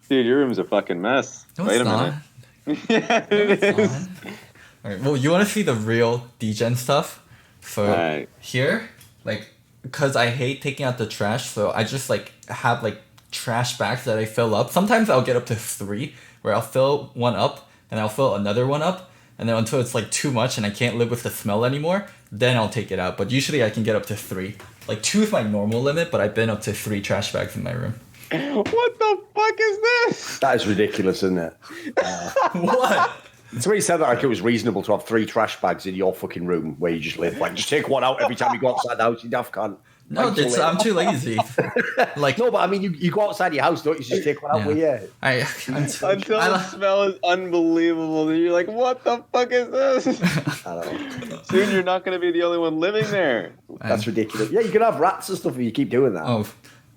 Dude, your room's a fucking mess. No, Wait it's a not. minute. Yeah, No, it it's is. not. Alright, well, you want to see the real degen stuff? So Alright. here, like, because I hate taking out the trash, so I just like have like trash bags that I fill up. Sometimes I'll get up to 3, where I'll fill one up and I'll fill another one up, and then until it's like too much and I can't live with the smell anymore, then I'll take it out. But usually I can get up to 3. Like 2 is my normal limit, but I've been up to 3 trash bags in my room. What the fuck is this? That is ridiculous, isn't it? What? Somebody said that like it was reasonable to have 3 trash bags in your fucking room where you just live. Like, just take one out every time you go outside the house, you daft cunt. No, I'm too lazy. Like, No, but I mean, you go outside your house, don't you? Just take one out with you. Until the smell is unbelievable, and you're like, what the fuck is this? I don't know. Soon you're not going to be the only one living there. That's ridiculous. Yeah, you can have rats and stuff if you keep doing that. Oh,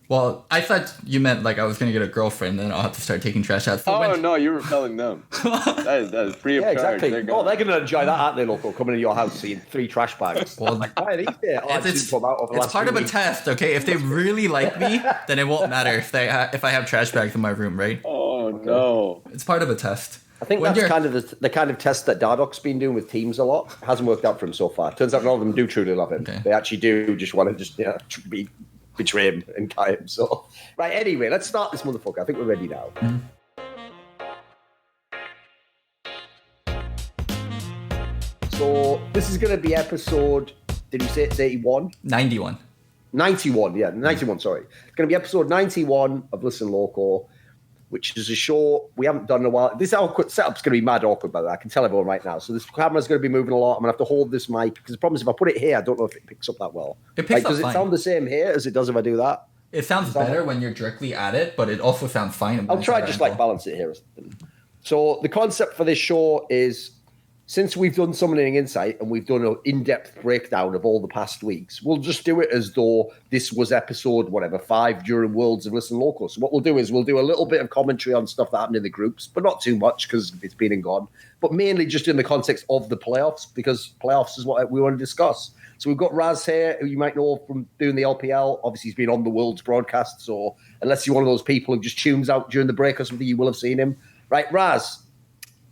well, I thought you meant like I was gonna get a girlfriend, and then I'll have to start taking trash out. So Oh, no, you're repelling them. That is free of Yeah, charge. exactly. They're Oh, gone. they're going to enjoy that, aren't they, Loco? Coming into your house, seeing 3 trash bags. Well, Like, why are these there? Oh, I it's just come out over the it's last part few of a weeks. test, okay? If they really like me, then it won't matter if if I have trash bags in my room, right? Oh, no. It's part of a test. I think When that's you're- kind of the kind of test that Dardoc's been doing with teams a lot. Hasn't worked out for him so far. Turns out none of them do truly love him. Okay. They actually do just want to betray him and tie him. So, right, anyway, let's start this motherfucker. I think we're ready now. So, this is going to be episode, did you say it's 81? 91. 91, yeah, 91, sorry. It's going to be episode 91 of Listen Loco, which is a show we haven't done in a while. This awkward setup's going to be mad awkward, by the way. I can tell everyone right now. So this camera's going to be moving a lot. I'm going to have to hold this mic, because the problem is if I put it here, I don't know if it picks up that well. It picks up does fine. it sound the same here as it does if I do that? It sounds better when you're directly at it, but it also sounds fine. when I'll it's try at just an like balance it here or something. So the concept for this show is, since we've done Summoning Insight and we've done an in-depth breakdown of all the past weeks, we'll just do it as though this was episode, 5 during Worlds of Listen Local. So what we'll do is we'll do a little bit of commentary on stuff that happened in the groups, but not too much because it's been and gone, but mainly just in the context of the playoffs, because playoffs is what we want to discuss. So we've got Raz here, who you might know from doing the LPL. Obviously, he's been on the Worlds broadcast, so unless you're one of those people who just tunes out during the break or something, you will have seen him. Right, Raz,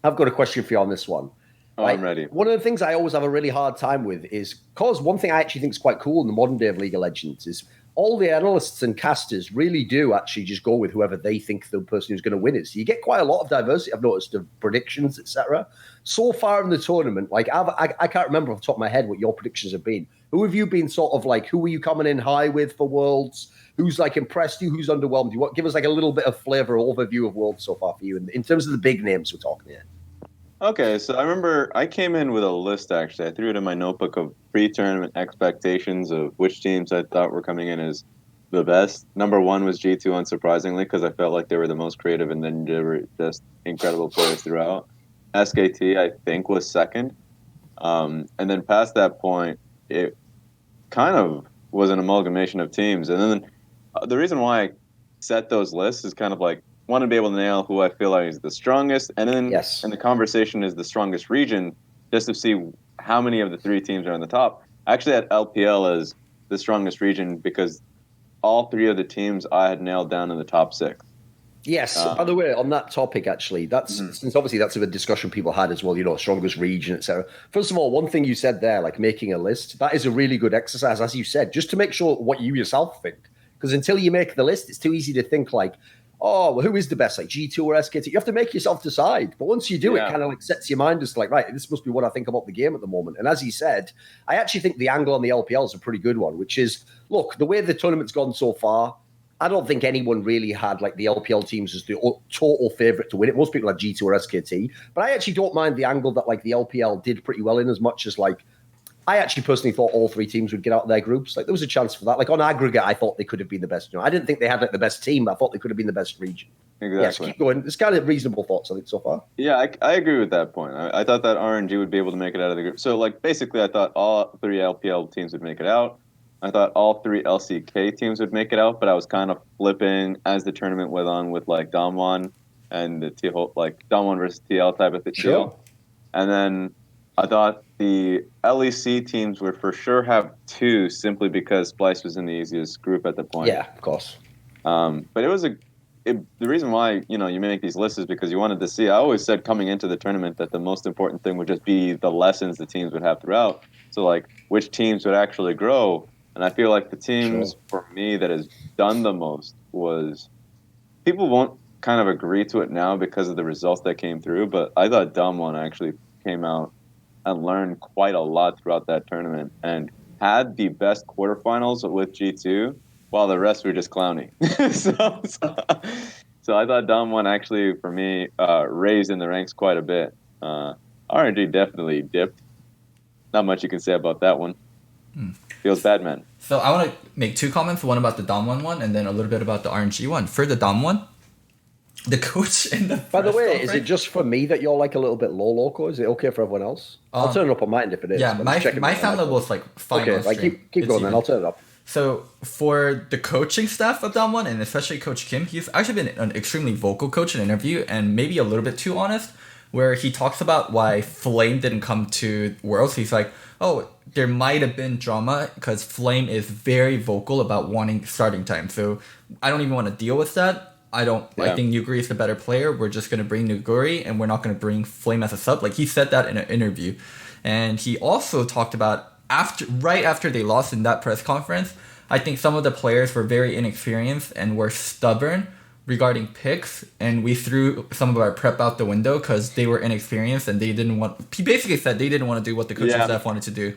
I've got a question for you on this one. Oh, Right? I'm ready. One of the things I always have a really hard time with is, because one thing I actually think is quite cool in the modern day of League of Legends is all the analysts and casters really do actually just go with whoever they think the person who's going to win is. So you get quite a lot of diversity, I've noticed, of predictions, etc. So far in the tournament, like I can't remember off the top of my head what your predictions have been. Who have you been sort of like, who are you coming in high with for Worlds? Who's like impressed you? Who's underwhelmed you? Give us like a little bit of flavor, overview of Worlds so far for you in terms of the big names we're talking here. Okay, so I remember I came in with a list, actually. I threw it in my notebook of pre-tournament expectations of which teams I thought were coming in as the best. Number 1 was G2, unsurprisingly, because I felt like they were the most creative and then they were just incredible players throughout. SKT, I think, was second. And then past that point, it kind of was an amalgamation of teams. And then the reason why I set those lists is kind of like, want to be able to nail who I feel like is the strongest, and then in the conversation is the strongest region, just to see how many of the 3 teams are on the top. I actually had LPL as the strongest region because all 3 of the teams I had nailed down in the top 6. Yes. By the way, on that topic, actually, that's since obviously that's a discussion people had as well, strongest region, etc. First of all, one thing you said there, like making a list, that is a really good exercise, as you said, just to make sure what you yourself think. Because until you make the list, it's too easy to think like, oh, well, who is the best, like G2 or SKT? You have to make yourself decide. But once you do, it kind of like sets your mind as to like, right, this must be what I think about the game at the moment. And as you said, I actually think the angle on the LPL is a pretty good one, which is, look, the way the tournament's gone so far, I don't think anyone really had like the LPL teams as the total favorite to win it. Most people had G2 or SKT. But I actually don't mind the angle that like the LPL did pretty well in, as much as like, I actually personally thought all 3 teams would get out of their groups. Like there was a chance for that. Like on aggregate, I thought they could have been the best. I didn't think they had like the best team. I thought they could have been the best region. Exactly. Yes, keep going. It's kind of reasonable thoughts, I think, so far. Yeah, I agree with that point. I thought that RNG would be able to make it out of the group. So, like, basically, I thought all 3 LPL teams would make it out. I thought all 3 LCK teams would make it out, but I was kind of flipping as the tournament went on with, like, DAMWON and the DAMWON versus TL type of thing. Sure. And then I thought the LEC teams would for sure have 2, simply because Splice was in the easiest group at the point. Yeah, of course. But it was the reason why you make these lists is because you wanted to see. I always said coming into the tournament that the most important thing would just be the lessons the teams would have throughout. So like which teams would actually grow, and I feel like the teams for me that has done the most was people won't kind of agree to it now because of the results that came through, but I thought DAMWON actually came out and learned quite a lot throughout that tournament and had the best quarterfinals with G2 while the rest were just clowning. So I thought DAMWON actually, for me, raised in the ranks quite a bit. RNG definitely dipped. Not much you can say about that one. Feels bad, man. So I want to make 2 comments, one about the DAMWON one and then a little bit about the RNG one. For the DAMWON, the coach in the By the way, is it just for me that you're like a little bit low, Loco? Is it okay for everyone else? I'll turn it up on mine if it is. Yeah, my sound level is like fine. Okay, like keep going then. I'll turn it up. So for the coaching staff of DAMWON, and especially Coach Kim, he's actually been an extremely vocal coach in an interview, and maybe a little bit too honest, where he talks about why Flame didn't come to Worlds. He's like, oh, there might have been drama because Flame is very vocal about wanting starting time. So I don't even want to deal with that. I think Nuguri is the better player. We're just going to bring Nuguri and we're not going to bring Flame as a sub. Like he said that in an interview. And he also talked about right after they lost in that press conference, I think some of the players were very inexperienced and were stubborn regarding picks. And we threw some of our prep out the window because they were inexperienced and he basically said they didn't want to do what the coaching staff wanted to do.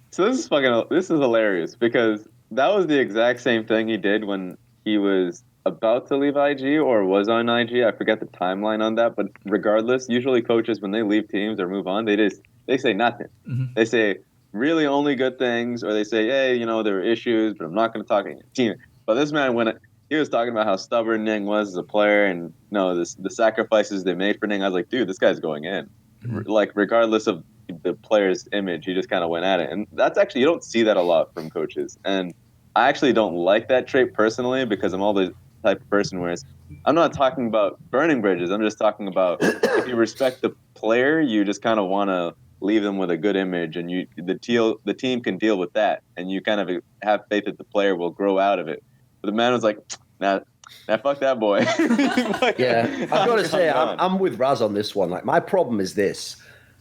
So this is hilarious because that was the exact same thing he did when he was about to leave IG or was on IG. I forget the timeline on that, but regardless, usually coaches when they leave teams or move on, they say nothing. Mm-hmm. They say really only good things, or they say, hey, there were issues, but I'm not going to talk to your team. But this man, when he was talking about how stubborn Ning was as a player and the sacrifices they made for Ning, I was like, dude, this guy's going in. Mm-hmm. Like regardless of the player's image, he just kind of went at it. And that's actually, you don't see that a lot from coaches. And I actually don't like that trait personally because I'm all the type of person where I'm not talking about burning bridges. I'm just talking about if you respect the player, you just kind of want to leave them with a good image, and the team can deal with that, and you kind of have faith that the player will grow out of it. But the man was like, nah, fuck that boy. Yeah, I've got to say, I'm with Raz on this one. Like, my problem is this.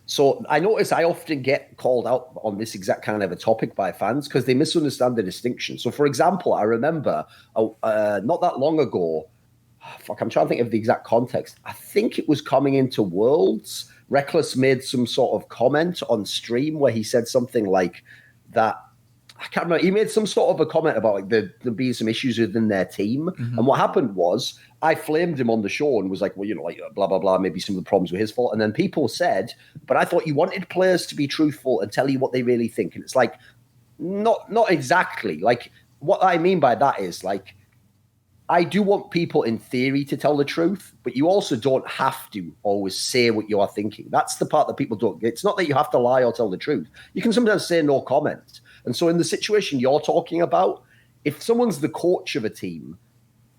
So I notice I often get called out on this exact kind of a topic by fans because they misunderstand the distinction. So, for example, I remember not that long ago, I'm trying to think of the exact context. I think it was coming into Worlds. Rekkles made some sort of comment on stream where he said something like that. I can't remember. He made some sort of a comment about like there being some issues within their team. Mm-hmm. And what happened was I flamed him on the show and was like, well, like blah, blah, blah. Maybe some of the problems were his fault. And then people said, but I thought you wanted players to be truthful and tell you what they really think. And it's like, not exactly. Like what I mean by that is like, I do want people in theory to tell the truth, but you also don't have to always say what you are thinking. That's the part that people don't get. It's not that you have to lie or tell the truth. You can sometimes say no comment. And so in the situation you're talking about, if someone's the coach of a team,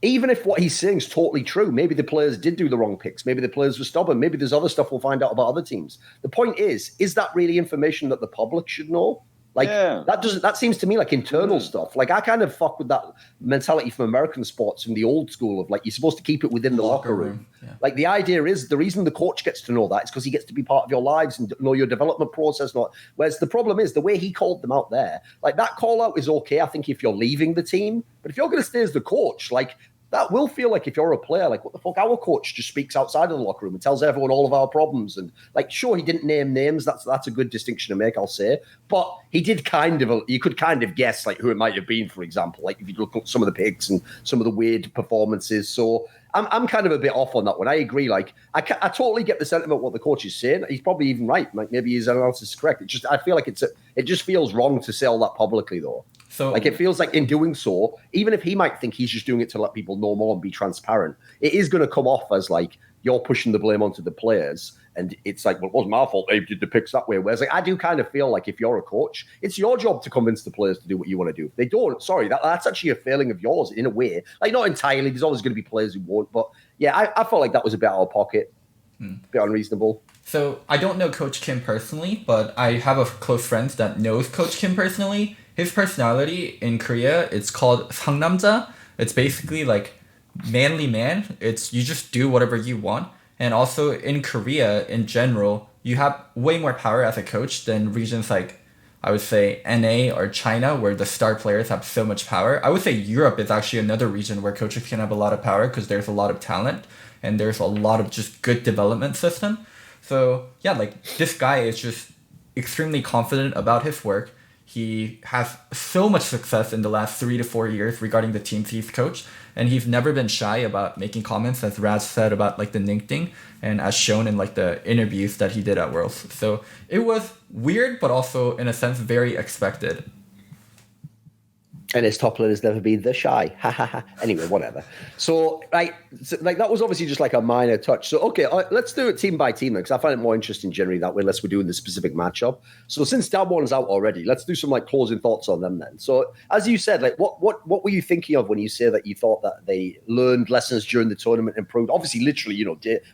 even if what he's saying is totally true, maybe the players did do the wrong picks, maybe the players were stubborn, maybe there's other stuff we'll find out about other teams. The point is that really information that the public should know? Like that seems to me like internal stuff. Like I kind of fuck with that mentality from American sports from the old school of like you're supposed to keep it within the locker room. Yeah. Like the idea is the reason the coach gets to know that is because he gets to be part of your lives and know your development process. Whereas the problem is the way he called them out there, like that call out is okay, I think, if you're leaving the team. But if you're going to stay as the coach, like that will feel like if you're a player, like what the fuck, our coach just speaks outside of the locker room and tells everyone all of our problems. And like, sure, he didn't name names. That's a good distinction to make, I'll say. But he did you could kind of guess like who it might have been, for example, like if you look at some of the picks and some of the weird performances. So I'm kind of a bit off on that one. I agree. Like I totally get the sentiment what the coach is saying. He's probably even right. Like maybe his analysis is correct. I feel like it just feels wrong to say all that publicly though. So, like it feels like in doing so, even if he might think he's just doing it to let people know more and be transparent, it is going to come off as like you're pushing the blame onto the players. And it's like, well, it wasn't my fault they did the picks that way. Whereas like I do kind of feel like if you're a coach, it's your job to convince the players to do what you want to do. If they don't, sorry, that's actually a failing of yours in a way. Like not entirely, there's always going to be players who won't. But yeah, I felt like that was a bit out of pocket, a bit unreasonable. So I don't know Coach Kim personally, but I have a close friend that knows Coach Kim personally. His personality in Korea, it's called 상남자. It's basically like manly man. It's you just do whatever you want. And also in Korea in general, you have way more power as a coach than regions like I would say NA or China where the star players have so much power. I would say Europe is actually another region where coaches can have a lot of power because there's a lot of talent and there's a lot of just good development system. So yeah, like this guy is just extremely confident about his work. He has so much success in the last 3 to 4 years regarding the teams he's coached, and he's never been shy about making comments, as Raz said about like the Ning thing, and as shown in like the interviews that he did at Worlds. So it was weird, but also in a sense very expected. And his top laner's never been TheShy. Ha ha ha. Anyway, whatever. So, like that was obviously just like a minor touch. So, okay, let's do it team by team because I find it more interesting generally that way, unless we're doing the specific matchup. So, since DAMWON's out already, let's do some like closing thoughts on them then. So, as you said, like what were you thinking of when you say that you thought that they learned lessons during the tournament, improved? Obviously, literally,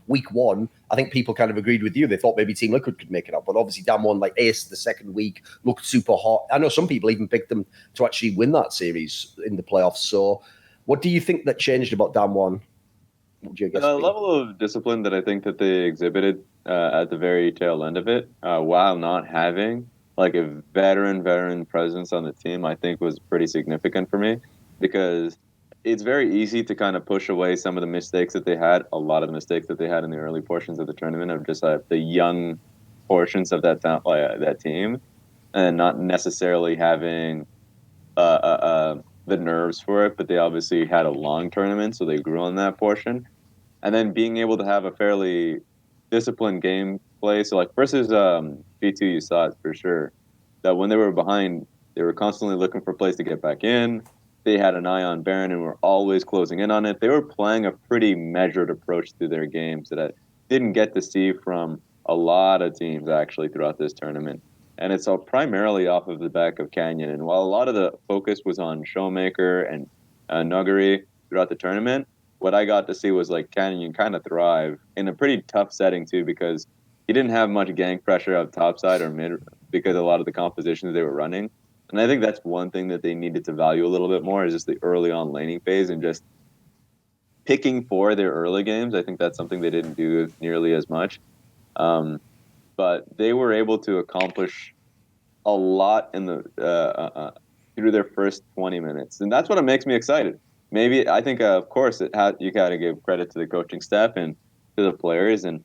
week one, I think people kind of agreed with you. They thought maybe Team Liquid could make it up, but obviously DAMWON like aced the second week, looked super hot. I know some people even picked them to actually win that series in the playoffs. So, what do you think that changed about DAMWON? What do you guess? The level of discipline that I think that they exhibited at the very tail end of it, while not having like a veteran presence on the team, I think was pretty significant for me because it's very easy to kind of push away some of the mistakes that they had, a lot of the mistakes that they had in the early portions of the tournament of just the young portions of that team, and not necessarily having the nerves for it. But they obviously had a long tournament, so they grew on that portion, and then being able to have a fairly disciplined gameplay. So like versus P2, you saw it for sure that when they were behind, they were constantly looking for plays to get back in. They had an eye on Baron and were always closing in on it. They were playing a pretty measured approach to their games that I didn't get to see from a lot of teams actually throughout this tournament. And it's all primarily off of the back of Canyon. And while a lot of the focus was on Showmaker and Nuggery throughout the tournament, what I got to see was like Canyon kind of thrive in a pretty tough setting too, because he didn't have much gank pressure up topside or mid because a lot of the compositions they were running. And I think that's one thing that they needed to value a little bit more is just the early on laning phase and just picking for their early games. I think that's something they didn't do nearly as much. But they were able to accomplish a lot in the through their first 20 minutes. And that's what makes me excited. Maybe I think, of course, you got to give credit to the coaching staff and to the players. And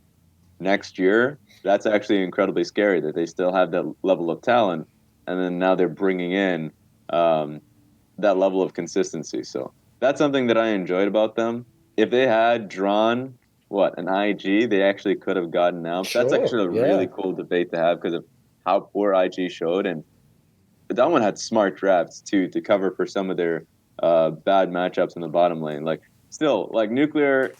next year, that's actually incredibly scary that they still have that level of talent. And then now they're bringing in that level of consistency. So that's something that I enjoyed about them. If they had drawn, an IG, they actually could have gotten out. Sure, that's actually a really cool debate to have because of how poor IG showed. And that one had smart drafts, too, to cover for some of their bad matchups in the bottom lane. Like, still, like, Nuclear,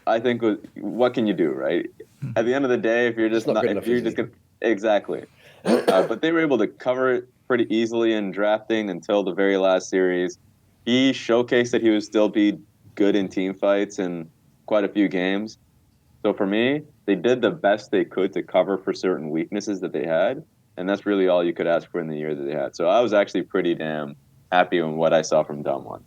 I think, what can you do, right? At the end of the day, if you're just not if you're just gonna, exactly. But they were able to cover it pretty easily in drafting until the very last series. He showcased that he would still be good in team fights and quite a few games. So for me, they did the best they could to cover for certain weaknesses that they had. And that's really all you could ask for in the year that they had. So I was actually pretty damn happy with what I saw from DAMWON.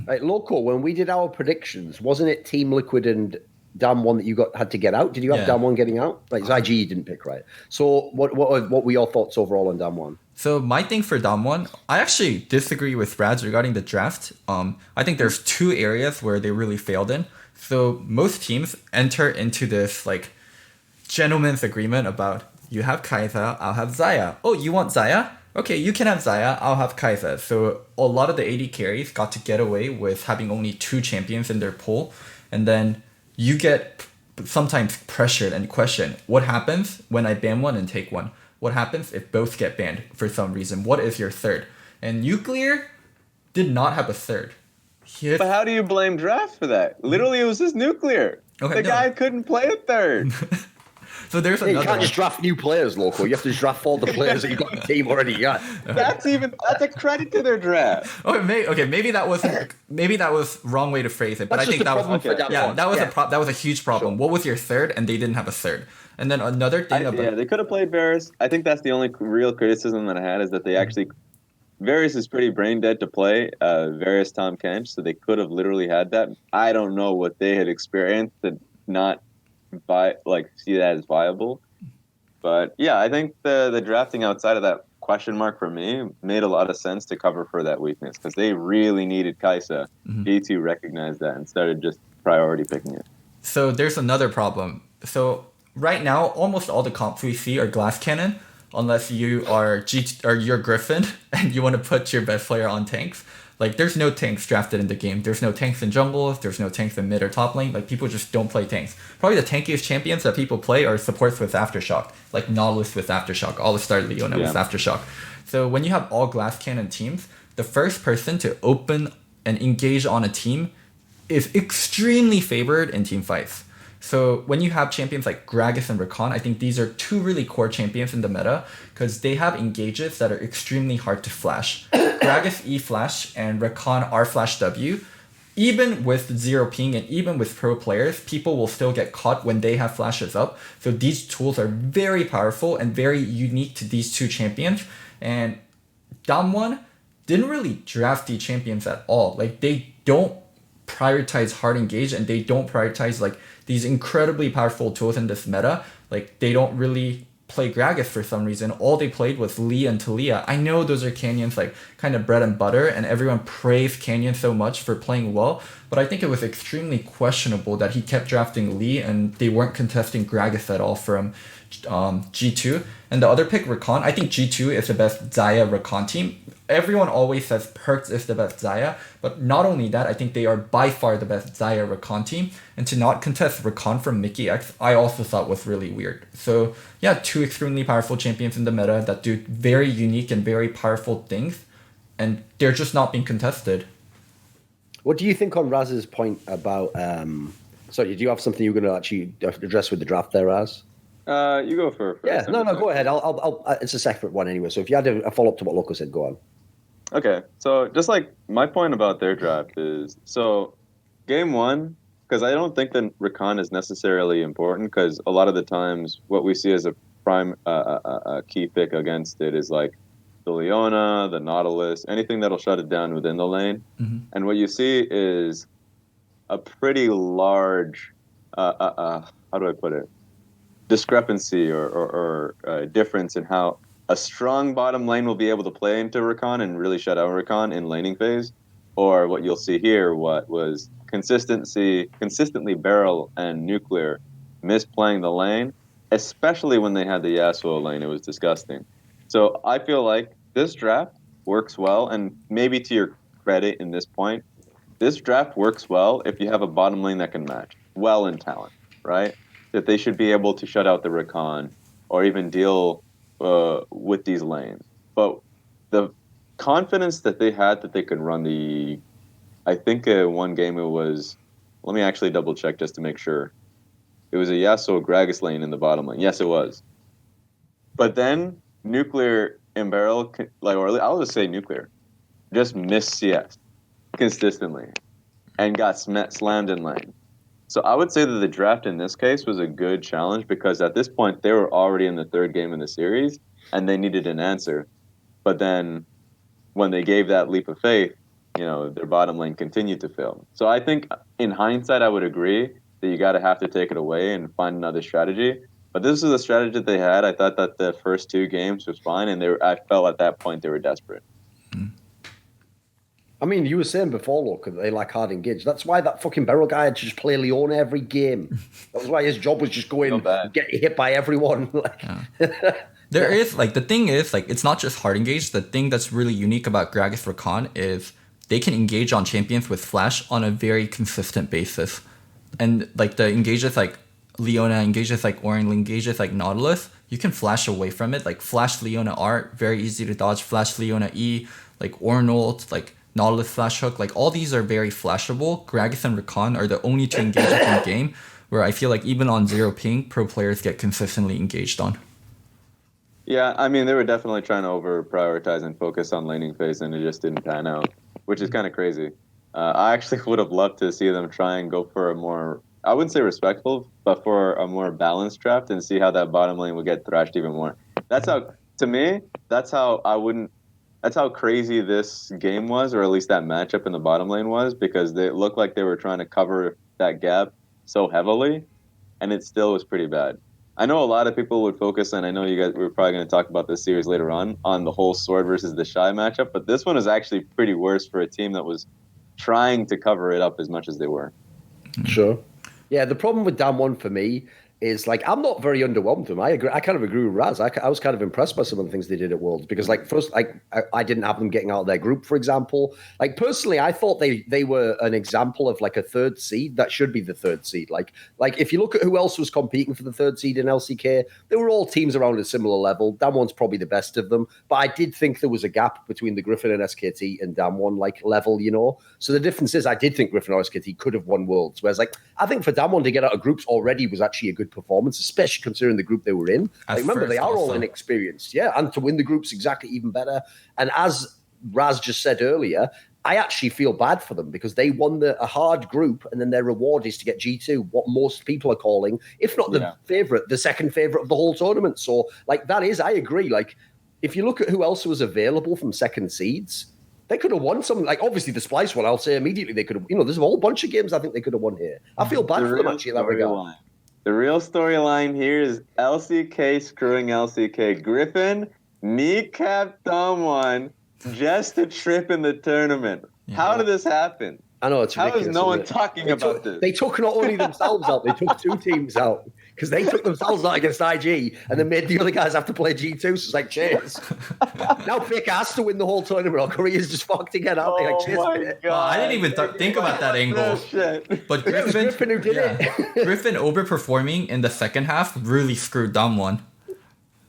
Right, Loco, when we did our predictions, wasn't it Team Liquid and DAMWON that you had to get out? Did you have DAMWON getting out? Like, it's IG you didn't pick, right? So what were your thoughts overall on DAMWON? So my thing for DAMWON, I actually disagree with Raz regarding the draft. I think there's two areas where they really failed in. So most teams enter into this like gentleman's agreement about you have Kai'Sa, I'll have Xayah. Oh, you want Xayah? Okay, you can have Xayah, I'll have Kai'Sa. So a lot of the AD carries got to get away with having only 2 champions in their pool, and then you get sometimes pressured and questioned, what happens when I ban one and take one? What happens if both get banned for some reason? What is your third? And Nuclear did not have a third. But how do you blame draft for that? Literally, it was just Nuclear. Okay, the guy couldn't play a third. So there's another. You can't just draft new players, Loco. You have to just draft all the players that you've got in the team already got. That's a credit to their draft. Maybe that was wrong way to phrase it, but I think that was a huge problem. Sure. What was your third? And they didn't have a third. And then another thing they could have played Varus. I think that's the only real criticism that I had is that they actually Varus is pretty brain dead to play. Varus Tom Kench, so they could have literally had that. I don't know what they had experienced to not see that as viable. But yeah, I think the drafting outside of that question mark for me made a lot of sense to cover for that weakness because they really needed Kai'Sa. G2 recognized that and started just priority picking it. So there's another problem. So right now, almost all the comps we see are glass cannon, unless you are you're Griffin and you want to put your best player on tanks. Like, there's no tanks drafted in the game. There's no tanks in jungle. There's no tanks in mid or top lane. Like, people just don't play tanks. Probably the tankiest champions that people play are supports with Aftershock. Like, Nautilus with Aftershock. All-Star Leona with Aftershock. So when you have all glass cannon teams, the first person to open and engage on a team is extremely favored in team fights. So when you have champions like Gragas and Rakan, I think these are two really core champions in the meta because they have engages that are extremely hard to flash. Gragas E flash and Rakan R flash W. Even with zero ping and even with pro players, people will still get caught when they have flashes up. So these tools are very powerful and very unique to these two champions. And DAMWON didn't really draft the champions at all. Like, they don't prioritize hard engage and they don't prioritize like these incredibly powerful tools in this meta. Like, they don't really play Gragas for some reason. All they played was Lee and Talia. I know those are Canyon's like kind of bread and butter and everyone praised Canyon so much for playing well, but I think it was extremely questionable that he kept drafting Lee and they weren't contesting Gragas at all from G2. And the other pick, Rakan, I think G2 is the best Xayah Rakan team. Everyone always says Perkz is the best Xayah, but not only that, I think they are by far the best Xayah Rakan team. And to not contest Rakan from Mickey X, I also thought was really weird. So yeah, two extremely powerful champions in the meta that do very unique and very powerful things, and they're just not being contested. What do you think on Raz's point about... Sorry, do you have something you're going to actually address with the draft there, Raz? You go for yeah, no, go ahead. I'll it's a separate one anyway. So if you had a follow-up to what Loco said, go on. Okay, so just like my point about their draft is, so game one, because I don't think that Rakan is necessarily important, because a lot of the times what we see as a prime key pick against it is like the Leona, the Nautilus, anything that'll shut it down within the lane. And what you see is a pretty large, how do I put it? Discrepancy or difference in how a strong bottom lane will be able to play into Rakan and really shut out Rakan in laning phase, or what you'll see here, what was consistently Barrel and Nuclear misplaying the lane, especially when they had the Yasuo lane. It was disgusting. So I feel like this draft works well, and maybe to your credit in this point, this draft works well if you have a bottom lane that can match well in talent, right? That they should be able to shut out the Rakan or even deal with these lanes. But the confidence that they had that they could run I think one game it was, let me actually double check just to make sure. It was a Yasuo Gragas lane in the bottom lane. Yes, it was. But then Nuclear and Barrel, or I'll just say Nuclear, just missed CS consistently and got slammed in lane. So I would say that the draft in this case was a good challenge because at this point they were already in the third game in the series and they needed an answer. But then when they gave that leap of faith, their bottom lane continued to fail. So I think in hindsight, I would agree that you got to have to take it away and find another strategy. But this is the strategy that they had. I thought that the first two games was fine, and I felt at that point they were desperate. I mean, you were saying before, look, they like hard engage. That's why that fucking Beryl guy had to just play Leona every game. That was why his job was just go in and get hit by everyone. There is, the thing is, it's not just hard engage. The thing that's really unique about Gragas Rakan is they can engage on champions with flash on a very consistent basis. And, the engages like Leona, engages like Orin, engages like Nautilus, you can flash away from it. Flash Leona R, very easy to dodge. Flash Leona E, Orin ult, Nautilus flash hook, all these are very flashable. Gragas and Rakan are the only two engages in the game where I feel like even on zero ping, pro players get consistently engaged on. Yeah, I mean, they were definitely trying to over-prioritize and focus on laning phase, and it just didn't pan out, which is kind of crazy. I actually would have loved to see them try and go for a more, I wouldn't say respectful, but for a more balanced draft and see how that bottom lane would get thrashed even more. That's how, to me, that's how I wouldn't that's how crazy this game was, or at least that matchup in the bottom lane was, because they looked like they were trying to cover that gap so heavily, and it still was pretty bad. I know a lot of people would focus on, I know you guys, we're probably going to talk about this series later on the whole Sword versus TheShy matchup, but this one is actually pretty worse for a team that was trying to cover it up as much as they were. Sure. Yeah, the problem with DAMWON for me is like I'm not very underwhelmed with them. I agree. I kind of agree with Raz. I was kind of impressed by some of the things they did at Worlds because, like, first, like I didn't have them getting out of their group, for example. Like personally, I thought they were an example of like a third seed that should be the third seed. Like if you look at who else was competing for the third seed in LCK, they were all teams around a similar level. DAMWON's probably the best of them, but I did think there was a gap between the Griffin and SKT and DAMWON like level, you know. So the difference is, I did think Griffin or SKT could have won Worlds, whereas like I think for DAMWON to get out of groups already was actually a good performance, especially considering the group they were in. Like, remember, they are all inexperienced, yeah, and to win the groups exactly even better. And as Raz just said earlier, I actually feel bad for them because they won a hard group, and then their reward is to get G2, what most people are calling, if not the favorite, the second favorite of the whole tournament. So, like, that is, I agree. Like, if you look at who else was available from second seeds, they could have won something. Like, obviously, the Splice one, I'll say immediately they could have, you know, there's a whole bunch of games I think they could have won here. I feel bad for them, actually, in that regard. The real storyline here is LCK screwing LCK. Griffin kneecapped DAMWON just to trip in the tournament. Yeah. How did this happen? I know, it's ridiculous. How is no one talking about this? They took not only themselves out, they took two teams out. Because they took themselves out against IG and then made the other guys have to play G2. So it's like, cheers. Now Pick has to win the whole tournament, or Korea's just fucked again out. Like, cheers. I didn't even think about that angle. But Griffin who did it. Griffin overperforming in the second half really screwed DAMWON.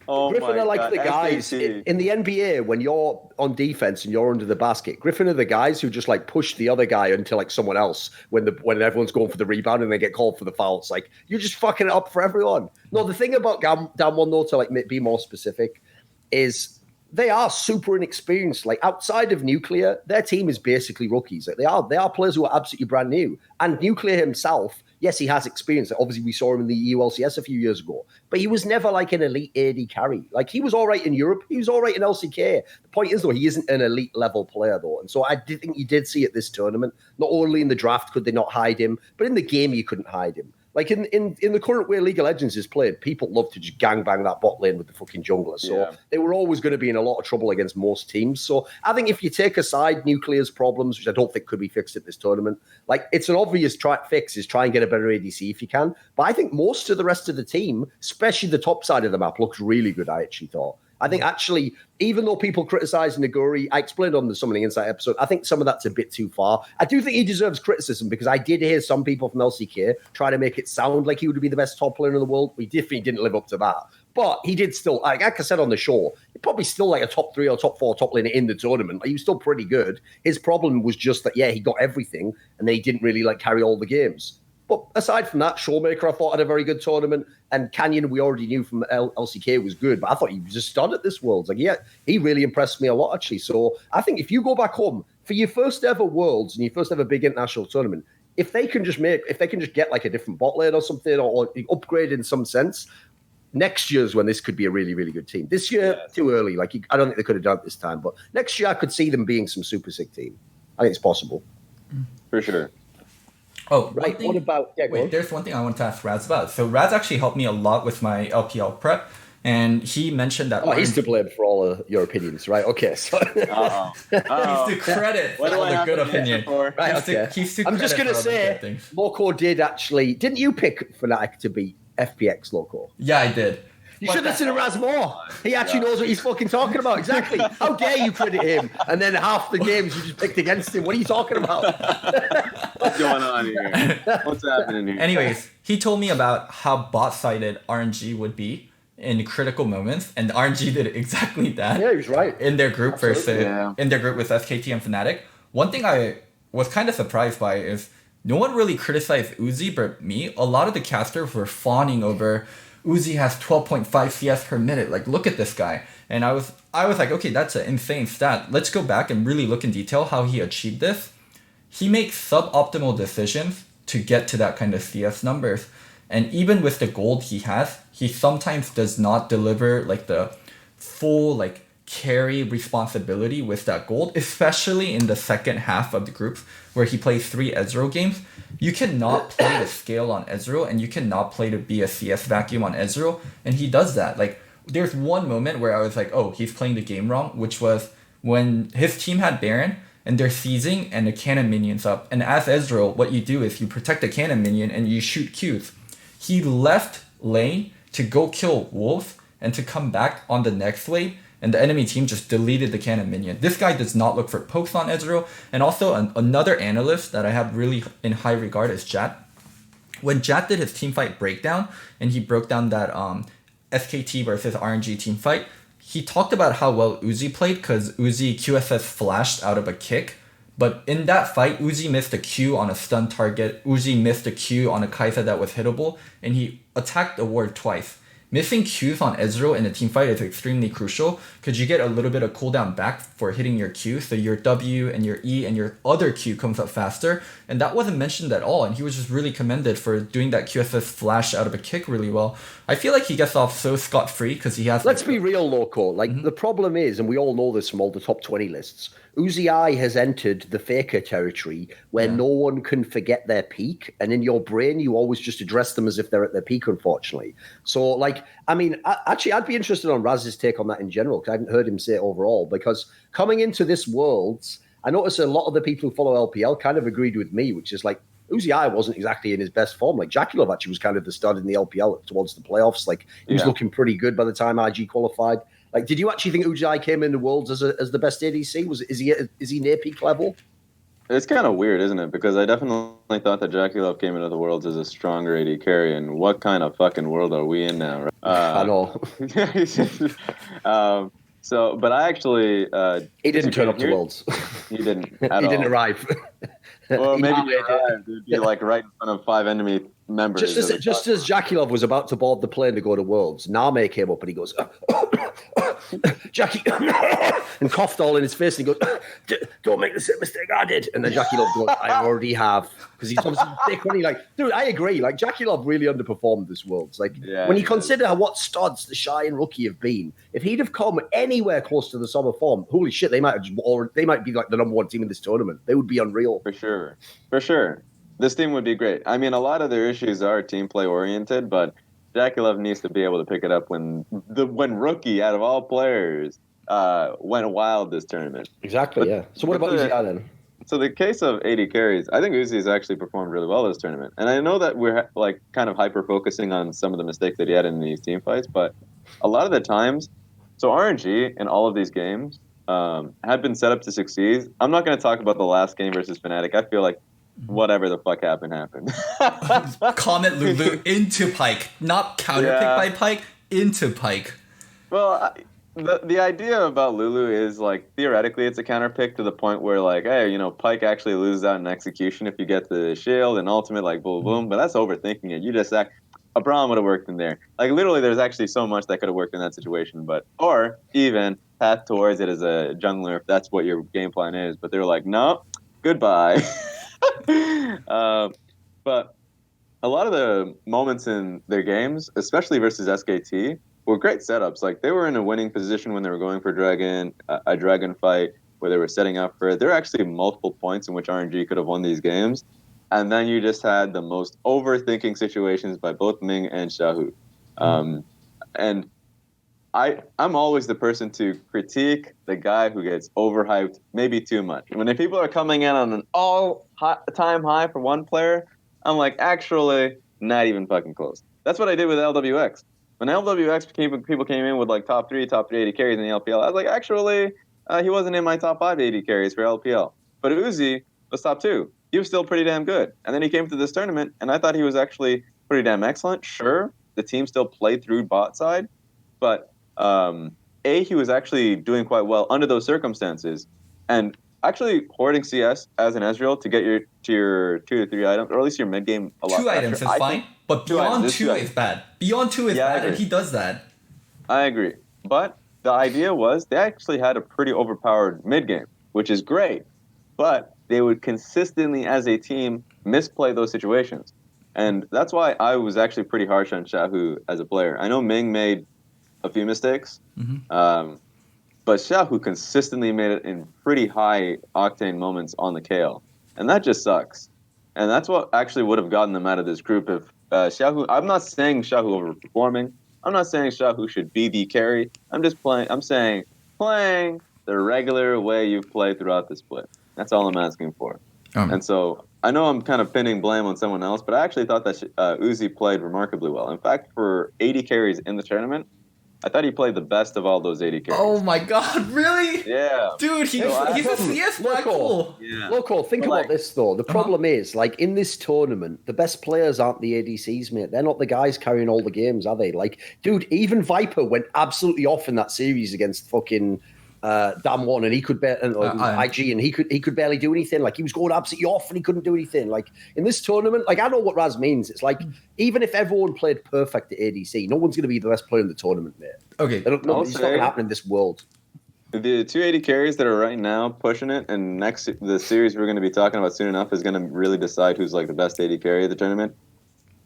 Griffin are like the guys in the NBA when you're on defense and you're under the basket. Griffin are the guys who just like push the other guy until like someone else when everyone's going for the rebound and they get called for the foul. It's like you're just fucking it up for everyone. No, the thing about DAMWON though, to like be more specific, is they are super inexperienced. Like outside of Nuclear, their team is basically rookies. Like, they are players who are absolutely brand new. And Nuclear himself, yes, he has experience. Obviously, we saw him in the EULCS a few years ago, but he was never like an elite AD carry. Like he was all right in Europe, he was all right in LCK. The point is though, he isn't an elite level player though, and so I did think you did see it this tournament. Not only in the draft could they not hide him, but in the game you couldn't hide him. Like in the current way League of Legends is played, people love to just gangbang that bot lane with the fucking jungler. So they were always going to be in a lot of trouble against most teams. So I think if you take aside Nuclear's problems, which I don't think could be fixed at this tournament, like it's an obvious fix is try and get a better ADC if you can. But I think most of the rest of the team, especially the top side of the map, looks really good, I actually thought. I think actually, even though people criticize Naguri, I explained on the Summoning Insight episode, I think some of that's a bit too far. I do think he deserves criticism because I did hear some people from LCK try to make it sound like he would be the best top player in the world. We definitely didn't live up to that. But he did still, like I said on the show, he probably still like a top 3 or top 4 top laner in the tournament. Like, he was still pretty good. His problem was just that, he got everything and then he didn't really like carry all the games. But aside from that, Showmaker, I thought, had a very good tournament. And Canyon, we already knew from LCK was good. But I thought he was just stud at this Worlds. Like, he really impressed me a lot, actually. So I think if you go back home for your first ever Worlds and your first ever big international tournament, if they can just get like a different bot lane or something or upgrade in some sense, next year's when this could be a really, really good team. This year, too early. Like, I don't think they could have done it this time. But next year, I could see them being some super sick team. I think it's possible. For sure. Oh, right. What about... there's one thing I want to ask Raz about. So Raz actually helped me a lot with my LPL prep, and he mentioned that... he's to blame for all of your opinions, right? Okay, so... He's to credit for all the good opinion. Right, okay. I'm just going to say, Loco did actually... Didn't you pick Fnatic to beat FPX, Loco? Yeah, I did. You should listen to Raz more. He actually knows what he's fucking talking about. Exactly. How dare you credit him? And then half the games you just picked against him. What are you talking about? What's going on here? What's happening here? Anyways, he told me about how bot-sided RNG would be in critical moments, and RNG did exactly that. Yeah, he was right. In their group in their group with SKT and Fnatic. One thing I was kind of surprised by is no one really criticized Uzi, but me. A lot of the casters were fawning over Uzi has 12.5 CS per minute. Like, look at this guy. And I was like, okay, that's an insane stat. Let's go back and really look in detail how he achieved this. He makes suboptimal decisions to get to that kind of CS numbers. And even with the gold he has, he sometimes does not deliver like the full like carry responsibility with that gold, especially in the second half of the group where he plays 3 Ezreal games. You cannot play to scale on Ezreal, and you cannot play to be a CS vacuum on Ezreal, and he does that. Like, there's one moment where I was like, oh, he's playing the game wrong, which was when his team had Baron, and they're seizing, and the cannon minion's up. And as Ezreal, what you do is you protect the cannon minion, and you shoot Qs. He left lane to go kill Wolf, and to come back on the next wave, and the enemy team just deleted the cannon minion. This guy does not look for pokes on Ezreal. And also another analyst that I have really in high regard is Jat. When Jat did his teamfight breakdown, and he broke down that SKT versus RNG teamfight, he talked about how well Uzi played because Uzi QSS flashed out of a kick. But in that fight, Uzi missed a Q on a stun target, Uzi missed a Q on a Kaisa that was hittable, and he attacked the ward twice. Missing Qs on Ezreal in a teamfight is extremely crucial because you get a little bit of cooldown back for hitting your Q, so your W and your E and your other Q comes up faster, and that wasn't mentioned at all, and he was just really commended for doing that QSS flash out of a kick really well. I feel like he gets off so scot-free because he has... Let's be real, Loco. Like, the problem is, and we all know this from all the top 20 lists, Uzi has entered the faker territory where no one can forget their peak, and in your brain, you always just address them as if they're at their peak, unfortunately. So, like, I mean, actually, I'd be interested on Raz's take on that in general, because I haven't heard him say it overall, because coming into this Worlds, I noticed a lot of the people who follow LPL kind of agreed with me, which is like, Uzi wasn't exactly in his best form. Like, Jakilov actually was kind of the stud in the LPL towards the playoffs. Like, he was looking pretty good by the time IG qualified. Like, did you actually think Uzi came in the Worlds as the best ADC? Is he near peak level? It's kind of weird, isn't it? Because I definitely thought that Jakilov came into the Worlds as a stronger AD carry, and what kind of fucking world are we in now? Right? I know. But I actually... he didn't turn up to Worlds. He didn't at all. He didn't arrive. Well, maybe he arrived. It'd be like right in front of 5 enemy members. Just as Jakilov was about to board the plane to go to Worlds, Name came up and he goes, Jackie, and coughed all in his face, and he goes, don't make the same mistake I did. And then Jakilov goes, I already have. Because he's obviously thick, when he like, dude, I agree. Like, Jakilov really underperformed this Worlds. Like, when you consider what studs TheShy and Rookie have been, if he'd have come anywhere close to the summer form, holy shit, they might be like the number 1 team in this tournament. They would be unreal. For sure. This team would be great. I mean, a lot of their issues are team play oriented, but Jakilov needs to be able to pick it up when Rookie, out of all players, went wild this tournament. Exactly, yeah. So what about Uzi then? So the case of AD carries, I think Uzi has actually performed really well this tournament. And I know that we're like kind of hyper-focusing on some of the mistakes that he had in these team fights, but a lot of the times, so RNG in all of these games had been set up to succeed. I'm not going to talk about the last game versus Fnatic. I feel like whatever the fuck happened. Comment Lulu into Pyke, not counterpick by Pyke, into Pyke. Well, the idea about Lulu is, like, theoretically it's a counterpick to the point where, like, hey, you know, Pyke actually loses out in execution if you get the shield and ultimate, like, boom, boom. But that's overthinking it. You just act. A Braum would have worked in there. Like, literally, there's actually so much that could have worked in that situation. Or even path towards it as a jungler if that's what your game plan is. But they're like, no, goodbye. But a lot of the moments in their games, especially versus SKT, were great setups. Like, they were in a winning position when they were going for a dragon fight where they were setting up for it. There were actually multiple points in which RNG could have won these games. And then you just had the most overthinking situations by both Ning and Xiaohu. And I'm always the person to critique the guy who gets overhyped maybe too much. When the people are coming in on an all-time high for one player, I'm like, actually, not even fucking close. That's what I did with LWX. When LWX people came in with like top 3 AD carries in the LPL, I was like, actually, he wasn't in my top 5 AD carries for LPL. But Uzi was top 2. He was still pretty damn good. And then he came to this tournament, and I thought he was actually pretty damn excellent. Sure, the team still played through bot side, but he was actually doing quite well under those circumstances. And actually hoarding CS as an Ezreal to get to your 2 to 3 items, or at least your mid game a lot 2 faster. items is fine, but beyond 2 is bad. Beyond 2 is bad, and he does that. I agree. But the idea was they actually had a pretty overpowered mid game, which is great. But they would consistently, as a team, misplay those situations. And that's why I was actually pretty harsh on Xiaohu as a player. I know Ming made a few mistakes. but Xiaohu consistently made it in pretty high octane moments on the Kayle, and that just sucks. And that's what actually would have gotten them out of this group if Xiaohu. I'm not saying Xiaohu overperforming. I'm not saying Xiaohu should be the carry. I'm saying playing the regular way you've played throughout the split. That's all I'm asking for. And so I know I'm kind of pinning blame on someone else, but I actually thought that Uzi played remarkably well. In fact, for 80 carries in the tournament, I thought he played the best of all those 80 carries. Oh my god, really? Yeah. Dude, he's a CS black hole. Yeah. Loco, think about this though. The problem is, like, in this tournament, the best players aren't the ADCs, mate. They're not the guys carrying all the games, are they? Like, dude, even Viper went absolutely off in that series against fucking DAMWON, and he could IG, and he could barely do anything. Like, he was going absolutely off, and he couldn't do anything. Like, in this tournament, like, I know what Raz means. It's like, even if everyone played perfect at ADC, no one's going to be the best player in the tournament, mate. Okay, it's not going to happen in this world. The 280 carries that are right now pushing it, and the series we're going to be talking about soon enough is going to really decide who's like the best 80 carry of the tournament.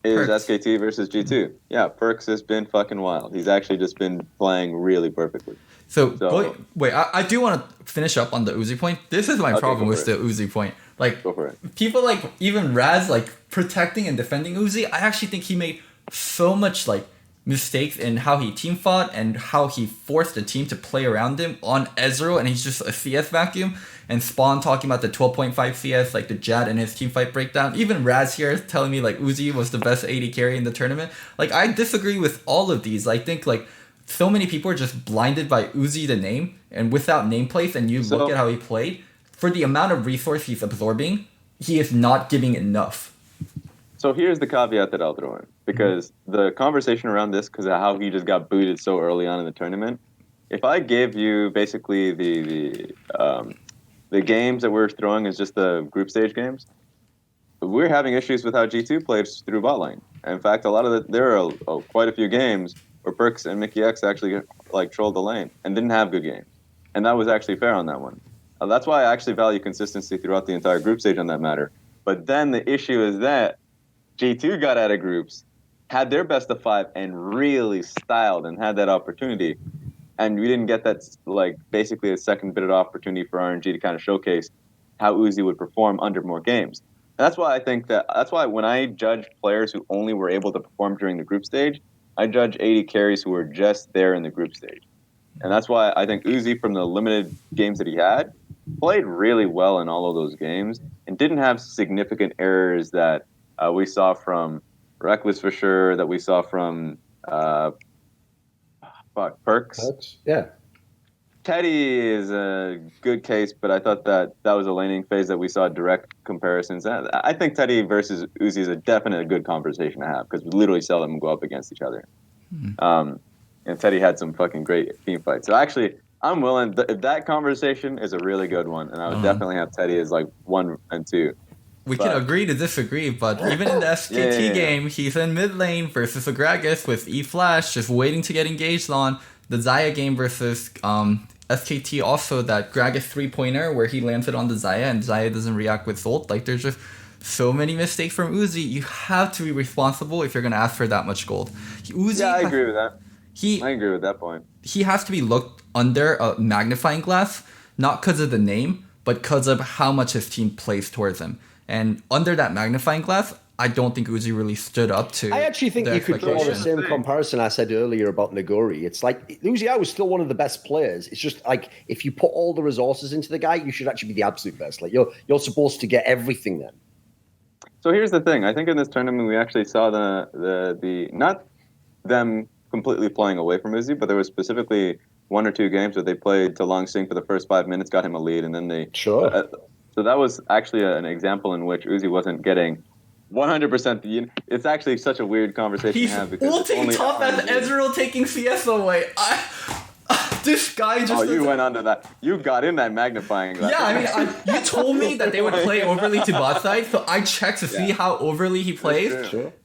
Is Perks. SKT versus G2. Yeah, Perks has been fucking wild. He's actually just been playing really perfectly. So wait, I do want to finish up on the Uzi point. This is my problem with the Uzi point. Like, go for it. People like even Raz like protecting and defending Uzi. I actually think he made so much like mistakes in how he team fought and how he forced the team to play around him on Ezreal, and he's just a CS vacuum. And Spawn talking about the 12.5 CS, like the Jad and his team fight breakdown. Even Raz here is telling me like Uzi was the best 80 carry in the tournament. Like, I disagree with all of these. I think like so many people are just blinded by Uzi the name, and without nameplates, and you look at how he played, for the amount of resource he's absorbing, he is not giving enough. So here's the caveat that I'll throw in, because the conversation around this, because of how he just got booted so early on in the tournament, if I gave you basically the games that we're throwing as just the group stage games, we're having issues with how G2 plays through bot lane. In fact, there are quite a few games where Perks and Mickey X actually like trolled the lane and didn't have good games, and that was actually fair on that one. That's why I actually value consistency throughout the entire group stage on that matter. But then the issue is that G2 got out of groups, had their best of 5, and really styled and had that opportunity. And we didn't get that, like, basically a second bit of opportunity for RNG to kind of showcase how Uzi would perform under more games. And that's why when I judge players who only were able to perform during the group stage, I judge 80 carries who were just there in the group stage. And that's why I think Uzi, from the limited games that he had, played really well in all of those games and didn't have significant errors that we saw from Rekkles for sure, that we saw from Perks. Yeah. Teddy is a good case, but I thought that was a laning phase that we saw direct comparisons. I think Teddy versus Uzi is a definite good conversation to have, because we literally saw them go up against each other. And Teddy had some fucking great team fights. So actually, I'm willing. If that conversation is a really good one, and I would definitely have Teddy as like 1 and 2. We can agree to disagree, but even in the SKT game, he's in mid lane versus a Gragas with E-Flash, just waiting to get engaged on. The Xayah game versus SKT, also that Gragas 3-pointer where he lands it on the Xayah and Xayah doesn't react with ult. Like, there's just so many mistakes from Uzi. You have to be responsible if you're going to ask for that much gold. Uzi, I agree with that. I agree with that point. He has to be looked under a magnifying glass, not because of the name, but because of how much his team plays towards him. And under that magnifying glass, I don't think Uzi really stood up to. I actually think you could draw the same comparison I said earlier about Nagori. It's like Uzi was still one of the best players. It's just like, if you put all the resources into the guy, you should actually be the absolute best. Like, you're supposed to get everything then. So here's the thing. I think in this tournament we actually saw the not them completely playing away from Uzi, but there was specifically 1 or 2 games where they played to Long Sing for the first 5 minutes, got him a lead, and then they so that was actually an example in which Uzi wasn't getting 100%. It's actually such a weird conversation to have, because ulting top as Ezreal taking CS away. This guy just. Oh, you went under that. You got in that magnifying glass. Yeah, I mean, you told me that they would play overly to bot side, so I checked to see how overly he plays,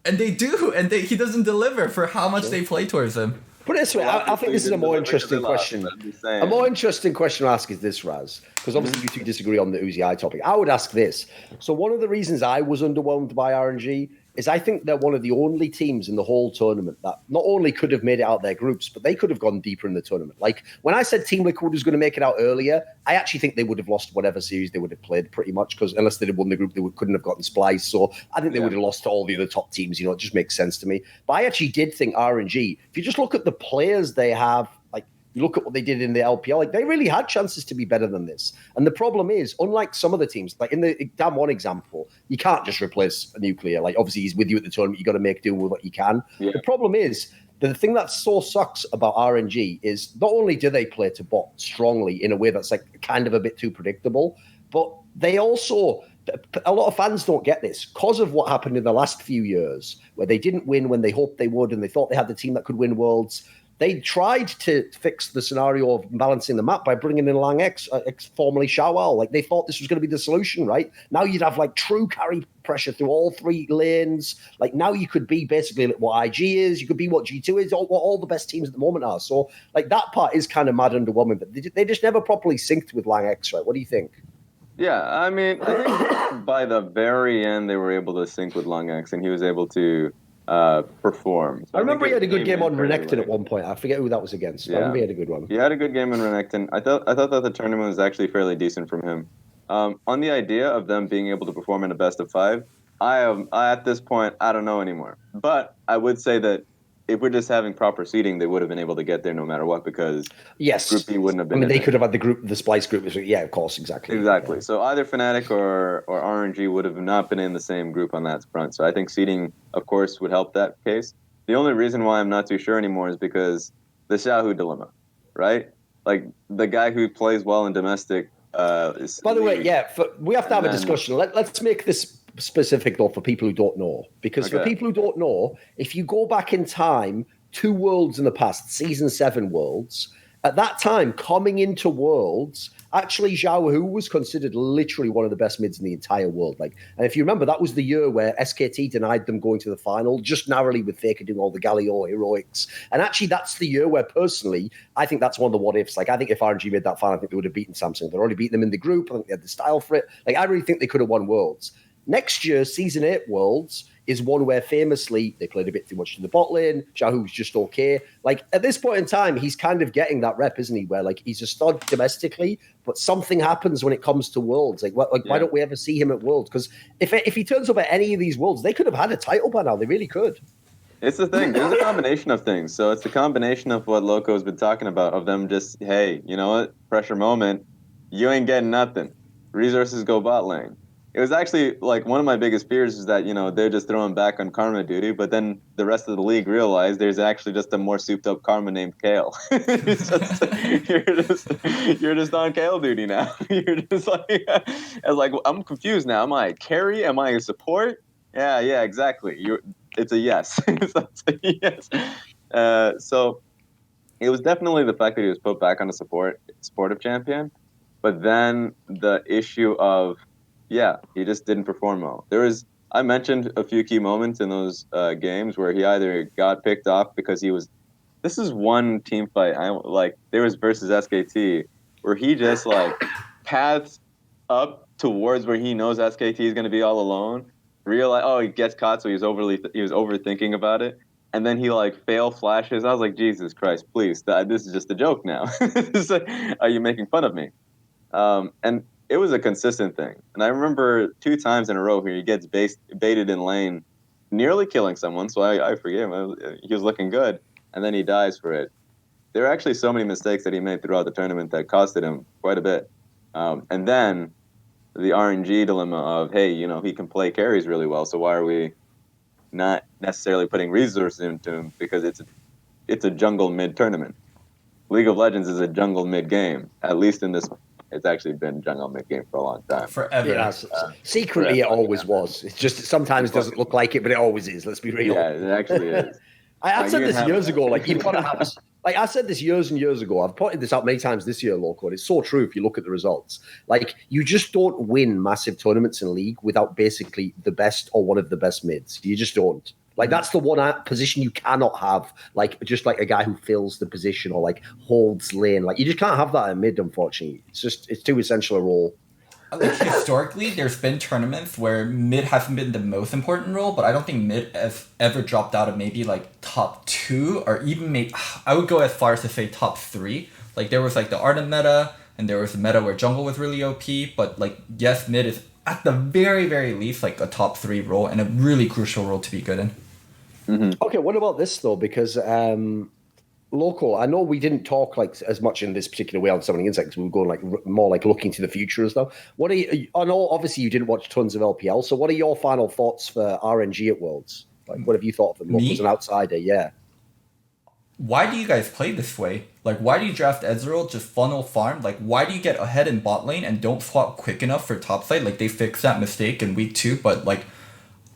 and they do, and he doesn't deliver for how much they play towards him. Put it this way, I think this is a more interesting question. A more interesting question to ask is this, Raz, because obviously you two disagree on the Uzi topic. I would ask this. So one of the reasons I was underwhelmed by RNG is I think they're one of the only teams in the whole tournament that not only could have made it out their groups, but they could have gone deeper in the tournament. Like when I said Team Liquid was going to make it out earlier, I actually think they would have lost whatever series they would have played pretty much, because unless they'd have won the group, couldn't have gotten spliced. So I think they would have lost to all the other top teams. You know, it just makes sense to me. But I actually did think RNG, if you just look at the players they have, like you look at what they did in the LPL, like they really had chances to be better than this. And the problem is, unlike some of the teams, like in the DAMWON example, you can't just replace a nuclear. Like obviously he's with you at the tournament, you got to make do with what you can. Yeah. The problem is, the thing that so sucks about RNG is not only do they play to bot strongly in a way that's like kind of a bit too predictable, but they also, a lot of fans don't get this because of what happened in the last few years where they didn't win when they hoped they would and they thought they had the team that could win Worlds. They tried to fix the scenario of balancing the map by bringing in Lang X, formerly Xiaohu. Like they thought this was going to be the solution, right? Now you'd have like true carry pressure through all three lanes. Like now you could be basically what IG is, you could be what G2 is, what all the best teams at the moment are. So like that part is kind of mad underwhelming, but they just never properly synced with Lang X, right? What do you think? Yeah, I mean, I think by the very end they were able to sync with Lang X, and he was able to perform. So I remember he had a good game on Renekton at one point. I forget who that was against. Yeah. I remember he had a good one. He had a good game on Renekton. I thought that the tournament was actually fairly decent from him. On the idea of them being able to perform in a best of 5, I at this point I don't know anymore. But I would say that if we're just having proper seeding, they would have been able to get there no matter what, because Group B wouldn't have been. I mean, they could have had the Splice group. Yeah, of course, exactly. Exactly. Yeah. So either Fnatic or RNG would have not been in the same group on that front. So I think seeding, of course, would help that case. The only reason why I'm not too sure anymore is because the Xiaohu dilemma, right? Like the guy who plays well in domestic. By the way, we have to have a discussion. Let's make this specific though for people who don't know, because for people who don't know, if you go back in time 2 Worlds in the past, season 7 Worlds, at that time coming into Worlds, actually Xiaohu was considered literally one of the best mids in the entire world. Like, and if you remember, that was the year where SKT denied them going to the final, just narrowly, with Faker doing all the Galio heroics. And actually that's the year where personally I think that's one of the what ifs. Like I think if RNG made that final, I think they would have beaten Samsung. They'd already beaten them in the group. I think they had the style for it. Like I really think they could have won Worlds. Next year, Season 8 Worlds is one where famously they played a bit too much in the bot lane. Xiaohu's just okay. Like at this point in time, he's kind of getting that rep, isn't he? Where like he's a stud domestically, but something happens when it comes to Worlds. Why don't we ever see him at Worlds? Because if he turns up at any of these Worlds, they could have had a title by now. They really could. It's the thing. There's a combination of things. So it's a combination of what Loco's been talking about, of them just, hey, you know what? Pressure moment. You ain't getting nothing. Resources go bot lane. It was actually like one of my biggest fears is that, you know, they're just throwing back on Karma duty, but then the rest of the league realized there's actually just a more souped up Karma named Kayle. You're just on Kayle duty now. You're just like, I was like, I'm confused now. Am I a carry? Am I a support? Yeah, exactly. It's a yes. It's a yes. So it was definitely the fact that he was put back on a supportive champion, but then the issue of, he just didn't perform well. I mentioned a few key moments in those games where he either got picked off because this is one team fight. There was versus SKT where he just paths up towards where he knows SKT is going to be all alone. He gets caught, so he was overthinking about it. And then he fail flashes. I was like, Jesus Christ, please, this is just a joke now. Are you making fun of me? And it was a consistent thing. And I remember 2 times in a row here, he gets baited in lane, nearly killing someone. So I forgive him. He was looking good. And then he dies for it. There are actually so many mistakes that he made throughout the tournament that costed him quite a bit. And then the RNG dilemma of, hey, you know, he can play carries really well. So why are we not necessarily putting resources into him? Because it's a jungle mid tournament. League of Legends is a jungle mid game, at least in this one. It's actually been jungle mid game for a long time. Forever. Yeah, secretly, it always was. It's just sometimes doesn't look like it, but it always is. Let's be real. Yeah, it actually is. I said this years ago. You've got to have. I said this years and years ago. I've pointed this out many times this year, Loco, and it's so true if you look at the results. You just don't win massive tournaments in League without basically the best or one of the best mids. You just don't. That's the one position you cannot have, just a guy who fills the position or holds lane. You just can't have that in mid, unfortunately. It's too essential a role. like historically, there's been tournaments where mid hasn't been the most important role, but I don't think mid has ever dropped out of maybe like top 2 or even maybe I would go as far as to say top 3. Like there was like the Arden meta, and there was a meta where jungle was really OP, but like yes, mid is at the very very least like a top 3 role and a really crucial role to be good in. Okay, what about this though? Because Loco, I know we didn't talk like as much in this particular way on Summoning Insects. We were going like more like looking to the future and stuff. What are you? I know obviously you didn't watch tons of LPL. So what are your final thoughts for RNG at Worlds? Like, what have you thought of them? Loco as an outsider, yeah. Why do you guys play this way? Like, why do you draft Ezreal, just funnel farm? Like, why do you get ahead in bot lane and don't swap quick enough for topside? Like, they fixed that mistake in week 2, but like,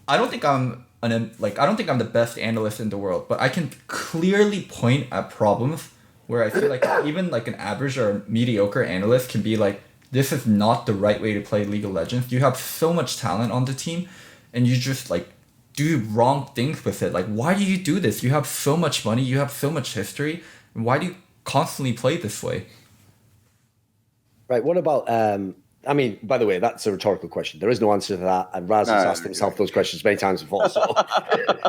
I don't think I'm the best analyst in the world, but I can clearly point at problems where I feel like even like an average or mediocre analyst can be like, this is not the right way to play League of Legends. You have so much talent on the team, and you just like do wrong things with it. Like, why do you do this? You have so much money, you have so much history, and why do you constantly play this way? Right. What about I mean, by the way, that's a rhetorical question. There is no answer to that, and Raz has asked himself those questions many times before. So,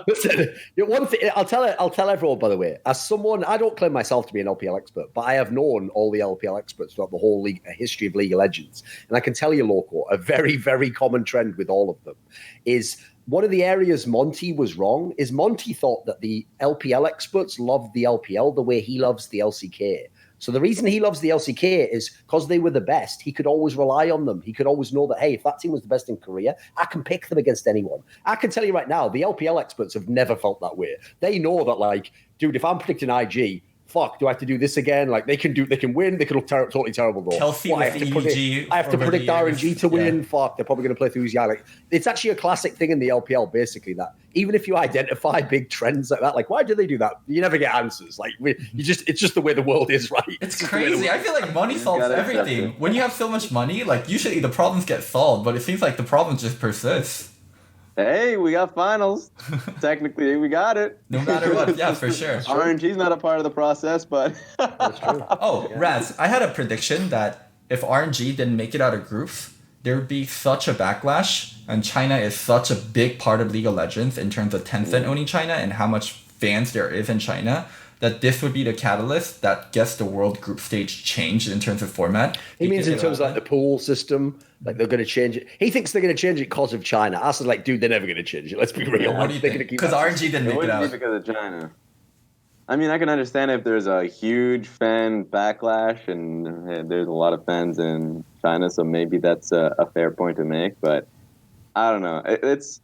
listen, one thing I'll tell everyone. By the way, as someone, I don't claim myself to be an LPL expert, but I have known all the LPL experts throughout the whole history of League of Legends, and I can tell you, Loco, a very, very common trend with all of them is one of the areas Monty was wrong. Is Monty thought that the LPL experts loved the LPL the way he loves the LCK. So the reason he loves the LCK is because they were the best. He could always rely on them. He could always know that, hey, if that team was the best in Korea, I can pick them against anyone. I can tell you right now, the LPL experts have never felt that way. They know that, like, dude, if I'm predicting IG, fuck, do I have to do this again? Like, they can win. They could look totally terrible, though. Kelsey with EG. I have to predict RNG to win. Yeah. Fuck, they're probably going to play through Uzi. Like, it's actually a classic thing in the LPL, basically, that even if you identify big trends like that, like, why do they do that? You never get answers. Like, it's just the way the world is, right? It's crazy. I feel like money solves everything. When you have so much money, like, usually the problems get solved, but it seems like the problems just persist. Hey, we got finals. Technically, we got it. No matter what, yeah, for sure. RNG's not a part of the process, but... That's true. Oh, yeah. Raz, I had a prediction that if RNG didn't make it out of groups, there would be such a backlash, and China is such a big part of League of Legends in terms of Tencent owning China and how much fans there is in China, that this would be the catalyst that gets the world group stage changed in terms of format. He means in terms of like the pool system, like they're going to change it. He thinks they're going to change it because of China. Us is like, dude, they're never going to change it. Let's be real. What do you think? Because RNG didn't make it out. Be because of China. I mean, I can understand if there's a huge fan backlash and there's a lot of fans in China, so maybe that's a fair point to make. But I don't know. It's.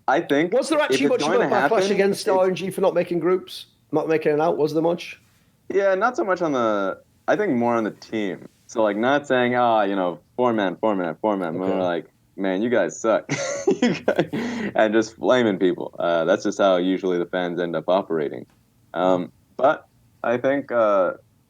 I think. Was there actually much of a backlash against RNG for not making groups? Not making it out, was there much? Yeah, not so much on the... I think more on the team. So, like, not saying, four-man. Okay. More like, man, you guys suck. And just blaming people. That's just how usually the fans end up operating. But I think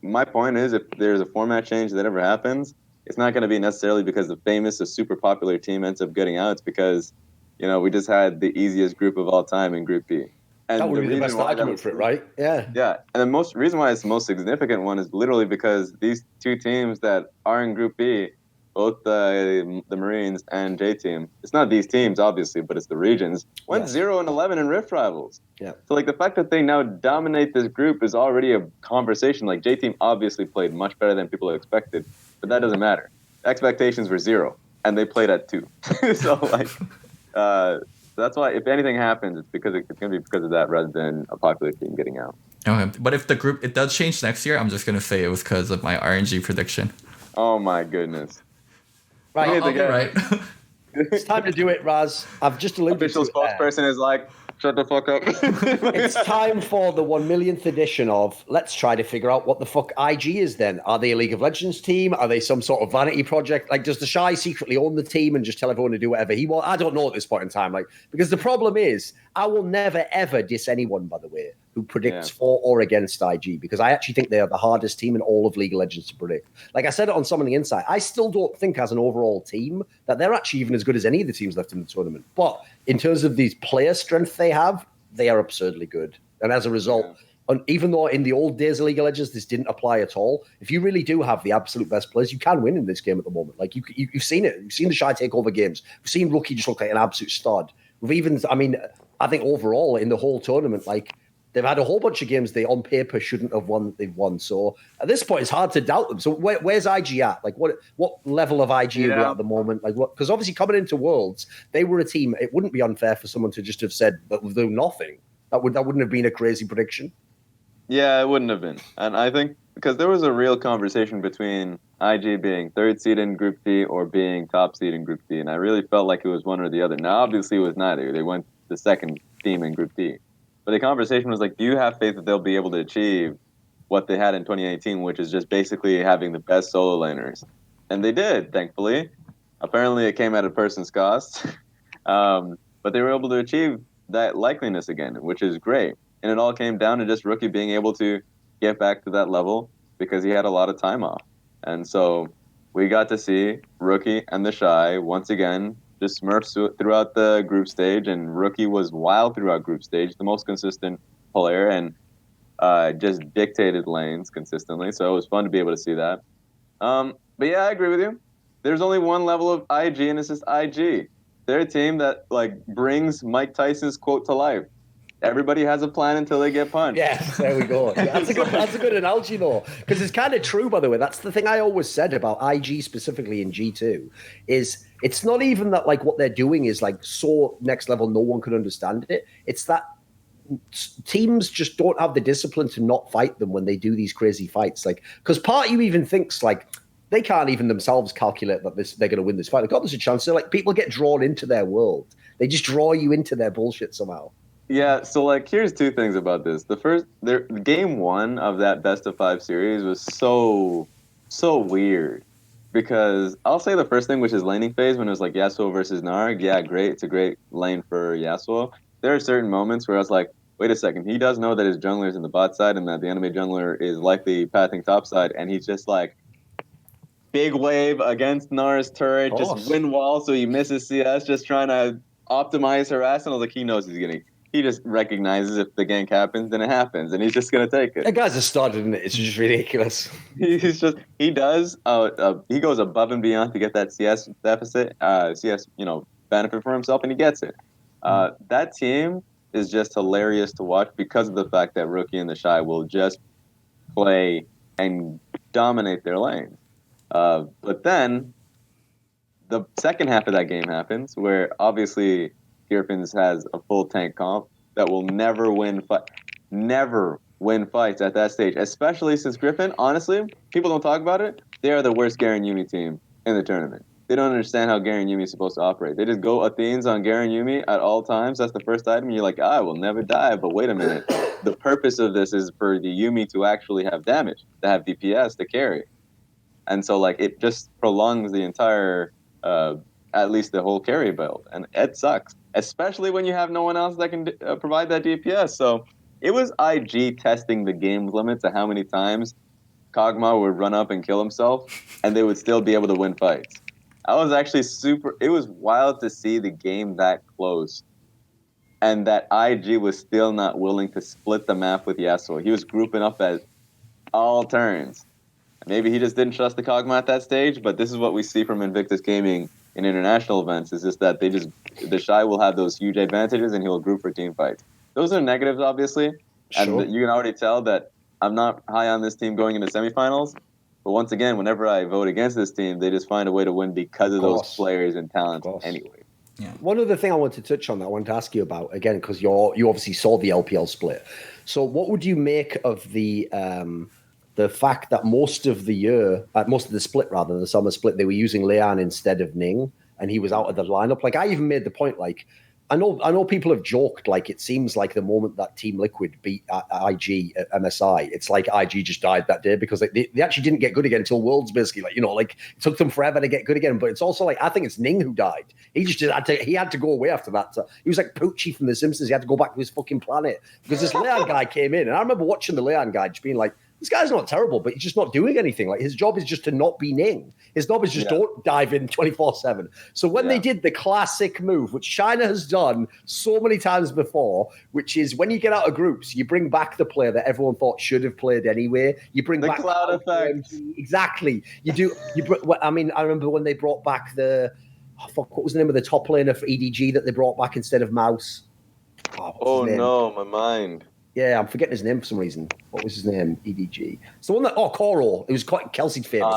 my point is if there's a format change that ever happens, it's not going to be necessarily because the famous or super popular team ends up getting out. It's because, we just had the easiest group of all time in Group B. And that would be the best argument for it, right? Yeah. Yeah. And the reason why it's the most significant one is literally because these two teams that are in Group B, both the Marines and J Team, it's not these teams, obviously, but it's the regions, went 0-11 in Rift Rivals. Yeah. So, like, the fact that they now dominate this group is already a conversation. Like, J Team obviously played much better than people expected, but that doesn't matter. Expectations were 0, and they played at 2. So, like... that's why, if anything happens, it's going to be because of that rather than a popular team getting out. Okay, but if the group, it does change next year, I'm just going to say it was because of my RNG prediction. Oh my goodness. Right, I'll be right. It's time to do it, Raz. I've just alluded to it. Official spokesperson is like, shut the fuck up. It's time for the 1 millionth edition of let's try to figure out what the fuck IG is then. Are they a League of Legends team? Are they some sort of vanity project? Like, does TheShy secretly own the team and just tell everyone to do whatever he wants? I don't know at this point in time. Like, because the problem is, I will never ever diss anyone, by the way, who predicts for or against IG, because I actually think they are the hardest team in all of League of Legends to predict. Like I said it on Summoning Insight, I still don't think as an overall team that they're actually even as good as any of the teams left in the tournament. But in terms of these player strength they have, they are absurdly good. And as a result, even though in the old days of League of Legends this didn't apply at all, if you really do have the absolute best players, you can win in this game at the moment. Like you've seen it. You've seen TheShy take over games. We've seen Rookie just look like an absolute stud. I think overall in the whole tournament, like they've had a whole bunch of games they on paper shouldn't have won that they've won. So at this point, it's hard to doubt them. So where's IG at? Like what level of IG are we at the moment? Like what? Because obviously coming into Worlds, they were a team. It wouldn't be unfair for someone to just have said that we'll do nothing. That wouldn't have been a crazy prediction. Yeah, it wouldn't have been. And I think because there was a real conversation between IG being third seed in Group D or being top seed in Group D, and I really felt like it was one or the other. Now, obviously, it was neither. They went the second team in Group D. But the conversation was like, do you have faith that they'll be able to achieve what they had in 2018, which is just basically having the best solo laners? And they did, thankfully. Apparently, it came at a person's cost. But they were able to achieve that likeliness again, which is great. And it all came down to just Rookie being able to get back to that level because he had a lot of time off. And so we got to see Rookie and TheShy once again just smurfs throughout the group stage, and Rookie was wild throughout group stage, the most consistent player, and just dictated lanes consistently. So it was fun to be able to see that. But yeah, I agree with you. There's only one level of IG, and it's just IG. They're a team that like brings Mike Tyson's quote to life. Everybody has a plan until they get punched. Yes, there we go. That's a good analogy, though, because it's kind of true. By the way, that's the thing I always said about IG specifically in G2 is it's not even that like what they're doing is like so next level, no one can understand it. It's that teams just don't have the discipline to not fight them when they do these crazy fights. Like, because part of you even thinks like they can't even themselves calculate that they're going to win this fight. Like, oh, there's a chance. So like people get drawn into their world. They just draw you into their bullshit somehow. Yeah, so like here's two things about this. Game 1 of that best of 5 series was so weird because I'll say the first thing, which is laning phase, when it was like Yasuo versus Narg. Yeah, great, it's a great lane for Yasuo. There are certain moments where I was like, wait a second, he does know that his jungler is in the bot side and that the enemy jungler is likely pathing top side, and he's just like big wave against Nara's turret, just win wall so he misses CS, just trying to optimize harass, and I was like, he knows he's getting. He just recognizes if the gank happens, then it happens, and he's just gonna take it. That guy's a stud, isn't it? It's just ridiculous. He goes above and beyond to get that CS deficit, CS benefit for himself, and he gets it. That team is just hilarious to watch because of the fact that Rookie and TheShy will just play and dominate their lane. But then the second half of that game happens, where obviously Griffins has a full tank comp that will never win fights at that stage, especially since Griffin, honestly, people don't talk about it, they are the worst Garen Yumi team in the tournament. They don't understand how Garen Yumi is supposed to operate. They just go Athenes on Garen Yumi at all times. That's the first item. You're like, I will never die. But wait a minute. The purpose of this is for the Yumi to actually have damage, to have DPS, to carry. And so like it just prolongs the entire, at least the whole carry build. And it sucks, especially when you have no one else that can provide that DPS. So it was IG testing the game limits of how many times Kog'Maw would run up and kill himself, and they would still be able to win fights. I was actually it was wild to see the game that close, and that IG was still not willing to split the map with Yasuo. He was grouping up at all turns. Maybe he just didn't trust the Kog'Maw at that stage, but this is what we see from Invictus Gaming in international events, is just that TheShy will have those huge advantages and he'll group for team fights. Those are negatives, obviously, Sure. And you can already tell that I'm not high on this team going into semifinals. But once again, whenever I vote against this team, they just find a way to win because of those players and talent anyway. Yeah. One other thing I wanted to touch on that I wanted to ask you about, again, because you obviously saw the LPL split. So what would you make of the fact that most of the split, rather, the summer split, they were using Leon instead of Ning, and he was out of the lineup? Like, I even made the point, like, I know people have joked, like, it seems like the moment that Team Liquid beat IG at MSI, it's like IG just died that day because they actually didn't get good again until Worlds, basically. Like, like, it took them forever to get good again. But it's also like, I think it's Ning who died. He just he had to go away after that. So he was like Poochie from The Simpsons. He had to go back to his fucking planet because this Leon guy came in. And I remember watching the Leon guy just being like, this guy's not terrible, but he's just not doing anything. Like his job is just to not be Ning. His job is just don't dive in 24/7. So when they did the classic move, which China has done so many times before, which is when you get out of groups, you bring back the player that everyone thought should have played anyway. You bring the back cloud effect. Exactly. You do. I mean, I remember when they brought back what was the name of the top laner for EDG that they brought back instead of Mouse? Oh no, my mind. Yeah, I'm forgetting his name for some reason. What was his name? EDG. It's the one that Koro. It was quite Kelsey's famous.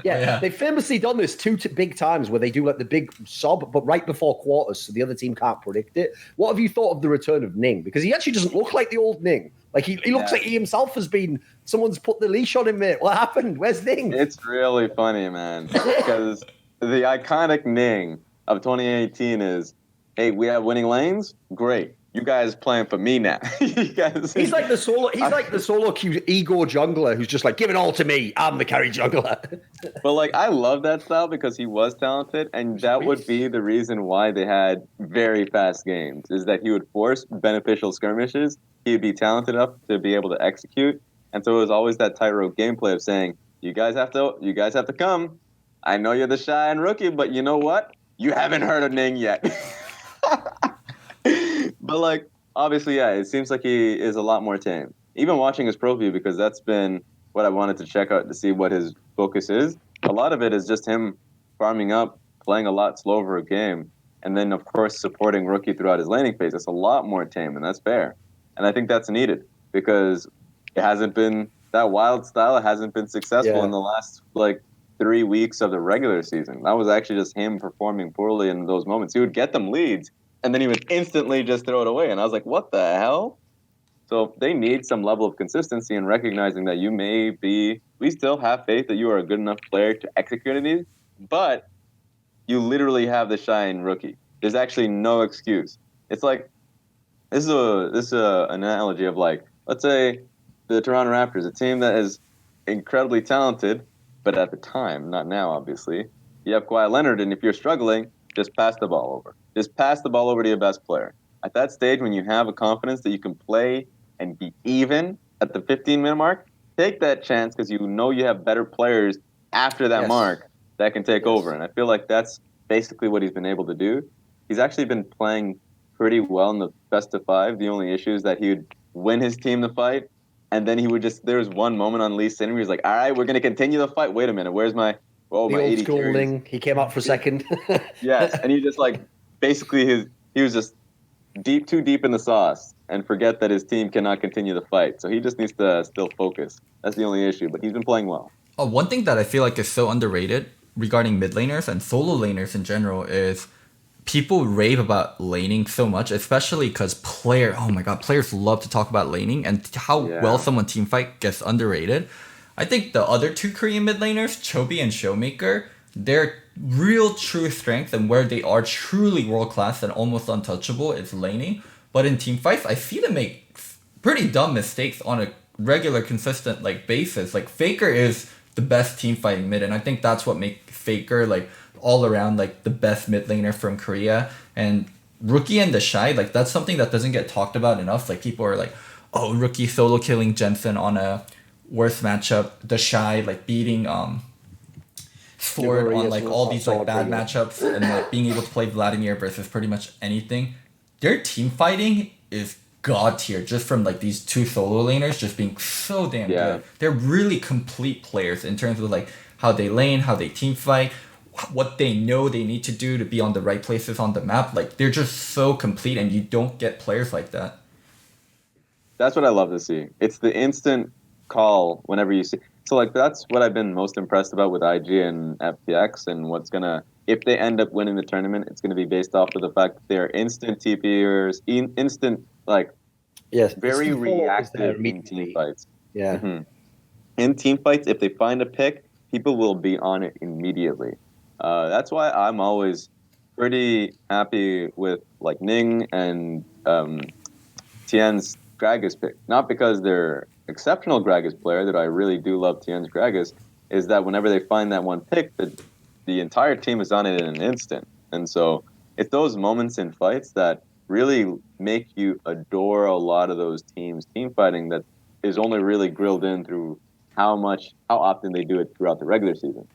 They've famously done this two big times where they do like the big sob, but right before quarters, so the other team can't predict it. What have you thought of the return of Ning? Because he actually doesn't look like the old Ning. Like he looks like he himself has been. Someone's put the leash on him, mate. What happened? Where's Ning? It's really funny, man, because the iconic Ning of 2018 is, hey, we have winning lanes. Great. You guys playing for me now. He's like the solo queue ego jungler who's just like, give it all to me. I'm the carry jungler. But like, I love that style because he was talented, and that would be the reason why they had very fast games. Is that he would force beneficial skirmishes. He'd be talented enough to be able to execute, and so it was always that tightrope gameplay of saying, you guys have to come. I know you're the shy and rookie, but you know what? You haven't heard of Ning yet. But like, obviously, it seems like he is a lot more tame. Even watching his pro view, because that's been what I wanted to check out to see what his focus is. A lot of it is just him farming up, playing a lot slower a game, and then of course supporting rookie throughout his laning phase. It's a lot more tame, and that's fair. And I think that's needed because it hasn't been that wild style. It hasn't been successful in the last 3 weeks of the regular season. That was actually just him performing poorly in those moments. He would get them leads, and then he would instantly just throw it away. And I was like, what the hell? So they need some level of consistency in recognizing that we still have faith that you are a good enough player to execute these, but you literally have the shine rookie. There's actually no excuse. It's like, this is an analogy of like, let's say the Toronto Raptors, a team that is incredibly talented, but at the time, not now, obviously, you have Kawhi Leonard, and if you're struggling, just pass the ball over. Just pass the ball over to your best player. At that stage, when you have a confidence that you can play and be even at the 15-minute mark, take that chance because you know you have better players after that mark that can take over. And I feel like that's basically what he's been able to do. He's actually been playing pretty well in the best of 5. The only issue is that he would win his team the fight, and then he would there was one moment on Lee Sin where he's like, all right, we're going to continue the fight. Wait a minute, where's my the old school thing? He came out for a second. Yes, and he just basically he was just too deep in the sauce and forget that his team cannot continue the fight. So he just needs to still focus. That's the only issue, but he's been playing well. One thing that I feel like is so underrated regarding mid laners and solo laners in general is people rave about laning so much, especially because players love to talk about laning, and how well someone teamfight gets underrated. I think the other two Korean mid laners, Chobi and Showmaker, their real true strength and where they are truly world class and almost untouchable is laning. But in teamfights, I see them make pretty dumb mistakes on a regular, consistent basis. Like Faker is the best teamfighting mid, and I think that's what makes Faker all around the best mid laner from Korea. And Rookie and TheShy, that's something that doesn't get talked about enough. People are like, oh, Rookie solo killing Jensen on a worst matchup. TheShy beating Ford on all these bad matchups, and being able to play Vladimir versus pretty much anything. Their team fighting is god tier just from these two solo laners just being so damn good. They're really complete players in terms of how they lane, how they team fight, what they know they need to do to be on the right places on the map. They're just so complete, and you don't get players like that. That's what I love to see. It's the instant call whenever you see. So that's what I've been most impressed about with IG and FPX, and if they end up winning the tournament, it's gonna be based off of the fact that they're instant TPers, very reactive in team fights. Yeah. Mm-hmm. In team fights, if they find a pick, people will be on it immediately. That's why I'm always pretty happy with Ning and Tien's Gragas pick. Not because they're exceptional Gragas player, that I really do love Tien's Gragas, is that whenever they find that one pick, the entire team is on it in an instant. And so it's those moments in fights that really make you adore a lot of those teams team fighting, that is only really grilled in through how often they do it throughout the regular season.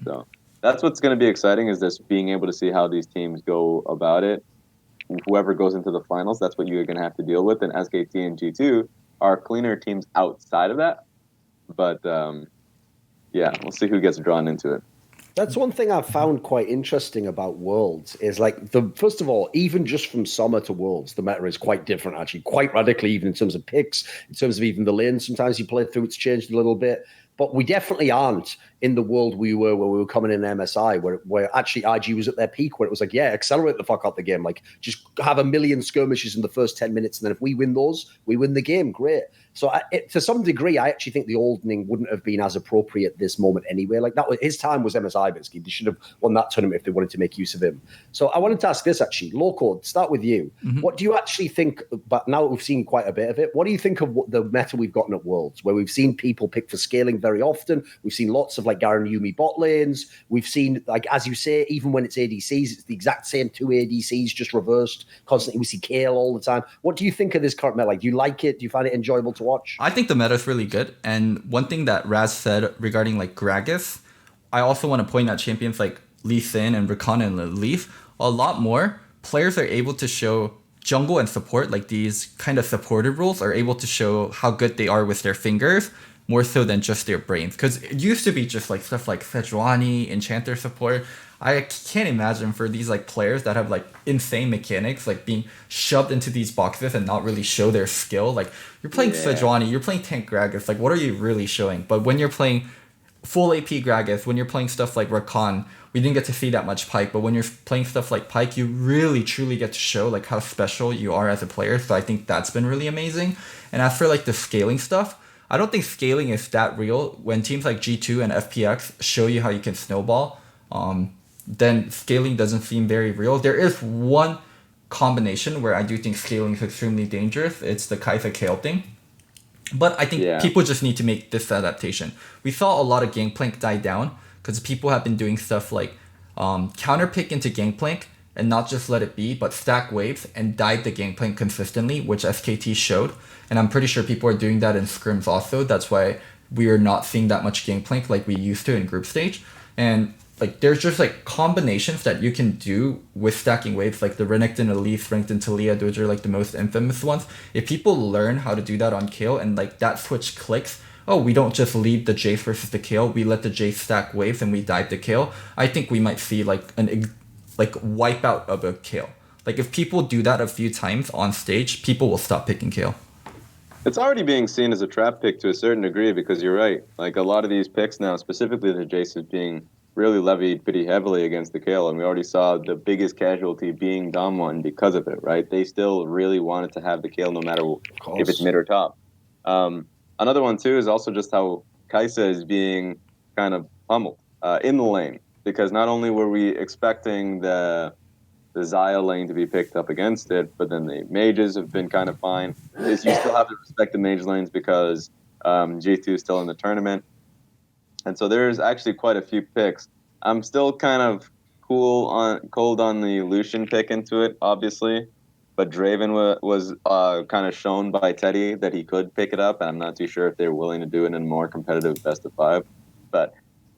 So that's what's going to be exciting, is just being able to see how these teams go about it. Whoever goes into the finals, that's what you're going to have to deal with. And SKT and G2 are cleaner teams outside of that. But yeah, we'll see who gets drawn into it. That's one thing I've found quite interesting about Worlds is like first of all, even just from summer to Worlds, the meta is quite different, actually, quite radically, even in terms of picks, in terms of even the lane. Sometimes you play through, it's changed a little bit. But we definitely aren't in the world we were when we were coming in MSI, where actually IG was at their peak, where it was like, yeah, accelerate the fuck out the game. Like, just have a million skirmishes in the first 10 minutes, and then if we win those, we win the game. Great. So to some degree, I actually think the old Ning wouldn't have been as appropriate at this moment anyway. Like, that was his time was MSI, basically. They should have won that tournament if they wanted to make use of him. So I wanted to ask this, actually. Loco, start with you. Mm-hmm. What do you actually think, but now that we've seen quite a bit of it, what do you think of the meta we've gotten at Worlds, where we've seen people pick for scaling very often? We've seen lots of, like, Garen Yumi bot lanes. We've seen, like, as you say, even when it's ADCs, it's the exact same two ADCs, just reversed constantly. We see Kayle all the time. What do you think of this current meta? Like, do you like it? Do you find it enjoyable to watch? I think the meta is really good. And one thing that Raz said regarding, like, Gragas, I also want to point out champions like Lee Sin and Rakan and Leaf. A lot more players are able to show jungle and support, like these kind of supportive roles, are able to show how good they are with their fingers, more so than just their brains. Because it used to be just like stuff like Sejuani, Enchanter support. I can't imagine for these like players that have like insane mechanics, like being shoved into these boxes and not really show their skill. Like, you're playing Sejuani, you're playing tank Gragas, like what are you really showing? But when you're playing full AP Gragas, when you're playing stuff like Rakan, we didn't get to see that much Pyke, but when you're playing stuff like Pyke, you really truly get to show like how special you are as a player. So I think that's been really amazing. And as for like the scaling stuff, I don't think scaling is that real. When teams like G2 and FPX show you how you can snowball, then scaling doesn't seem very real. There is one combination where I do think scaling is extremely dangerous. It's the Kaisa Kayle thing. But I think people just need to make this adaptation. We saw a lot of Gangplank die down because people have been doing stuff like counterpick into Gangplank and not just let it be, but stack waves and dive the Gangplank consistently, which SKT showed. And I'm pretty sure people are doing that in scrims also. That's why we are not seeing that much Gangplank like we used to in group stage. And like, there's just like combinations that you can do with stacking waves, like the Renekton Elise, Renekton Talia. Those are like the most infamous ones. If people learn how to do that on Kayle and like that switch clicks, oh, we don't just lead the Jace versus the Kayle, we let the Jace stack waves and we dive the Kayle. I think we might see like an wipeout of a Kayle. Like, if people do that a few times on stage, people will stop picking Kayle. It's already being seen as a trap pick to a certain degree, because you're right. Like, a lot of these picks now, specifically the Jace, is being really levied pretty heavily against the Kayle, and we already saw the biggest casualty being DAMWON because of it, right? They still really wanted to have the Kayle no matter if it's mid or top. Another one, too, is also just how Kaisa is being kind of pummeled in the lane, because not only were we expecting the Xayah lane to be picked up against it, but then the mages have been kind of fine. You still have to respect the mage lanes because G2 is still in the tournament. And so there's actually quite a few picks. I'm still kind of cold on the Lucian pick into it, obviously. But Draven was kind of shown by Teddy that he could pick it up, and I'm not too sure if they're willing to do it in a more competitive best of 5. But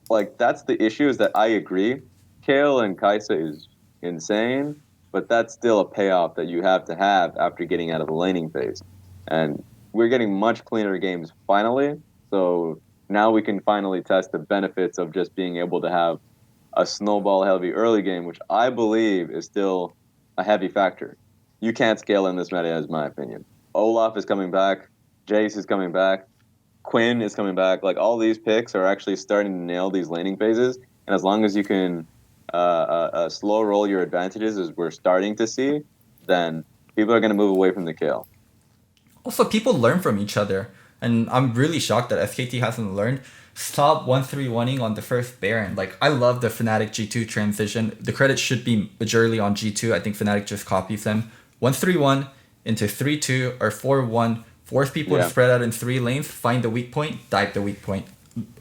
like, that's the issue, is that I agree. Kayle and Kaisa is insane, but that's still a payoff that you have to have after getting out of the laning phase. And we're getting much cleaner games finally, so now we can finally test the benefits of just being able to have a snowball heavy early game, which I believe is still a heavy factor. You can't scale in this meta, is my opinion. Olaf is coming back, Jace is coming back, Quinn is coming back. Like, all these picks are actually starting to nail these laning phases, and as long as you can slow roll your advantages, as we're starting to see, then people are going to move away from the Kayle. Also, people learn from each other, and I'm really shocked that SKT hasn't learned. Stop 1-3-1ing on the first Baron. Like, I love the Fnatic G2 transition. The credit should be majorly on G2. I think Fnatic just copies them. 1-3-1 into 3-2 or 4-1. Force people to spread out in 3 lanes, find the weak point, dive the weak point.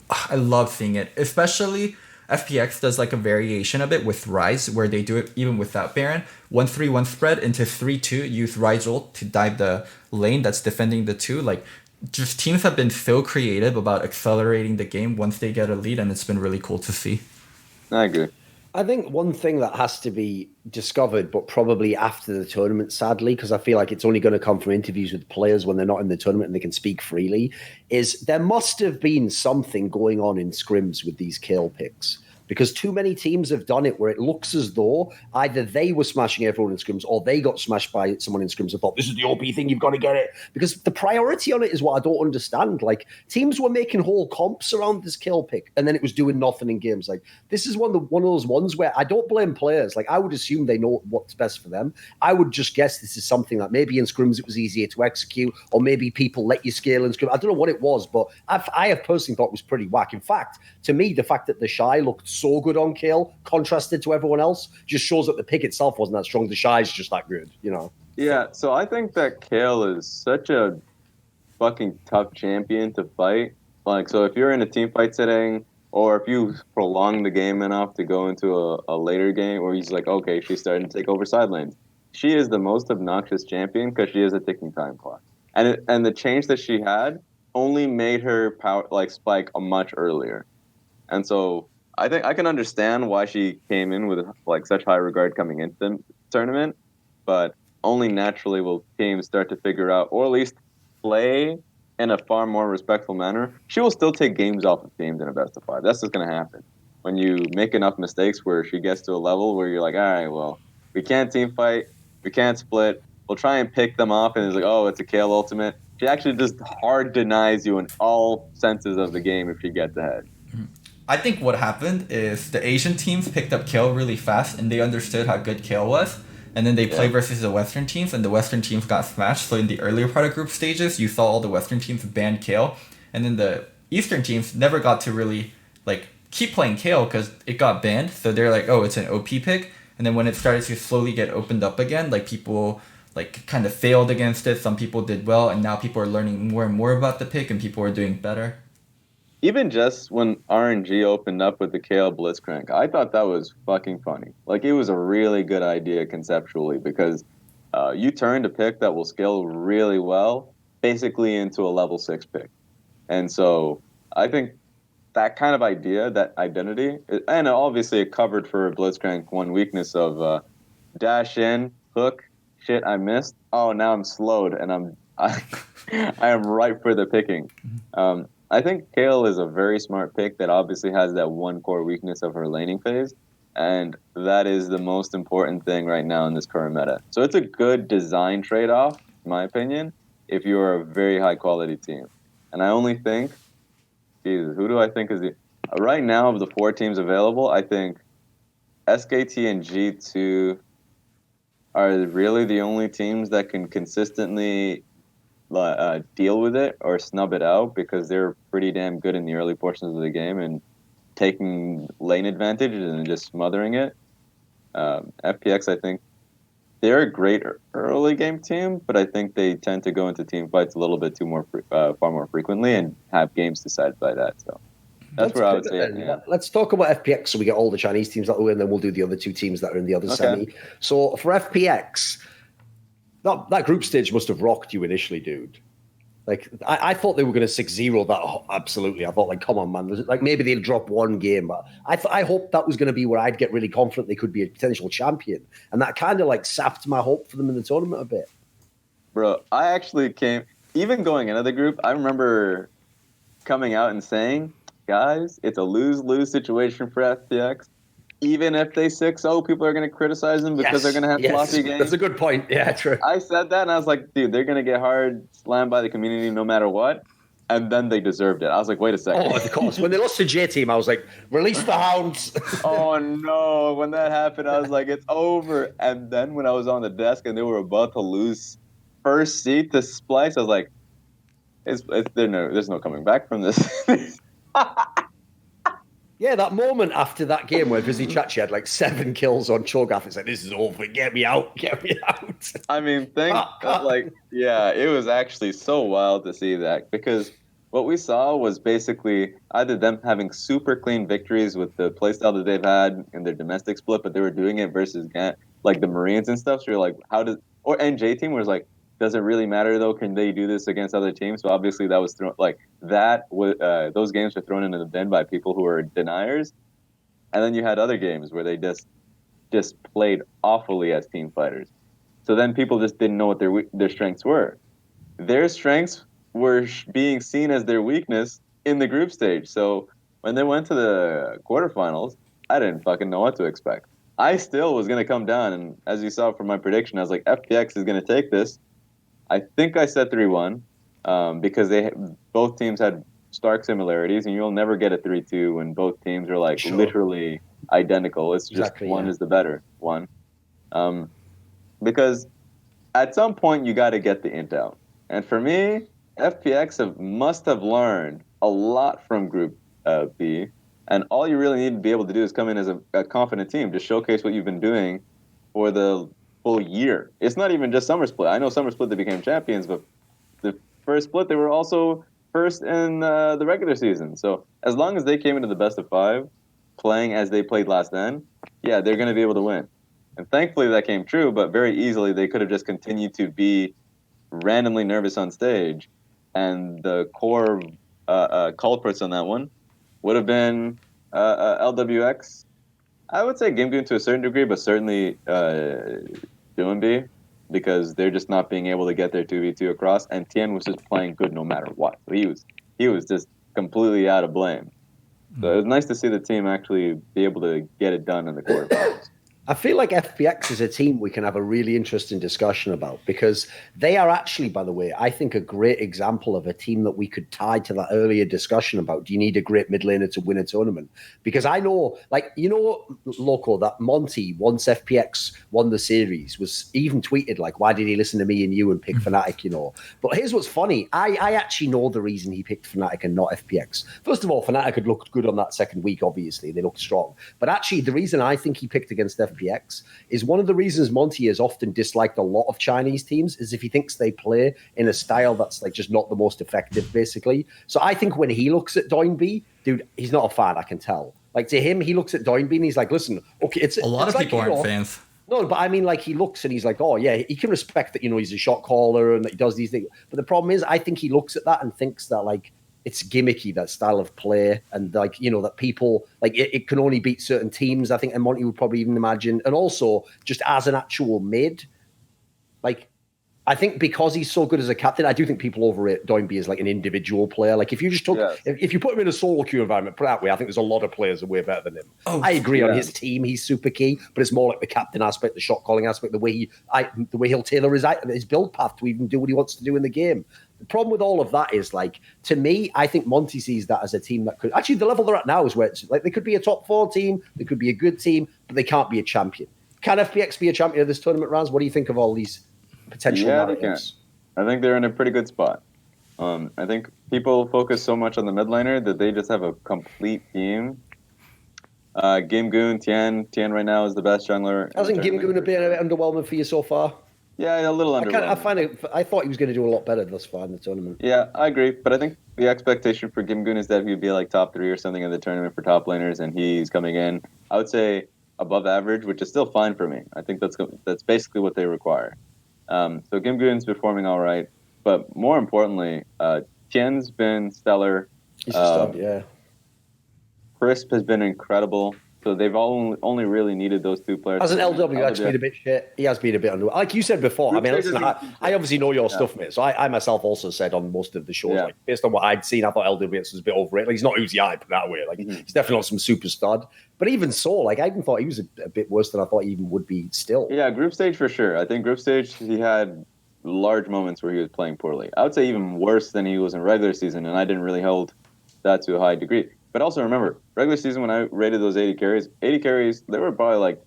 I love seeing it. Especially FPX does like a variation of it with Ryze, where they do it even without Baron. 1-3-1 spread into 3-2, use Ryze ult to dive the lane that's defending the 2. Like, just teams have been so creative about accelerating the game once they get a lead, and it's been really cool to see. I agree. I think one thing that has to be discovered, but probably after the tournament, sadly, because I feel like it's only going to come from interviews with players when they're not in the tournament and they can speak freely, is there must have been something going on in scrims with these Kayle picks. Because too many teams have done it where it looks as though either they were smashing everyone in scrims or they got smashed by someone in scrims and thought, this is the OP thing, you've got to get it. Because the priority on it is what I don't understand. Like, teams were making whole comps around this Kayle pick, and then it was doing nothing in games. Like, this is one of those ones where I don't blame players. Like, I would assume they know what's best for them. I would just guess this is something that maybe in scrims it was easier to execute, or maybe people let you scale in scrims. I don't know what it was, but I have personally thought it was pretty whack. In fact, to me, the fact that TheShy looked so good on Kayle, contrasted to everyone else, just shows that the pick itself wasn't that strong. TheShy's just that good, you know? Yeah, so I think that Kayle is such a fucking tough champion to fight. Like, so if you're in a team fight setting, or if you prolong the game enough to go into a later game where he's like, okay, she's starting to take over side lanes, she is the most obnoxious champion because she is a ticking time clock. And the change that she had only made her power like spike a much earlier. And so I think I can understand why she came in with like such high regard coming into the tournament, but only naturally will teams start to figure out, or at least play in a far more respectful manner. She will still take games off of teams in a best of 5. That's just going to happen. When you make enough mistakes where she gets to a level where you're like, all right, well, we can't team fight, we can't split, we'll try and pick them off, and it's like, oh, it's a Kayle ultimate. She actually just hard denies you in all senses of the game if she gets ahead. I think what happened is the Asian teams picked up Kayle really fast, and they understood how good Kayle was. And then they play versus the Western teams, and the Western teams got smashed. So in the earlier part of group stages, you saw all the Western teams ban Kayle, and then the Eastern teams never got to really like keep playing Kayle because it got banned. So they're like, oh, it's an OP pick. And then when it started to slowly get opened up again, like people like kind of failed against it. Some people did well, and now people are learning more and more about the pick, and people are doing better. Even just when RNG opened up with the Kayle Blitzcrank, I thought that was fucking funny. Like, it was a really good idea conceptually because you turned a pick that will scale really well basically into a level 6 pick. And so I think that kind of idea, that identity, and obviously it covered for Blitzcrank one weakness of dash in, hook, shit, I missed. Oh, now I'm slowed and I am ripe for the picking. I think Kayle is a very smart pick that obviously has that one core weakness of her laning phase, and that is the most important thing right now in this current meta. So it's a good design trade-off, in my opinion, if you're a very high-quality team. And I only think, Jesus, who do I think is the... Right now, of the 4 teams available, I think SKT and G2 are really the only teams that can consistently deal with it or snub it out because they're pretty damn good in the early portions of the game and taking lane advantage and just smothering it. FPX, I think they're a great early game team, but I think they tend to go into team fights a little bit far more frequently and have games decided by that. So that's where I would say it. Yeah. Let's talk about FPX so we get all the Chinese teams that way, and then we'll do the other 2 teams that are in the other semi. So for FPX, that group stage must have rocked you initially, dude. Like, I thought they were going to 6-0 that. Oh, absolutely. I thought, like, come on, man. Like, maybe they'd drop one game. But I hoped that was going to be where I'd get really confident they could be a potential champion. And that kind of, like, sapped my hope for them in the tournament a bit. Bro, I actually even going into the group, I remember coming out and saying, guys, it's a lose-lose situation for FPX. Even if they 6-0, people are going to criticize them because they're going to have sloppy games. That's a good point. Yeah, true. I said that, and I was like, dude, they're going to get hard slammed by the community no matter what. And then they deserved it. I was like, wait a second. Oh, of course. When they lost to J-Team, I was like, release the hounds. Oh, no. When that happened, I was like, it's over. And then when I was on the desk and they were about to lose first seed to Splice, I was like, there's no coming back from this. Yeah, that moment after that game where Vizzy Chachi had like 7 kills on Cho'Gath, it's like, this is over. Get me out. Get me out. I mean, it was actually so wild to see that because what we saw was basically either them having super clean victories with the playstyle that they've had in their domestic split, but they were doing it versus like the Marines and stuff. So you're like, and J Team was like, does it really matter though? Can they do this against other teams? So obviously that was thrown those games were thrown into the bin by people who were deniers, and then you had other games where they just played awfully as team fighters. So then people just didn't know what their strengths were. Their strengths were being seen as their weakness in the group stage. So when they went to the quarterfinals, I didn't fucking know what to expect. I still was going to come down, and as you saw from my prediction, I was like, FPX is going to take this. I think I said 3-1 because both teams had stark similarities, and you'll never get a 3-2 when both teams are like literally identical. It's just one is the better one. Because at some point you got to get the int out. And for me, FPX must have learned a lot from Group B. And all you really need to be able to do is come in as a confident team, just showcase what you've been doing for the full year. It's not even just Summer Split. I know Summer Split they became champions, but the first split they were also first in the regular season. So as long as they came into the best of 5, playing as they played last then, yeah, they're going to be able to win. And thankfully that came true, but very easily they could have just continued to be randomly nervous on stage. And the core culprits on that one would have been LWX. I would say Game Goon to a certain degree, but certainly Doinb, because they're just not being able to get their 2v2 across. And Tien was just playing good no matter what. So he was just completely out of blame. So it was nice to see the team actually be able to get it done in the quarterfinals. I feel like FPX is a team we can have a really interesting discussion about because they are actually, by the way, I think a great example of a team that we could tie to that earlier discussion about, do you need a great mid laner to win a tournament? Because I know, like, you know, Loco, that Monty, once FPX won the series, was even tweeted, like, why did he listen to me and you and pick Fnatic, you know? But here's what's funny. I actually know the reason he picked Fnatic and not FPX. First of all, Fnatic had looked good on that second week, obviously. They looked strong. But actually, the reason I think he picked against FPX is one of the reasons Monty has often disliked a lot of Chinese teams is if he thinks they play in a style that's like just not the most effective, basically. So I think when he looks at Doinb, dude, he's not a fan, I can tell. Like to him, he looks at Doinb and he's like, listen, okay, it's a lot of like, people aren't fans. No, but I mean, like, he looks and he's like, oh, yeah, he can respect that, you know, he's a shot caller and that he does these things. But the problem is, I think he looks at that and thinks that, like, it's gimmicky, that style of play, and like, you know, that people like it can only beat certain teams. I think, and Monty would probably even imagine, and also just as an actual mid, like I think because he's so good as a captain, I do think people overrate Doinb as like an individual player. Like if you just took, if you put him in a solo queue environment, put it that way, I think there's a lot of players that are way better than him. I agree on his team, he's super key, but it's more like the captain aspect, the shot calling aspect, the way he'll tailor his build path to even do what he wants to do in the game. The problem with all of that is, like, to me, I think Monty sees that as a team that could... Actually, the level they're at now is where it's... Like, they could be a top 4 team, they could be a good team, but they can't be a champion. Can FPX be a champion of this tournament, Raz? What do you think of all these potential narratives? I think they're in a pretty good spot. I think people focus so much on the mid laner that they just have a complete team. Game Goon, Tien right now is the best jungler. Hasn't Game Goon been a bit underwhelming for you so far? Yeah, a little underwhelming. I thought he was going to do a lot better thus far in the tournament. Yeah, I agree. But I think the expectation for Game Goon is that he'd be like top 3 or something in the tournament for top laners, and he's coming in, I would say, above average, which is still fine for me. I think that's basically what they require. So Game Goon's performing all right. But more importantly, Tien's been stellar. He's a stud, yeah. Crisp has been incredible. So they've only really needed those 2 players. As an LWX been a bit shit. He has been a bit under. Like you said before, I mean, listen, I obviously know your stuff, mate. So I myself also said on most of the shows, like based on what I'd seen, I thought LWX was a bit overrated. Like he's not Uzi put that way. Like he's definitely not some super stud. But even so, like I even thought he was a bit worse than I thought he even would be still. Yeah, group stage for sure. I think group stage he had large moments where he was playing poorly. I would say even worse than he was in regular season, and I didn't really hold that to a high degree. But also remember, regular season when I rated those 80 carries, there were probably like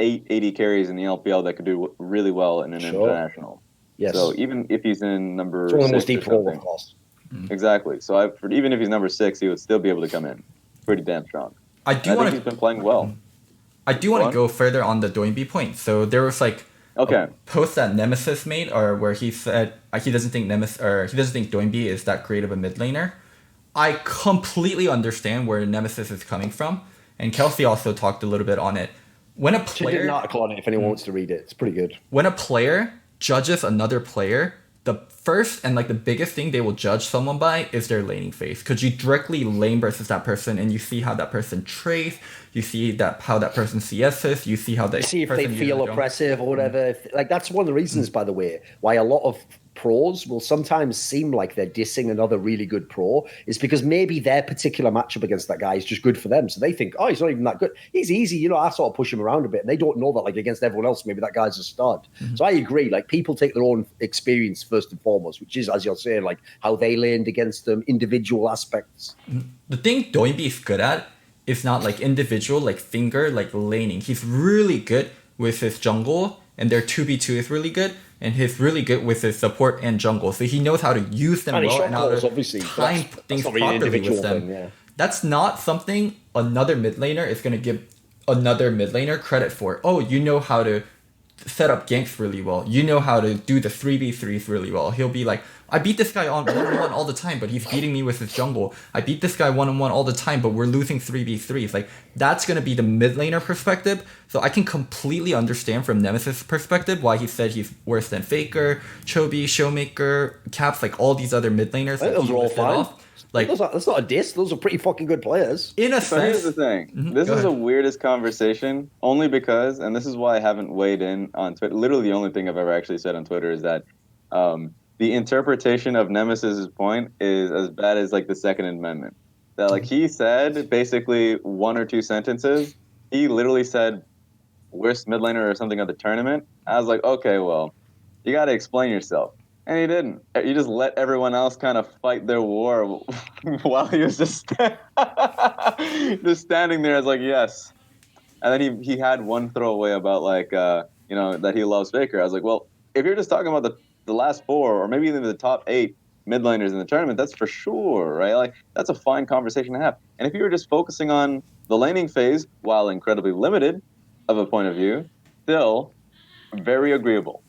8 80 carries in the LPL that could do really well in an international. Yes. So even if he's in number 6 or something, exactly. So even if he's number 6, he would still be able to come in pretty damn strong. I think he's been playing well. I do want to go further on the Doinb point. So there was like a post that Nemesis made, or where he said he doesn't think Doinb is that great of a mid laner. I completely understand where Nemesis is coming from, and Kelsey also talked a little bit on it. When a player, she did an article on it. If anyone wants to read it, it's pretty good. When a player judges another player, the first and like the biggest thing they will judge someone by is their laning phase. Because you directly lane versus that person and you see how that person trace, you see that how that person CSs, you see how they see if they feel oppressive or whatever. Like that's one of the reasons, by the way, why a lot of pros will sometimes seem like they're dissing another really good pro is because maybe their particular matchup against that guy is just good for them. So they think, oh, he's not even that good. He's easy. You know, I sort of push him around a bit. And they don't know that like against everyone else, maybe that guy's a stud. So I agree. Like people take their own experience first and foremost, which is, as you're saying, like how they laned against them, individual aspects. The thing Doinb is good at is not like individual, like finger, like laning. He's really good with his jungle, and their 2v2 is really good. And he's really good with his support and jungle. So he knows how to use them well and how to time things properly with them. That's not something another mid laner is going to give another mid laner credit for. Oh, you know how to set up ganks really well. You know how to do the 3v3s really well. He'll be like, I beat this guy on 1-on-1 all the time, but he's beating me with his jungle. I beat this guy 1-on-1 all the time, but we're losing 3v3s. Like, that's going to be the mid laner perspective. So I can completely understand from Nemesis' perspective why he said he's worse than Faker, Chobi, Showmaker, Caps, like all these other mid laners. I think those are all fine. Like, that's not a diss. Those are pretty fucking good players. In a sense. But here's the thing. This is the weirdest conversation, only because, and this is why I haven't weighed in on Twitter. Literally the only thing I've ever actually said on Twitter is that the interpretation of Nemesis's point is as bad as like the Second Amendment. That like he said basically one or two sentences. He literally said worst mid laner or something of the tournament. I was like, okay, well, you got to explain yourself. And he didn't. He just let everyone else kind of fight their war while he was just just standing there as like, yes. And then he had one throwaway about like, you know, that he loves Faker. I was like, well, if you're just talking about the last four or maybe even the top 8 mid laners in the tournament, that's for sure, right? Like, that's a fine conversation to have. And if you were just focusing on the laning phase, while incredibly limited of a point of view, still very agreeable.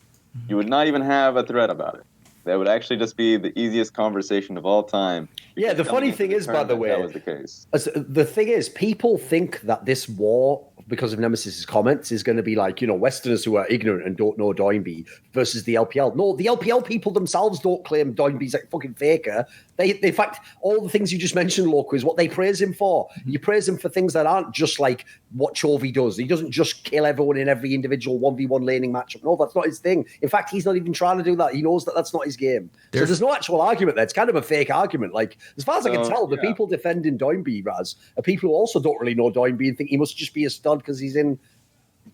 You would not even have a thread about it. That would actually just be the easiest conversation of all time. Yeah, the funny thing is, by the way, that was the case. The thing is, people think that this war, because of Nemesis's comments, is going to be like, you know, Westerners who are ignorant and don't know Doinb versus the LPL. No, the LPL people themselves don't claim Doinb's like fucking faker. They, in fact, all the things you just mentioned, Loco, is what they praise him for. You praise him for things that aren't just like what Chovy does. He doesn't just kill everyone in every individual 1v1 laning matchup. No, that's not his thing. In fact, he's not even trying to do that. He knows that that's not his game. So there's no actual argument there. It's kind of a fake argument. Like, as far as I can tell, the people defending Doinb, Raz, are people who also don't really know Doinb and think he must just be a stud because he's in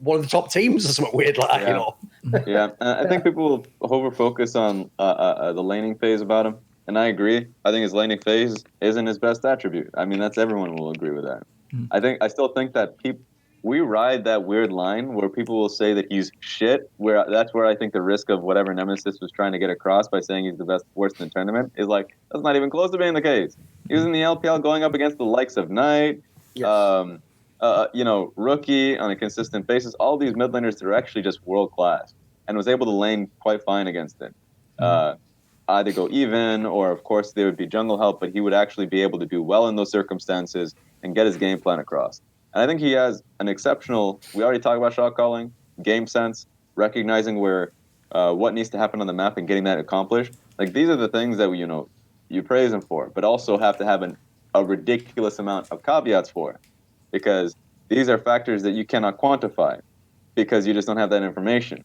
one of the top teams or something weird like that, you know? Yeah, I think people will over-focus on the laning phase about him. And I agree. I think his laning phase isn't his best attribute. I mean, that's everyone will agree with that. I still think that we ride that weird line where people will say that he's shit. That's where I think the risk of whatever Nemesis was trying to get across by saying he's the worst in the tournament is like, that's not even close to being the case. He was in the LPL going up against the likes of Knight, you know, Rookie on a consistent basis. All these mid laners that are actually just world class, and was able to lane quite fine against it. Either go even, or of course there would be jungle help, but he would actually be able to do well in those circumstances and get his game plan across. And I think he has an exceptional, we already talked about shot calling, game sense, recognizing where what needs to happen on the map and getting that accomplished. Like, these are the things that, you know, you praise him for, but also have to have a ridiculous amount of caveats for, because these are factors that you cannot quantify because you just don't have that information.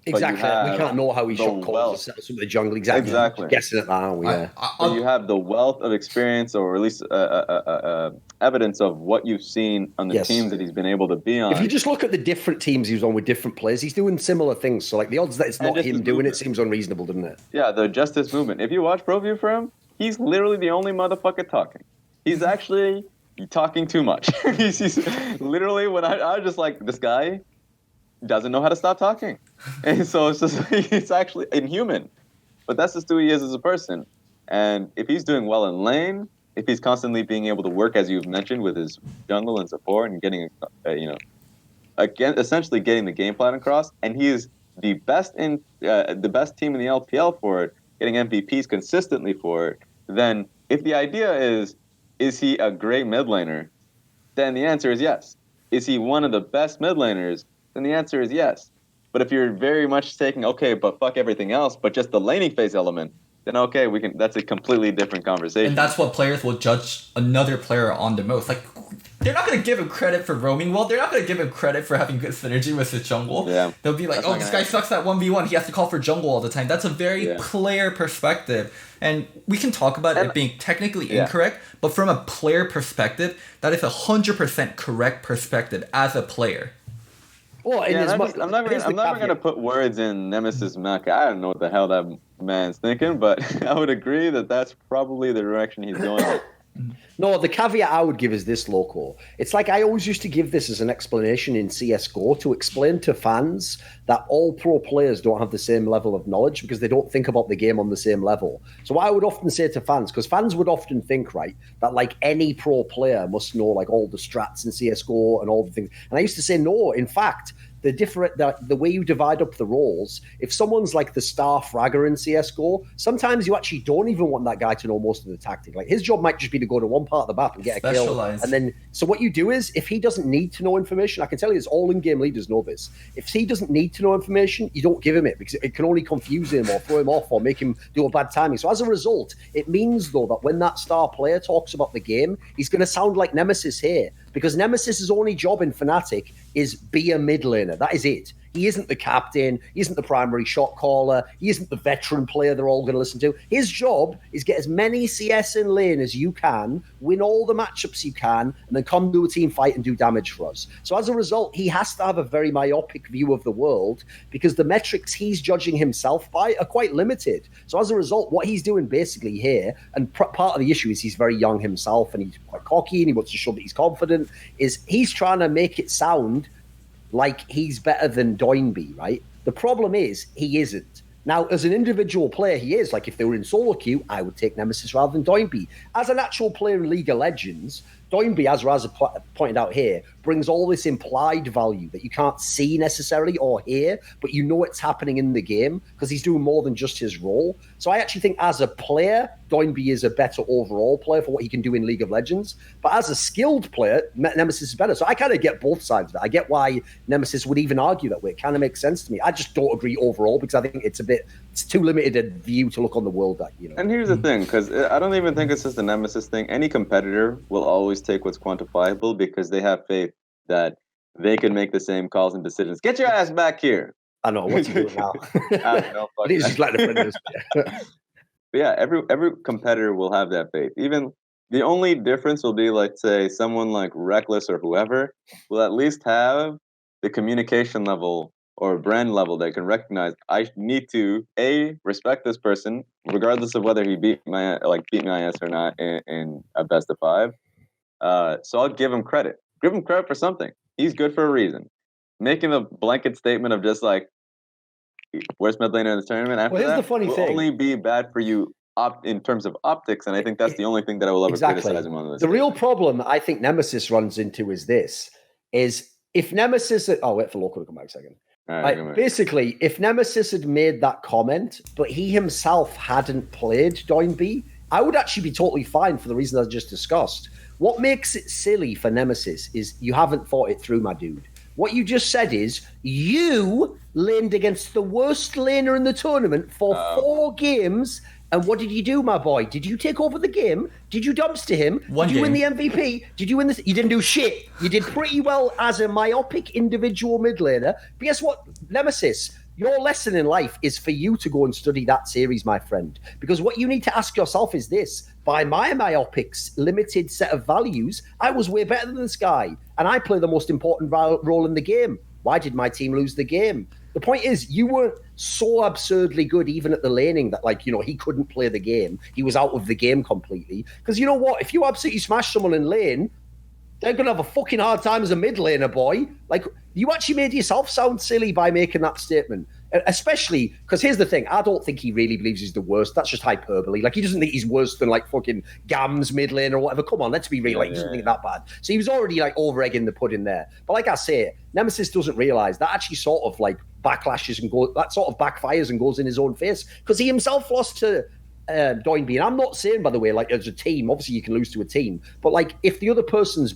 Exactly. We can't know how he shot calls some of the jungle. Exactly. Guessing at that, aren't we? But you have the wealth of experience, or at least evidence of what you've seen on the teams that he's been able to be on. If you just look at the different teams he was on with different players, he's doing similar things. So, like, the odds that it's not him doing it seems unreasonable, doesn't it? Yeah, the justice movement. If you watch Pro View for him, he's literally the only motherfucker talking. He's actually talking too much. he's literally, when I was just like, this guy doesn't know how to stop talking. And so it's just, it's actually inhuman. But that's just who he is as a person. And if he's doing well in lane, if he's constantly being able to work, as you've mentioned, with his jungle and support and getting, essentially getting the game plan across, and he is the best team in the LPL for it, getting MVPs consistently for it, then if the idea is he a great mid laner, then the answer is yes. Is he one of the best mid laners? Then the answer is yes. But if you're very much taking, okay, but fuck everything else, but just the laning phase element, then okay, that's a completely different conversation. And that's what players will judge another player on the most. Like, they're not going to give him credit for roaming well. They're not going to give him credit for having good synergy with his jungle. Yeah. They'll be like, oh, this guy sucks at 1v1. He has to call for jungle all the time. That's a very player perspective. And we can talk about it being technically incorrect, but from a player perspective, that is 100% correct perspective as a player. Well, I'm never going to put words in Nemesis' mouth. I don't know what the hell that man's thinking, but I would agree that that's probably the direction he's going. No, the caveat I would give is this, Loco. It's like I always used to give this as an explanation in CSGO to explain to fans that all pro players don't have the same level of knowledge because they don't think about the game on the same level. So what I would often say to fans, because fans would often think, right, that like any pro player must know like all the strats in CSGO and all the things. And I used to say, no, in fact, the way you divide up the roles, if someone's like the star fragger in CSGO, sometimes you actually don't even want that guy to know most of the tactic. Like his job might just be to go to one part of the map and get a kill. And then, so what you do is, if he doesn't need to know information, I can tell you this, all in-game leaders know this. If he doesn't need to know information, you don't give him it because it can only confuse him or throw him off or make him do a bad timing. So as a result, it means though that when that star player talks about the game, he's going to sound like Nemesis here. Because Nemesis' only job in Fnatic is be a mid laner. That is it. He isn't the captain. He isn't the primary shot caller. He isn't the veteran player they're all going to listen to. His job is get as many CS in lane as you can, win all the matchups you can, and then come to a team fight and do damage for us. So as a result, he has to have a very myopic view of the world because the metrics he's judging himself by are quite limited. So as a result, what he's doing basically here, and part of the issue is he's very young himself and he's quite cocky and he wants to show that he's confident, is he's trying to make it sound like he's better than Doinb, right? The problem is he isn't. Now, as an individual player, he is. Like, if they were in solo queue, I would take Nemesis rather than Doinb. As an actual player in League of Legends, Doinb, as Raz pointed out here, brings all this implied value that you can't see necessarily or hear, but you know it's happening in the game because he's doing more than just his role. So I actually think as a player, Doinb is a better overall player for what he can do in League of Legends. But as a skilled player, Nemesis is better. So I kind of get both sides of it. I get why Nemesis would even argue that way. It kind of makes sense to me. I just don't agree overall because I think it's too limited a view to look on the world at, you know. And here's the thing, because I don't even think it's just a Nemesis thing. Any competitor will always take what's quantifiable because they have faith that they can make the same calls and decisions. Get your ass back here. I know, what's he doing now? I don't know. He's just like the friend. But yeah, every competitor will have that faith. Even the only difference will be, like, say, someone like Rekkles or whoever will at least have the communication level or brand level that can recognize I need to respect this person regardless of whether he beat my ass or not in a best of 5. So I'll give him credit. Give him credit for something. He's good for a reason. Making a blanket statement of just like worst mid laner in the tournament after here's that the funny will thing. only be bad for you in terms of optics, and I think that's the only thing that I will ever criticize him on this. The real problem I think Nemesis runs into is this: is if Nemesis, I'll wait for Loco to come back a second. Right, basically, if Nemesis had made that comment, but he himself hadn't played Doinb, I would actually be totally fine for the reasons I just discussed. What makes it silly for Nemesis is you haven't thought it through, my dude. What you just said is you laned against the worst laner in the tournament for 4 games. And what did you do, my boy? Did you take over the game? Did you dumpster him? Did you win the MVP? Did you win this? You didn't do shit. You did pretty well as a myopic individual mid laner. But guess what, Nemesis? Your lesson in life is for you to go and study that series, my friend. Because what you need to ask yourself is this: by my myopic's limited set of values, I was way better than this guy. And I play the most important role in the game. Why did my team lose the game? The point is, you weren't so absurdly good even at the laning that, like, you know, he couldn't play the game. He was out of the game completely. Because you know what? If you absolutely smash someone in lane, they're going to have a fucking hard time as a mid laner, boy. Like, you actually made yourself sound silly by making that statement. Especially, because here's the thing, I don't think he really believes he's the worst. That's just hyperbole. Like, he doesn't think he's worse than, like, fucking Gams mid lane or whatever. Come on, let's be real. Like, he doesn't think that bad. So he was already, like, over-egging the pudding there. But like I say, Nemesis doesn't realize that actually sort of, like, backlashes and that sort of backfires and goes in his own face. Because he himself lost to Doinb. And I'm not saying, by the way, like, as a team, obviously you can lose to a team. But, like, if the other person's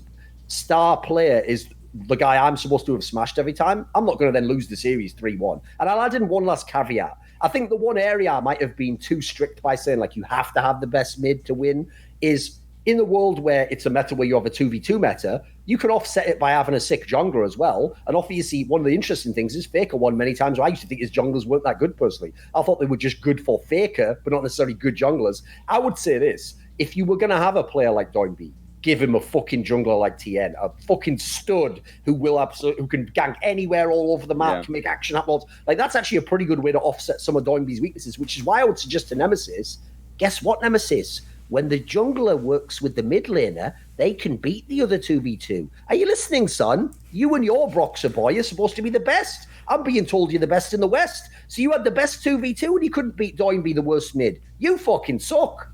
star player is the guy I'm supposed to have smashed every time, I'm not going to then lose the series 3-1. And I'll add in one last caveat. I think the one area I might have been too strict by saying, like, you have to have the best mid to win is in the world where it's a meta where you have a 2v2 meta, you can offset it by having a sick jungler as well. And obviously, one of the interesting things is Faker won many times. I used to think his junglers weren't that good, personally. I thought they were just good for Faker, but not necessarily good junglers. I would say this. If you were going to have a player like Doinb, give him a fucking jungler like TN, a fucking stud who can gank anywhere all over the map, can make action happen. Like, that's actually a pretty good way to offset some of Doinb's weaknesses, which is why I would suggest to Nemesis, guess what, Nemesis? When the jungler works with the mid laner, they can beat the other 2v2. Are you listening, son? You and your Broxer boy are supposed to be the best. I'm being told you're the best in the West. So you had the best 2v2 and you couldn't beat Doinb, the worst mid. You fucking suck.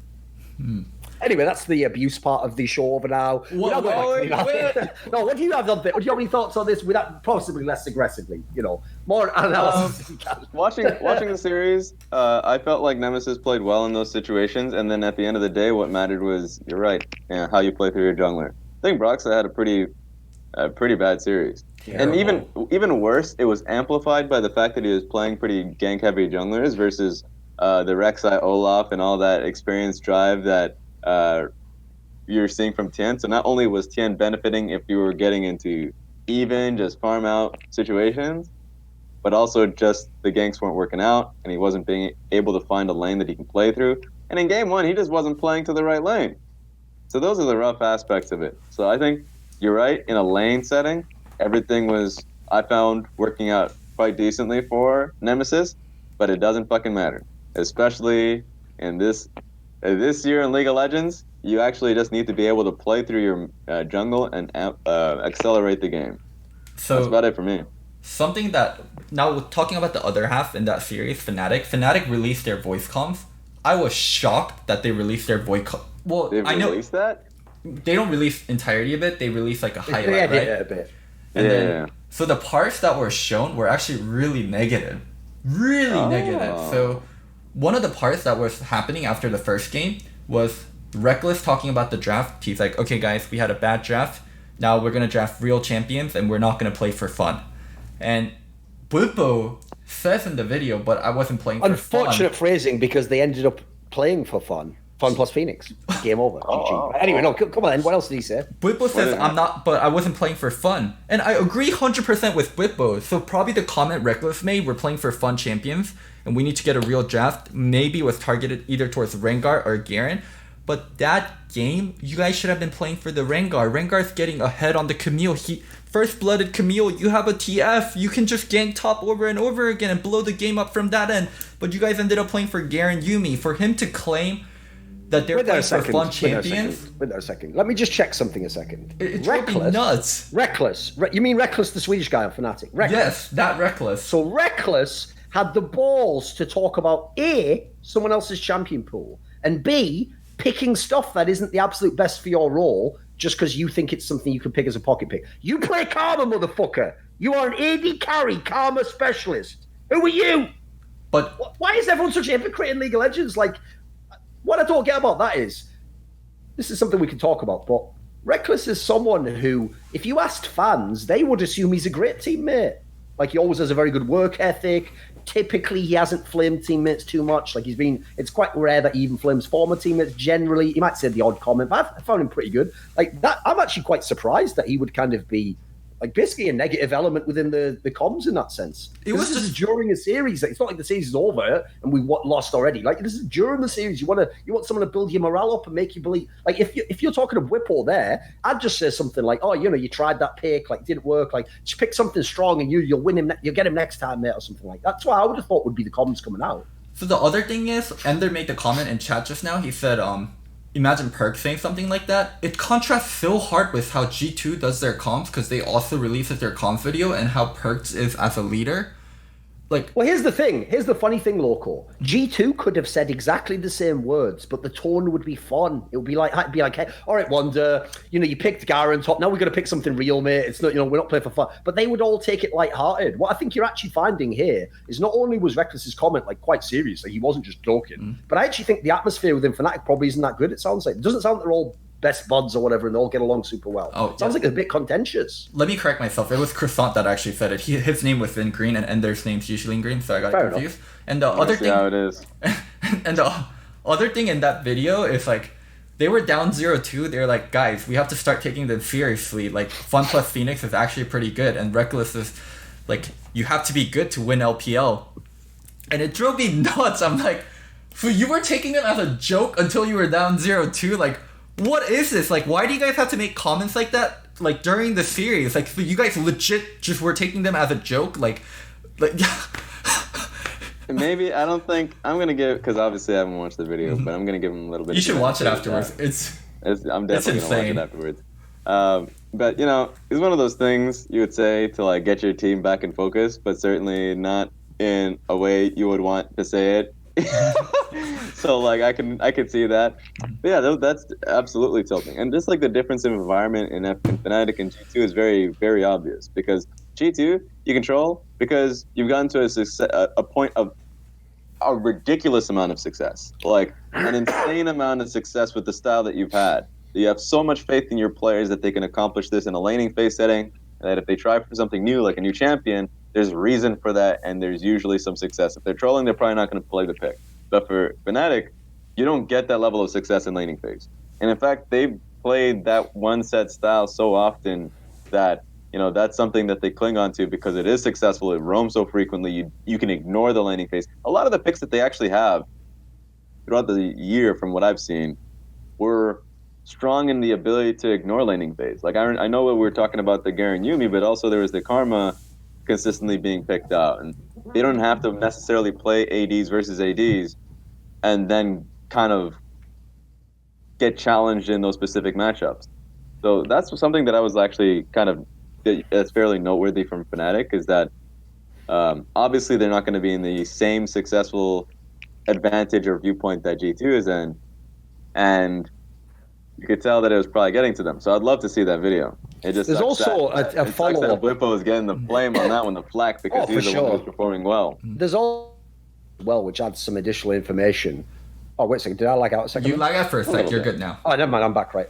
Anyway, that's the abuse part of the show over now. Wait. No, what do you have on this? What do you have any thoughts on this without possibly less aggressively? You know, more analysis. Watching the series, I felt like Nemesis played well in those situations, and then at the end of the day, what mattered was, you're right, how you play through your jungler. I think Broxah had a pretty bad series. And even worse, it was amplified by the fact that he was playing pretty gank-heavy junglers versus the Rek'Sai Olaf and all that experience drive that you're seeing from Tien. So not only was Tien benefiting if you were getting into even just farm out situations, but also just the ganks weren't working out and he wasn't being able to find a lane that he can play through. And in game one, he just wasn't playing to the right lane. So those are the rough aspects of it. So I think you're right. In a lane setting, everything was, I found, working out quite decently for Nemesis, but it doesn't fucking matter. Especially in this year in League of Legends, you actually just need to be able to play through your jungle and accelerate the game. So that's about it for me. Something that, now talking about the other half in that series, Fnatic released their voice comms. I was shocked that they released their voice comms. Well, I know that? They don't release entirety of it. They release like a highlight, right? A bit. And then, so the parts that were shown were actually really negative. Negative. So one of the parts that was happening after the first game was Rekkles talking about the draft. He's like, okay guys, we had a bad draft. Now we're going to draft real champions and we're not going to play for fun. And Bwipo says in the video, but I wasn't playing for fun. Unfortunate phrasing, because they ended up playing for fun. FunPlus Phoenix. Game over. GG. Anyway, no, come on then. What else did he say? Bwipo says, but I wasn't playing for fun. And I agree 100% with Bwipo. So probably the comment Rekkles made, we're playing for fun champions, and we need to get a real draft, maybe was targeted either towards Rengar or Garen. But that game, you guys should have been playing for the Rengar. Rengar's getting ahead on the Camille. First-blooded Camille, you have a TF. You can just gank top over and over again and blow the game up from that end. But you guys ended up playing for Garen Yuumi. For him to claim that they're playing for fun champions. Wait there a second. Let me just check something a second. It's nuts. Rekkles. You mean Rekkles, the Swedish guy on Fnatic? Rekkles. Yes, that Rekkles. So Rekkles had the balls to talk about A, someone else's champion pool, and B, picking stuff that isn't the absolute best for your role just because you think it's something you can pick as a pocket pick. You play Karma, motherfucker. You are an AD carry Karma specialist. Who are you? But why is everyone such a hypocrite in League of Legends? Like, what I don't get about that is, this is something we can talk about, but Rekkles is someone who, if you asked fans, they would assume he's a great teammate. Like, he always has a very good work ethic. Typically, he hasn't flamed teammates too much. Like, it's quite rare that he even flames former teammates. Generally, he might say the odd comment, but I found him pretty good. Like, that, I'm actually quite surprised that he would kind of be, like, basically a negative element within the comms in that sense. This is during a series. Like, it's not like the series is over and we lost already. Like, this is during the series. You want someone to build your morale up and make you believe. Like, if you're talking to Bwipo there, I'd just say something like, oh, you tried that pick, like, it didn't work. Like, just pick something strong and you'll win him. You'll get him next time, mate, or something like that. That's what I would have thought would be the comms coming out. So the other thing is, Ender made the comment in chat just now. He said, imagine Perk saying something like that. It contrasts so hard with how G2 does their comms, because they also releases their comms video, and how Perks is as a leader. Like, well, here's the thing. Here's the funny thing, Loco. G2 could have said exactly the same words, but the tone would be fun. It would be like, hey, all right, Wonder, you picked Garen top. Now we're going to pick something real, mate. It's not, we're not playing for fun. But they would all take it lighthearted. What I think you're actually finding here is not only was Rekkles' comment like quite serious, like he wasn't just joking, but I actually think the atmosphere within Fnatic probably isn't that good. It sounds like it doesn't sound like they're all best buds or whatever, and they all get along super well. Oh, Sounds like a bit contentious. Let me correct myself. It was Croissant that actually said it. His name was in green, and Ender's name's usually in green, so I got Fair confused. enough. And the other thing, how it is. and the other thing in that video is like, they were down 0-2. They're like, guys, we have to start taking them seriously. Like, FunPlus Phoenix is actually pretty good, and Rekkles is like, you have to be good to win LPL. And it drove me nuts. I'm like, so you were taking them as a joke until you were down 0-2? Like, what is this? Like, why do you guys have to make comments like that, like, during the series? Like, so you guys legit just were taking them as a joke? Like Maybe, I don't think, I'm going to give, because obviously I haven't watched the video, but I'm going to give him a little bit You of should watch it afterwards. I'm definitely going to watch insane. it afterwards. But, you know, it's one of those things you would say to, like, get your team back in focus, but certainly not in a way you would want to say it. So, like, I can see that. But yeah, that's absolutely tilting. And just, like, the difference in environment in Fnatic and G2 is very, very obvious. Because G2, you control because you've gotten to a point of a ridiculous amount of success. Like, an insane amount of success with the style that you've had. You have so much faith in your players that they can accomplish this in a laning phase setting, that if they try for something new, like a new champion, there's reason for that, and there's usually some success. If they're trolling, they're probably not going to play the pick. But for Fnatic, you don't get that level of success in laning phase. And in fact, they've played that one set style so often that, you know, that's something that they cling on to because it is successful. It roams so frequently. You can ignore the laning phase. A lot of the picks that they actually have throughout the year, from what I've seen, were strong in the ability to ignore laning phase. Like, I know we were talking about the Garen Yumi, but also there was the Karma consistently being picked out. And they don't have to necessarily play ADs versus ADs and then kind of get challenged in those specific matchups. So that's something that I was actually kind of, that's fairly noteworthy from Fnatic, is that obviously they're not going to be in the same successful advantage or viewpoint that G2 is in. And you could tell that it was probably getting to them. So I'd love to see that video. It just There's also a follow-up. Blippo was getting the flame on that one, the flack, because he's the one who's performing well. There's all which adds some additional information. Oh, wait a second. Did I lag out a second? You lag out for a sec. You're good now. Oh, never mind. I'm back, right.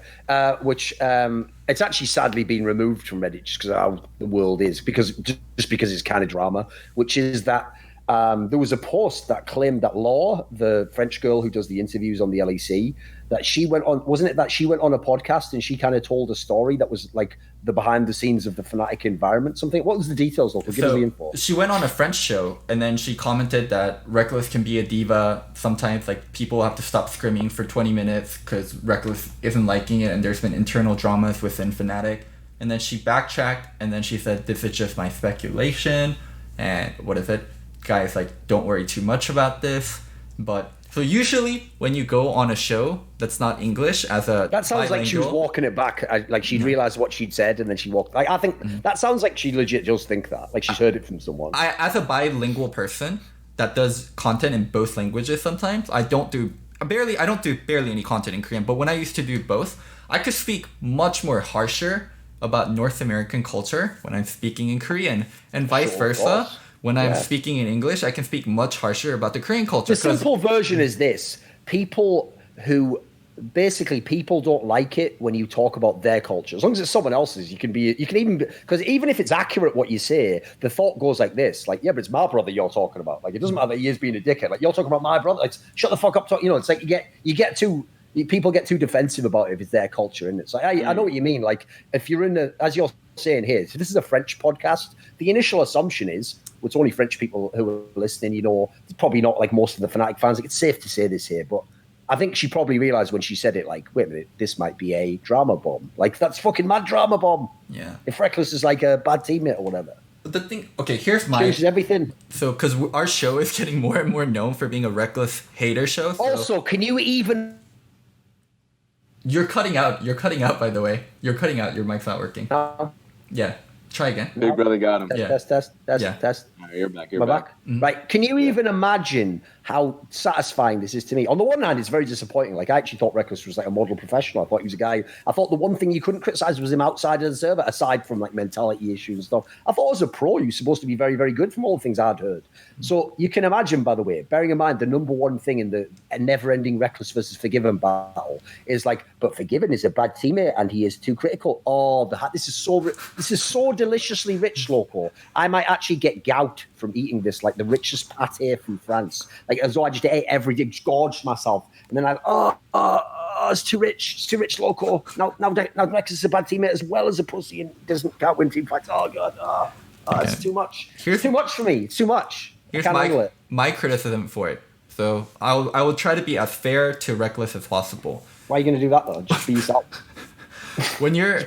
Which it's actually sadly been removed from Reddit just because of how the world is, because it's kind of drama, which is that there was a post that claimed that Law, the French girl who does the interviews on the LEC, that she went on, wasn't it that she went on a podcast and she kind of told a story that was like the behind the scenes of the Fnatic environment, something? What was the details, Loco? Give us the info. She went on a French show and then she commented that Rekkles can be a diva. Sometimes like people have to stop screaming for 20 minutes because Rekkles isn't liking it and there's been internal dramas within Fnatic. And then she backtracked and then she said, this is just my speculation. And what is it? Guys, like, don't worry too much about this. But so usually when you go on a show that's not English as a that sounds like she was walking it back, like she'd realized what she'd said and then she walked. Like, I think that sounds like she legit just think that, like she's heard it from someone. As a bilingual person that does content in both languages, sometimes I don't do barely any content in Korean. But when I used to do both, I could speak much more harsher about North American culture when I'm speaking in Korean, and vice versa. When I'm speaking in English, I can speak much harsher about the Korean culture. The simple version is this: people don't like it when you talk about their culture. As long as it's someone else's, you can even, because even if it's accurate what you say, the thought goes like this: like, yeah, but it's my brother you're talking about. Like, it doesn't matter that he is being a dickhead. Like, you're talking about my brother. Like, shut the fuck up. It's like people get too defensive about it if it's their culture, isn't it? So I know what you mean. Like, if you're as you're saying here, so this is a French podcast. The initial assumption is, it's only French people who are listening, it's probably not like most of the Fnatic fans. Like, it's safe to say this here, but I think she probably realized when she said it, like, wait a minute, this might be a drama bomb. Like, that's fucking mad drama bomb. Yeah. If Rekkles is like a bad teammate or whatever. But the thing, okay, here's my... Changes everything. So, because our show is getting more and more known for being a Rekkles hater show. So... Also, can you even... You're cutting out, by the way. You're cutting out. Your mic's not working. Yeah. Try again. Big brother got him. Test. Yeah. Test. All right, you're back. You're Am I back. back? Right. Can you even imagine how satisfying this is to me? On the one hand, it's very disappointing. Like, I actually thought Rekkles was like a model professional. I thought he was a guy. I thought the one thing you couldn't criticize was him outside of the server, aside from like mentality issues and stuff. I thought as a pro, you're supposed to be very, very good from all the things I'd heard. So you can imagine, by the way, bearing in mind the number one thing in the never-ending Rekkles versus Forgiven battle is like, but Forgiven is a bad teammate and he is too critical. Oh, this is so deliciously rich, Loco. I might actually get gout from eating this, like the richest pate from France. Like, as though I just ate every day, just gorged myself. And then it's too rich, Loco. Now Rekkles is a bad teammate as well as a pussy and can't win team fights. Oh, God. It's too much. It's too much for me. It's too much. Here's I can't handle it. my criticism for it. So I will try to be as fair to Rekkles as possible. Why are you going to do that, though? Just be yourself. When you're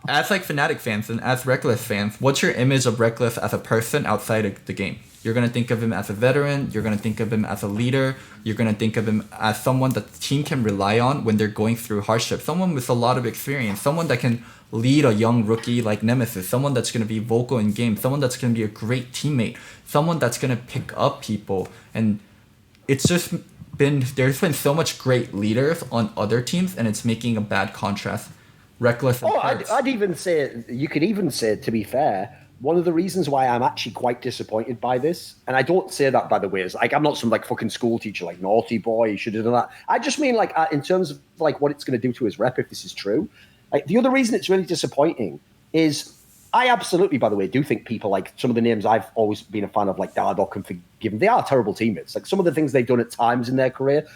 as like Fnatic fans and as Rekkles fans, what's your image of Rekkles as a person outside of the game? You're gonna think of him as a veteran. You're gonna think of him as a leader. You're gonna think of him as someone that the team can rely on when they're going through hardship. Someone with a lot of experience. Someone that can lead a young rookie like Nemesis. Someone that's gonna be vocal in game. Someone that's gonna be a great teammate. Someone that's gonna pick up people. And it's just there's been so much great leaders on other teams, and it's making a bad contrast. Rekkles. I'd even say, you could even say, to be fair, one of the reasons why I'm actually quite disappointed by this, and I don't say that, by the way, is like, I'm not some like fucking school teacher, like naughty boy, you should have done that. I just mean like in terms of like what it's going to do to his rep if this is true. Like, the other reason it's really disappointing is I absolutely, by the way, do think people like some of the names I've always been a fan of, like Dardoc and Forgiven, they are terrible teammates. Like, some of the things they've done at times in their career,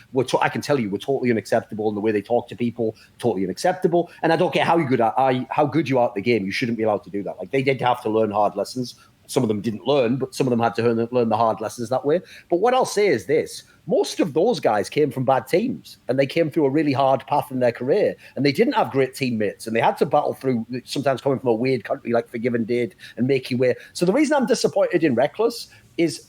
I can tell you, were totally unacceptable. And the way they talk to people, totally unacceptable. And I don't care how good you are at the game, you shouldn't be allowed to do that. Like, they did have to learn hard lessons. Some of them didn't learn, but some of them had to learn the hard lessons that way. But what I'll say is this. Most of those guys came from bad teams, and they came through a really hard path in their career, and they didn't have great teammates, and they had to battle through, sometimes coming from a weird country like Forgiven did, and make you way. So the reason I'm disappointed in Rekkles is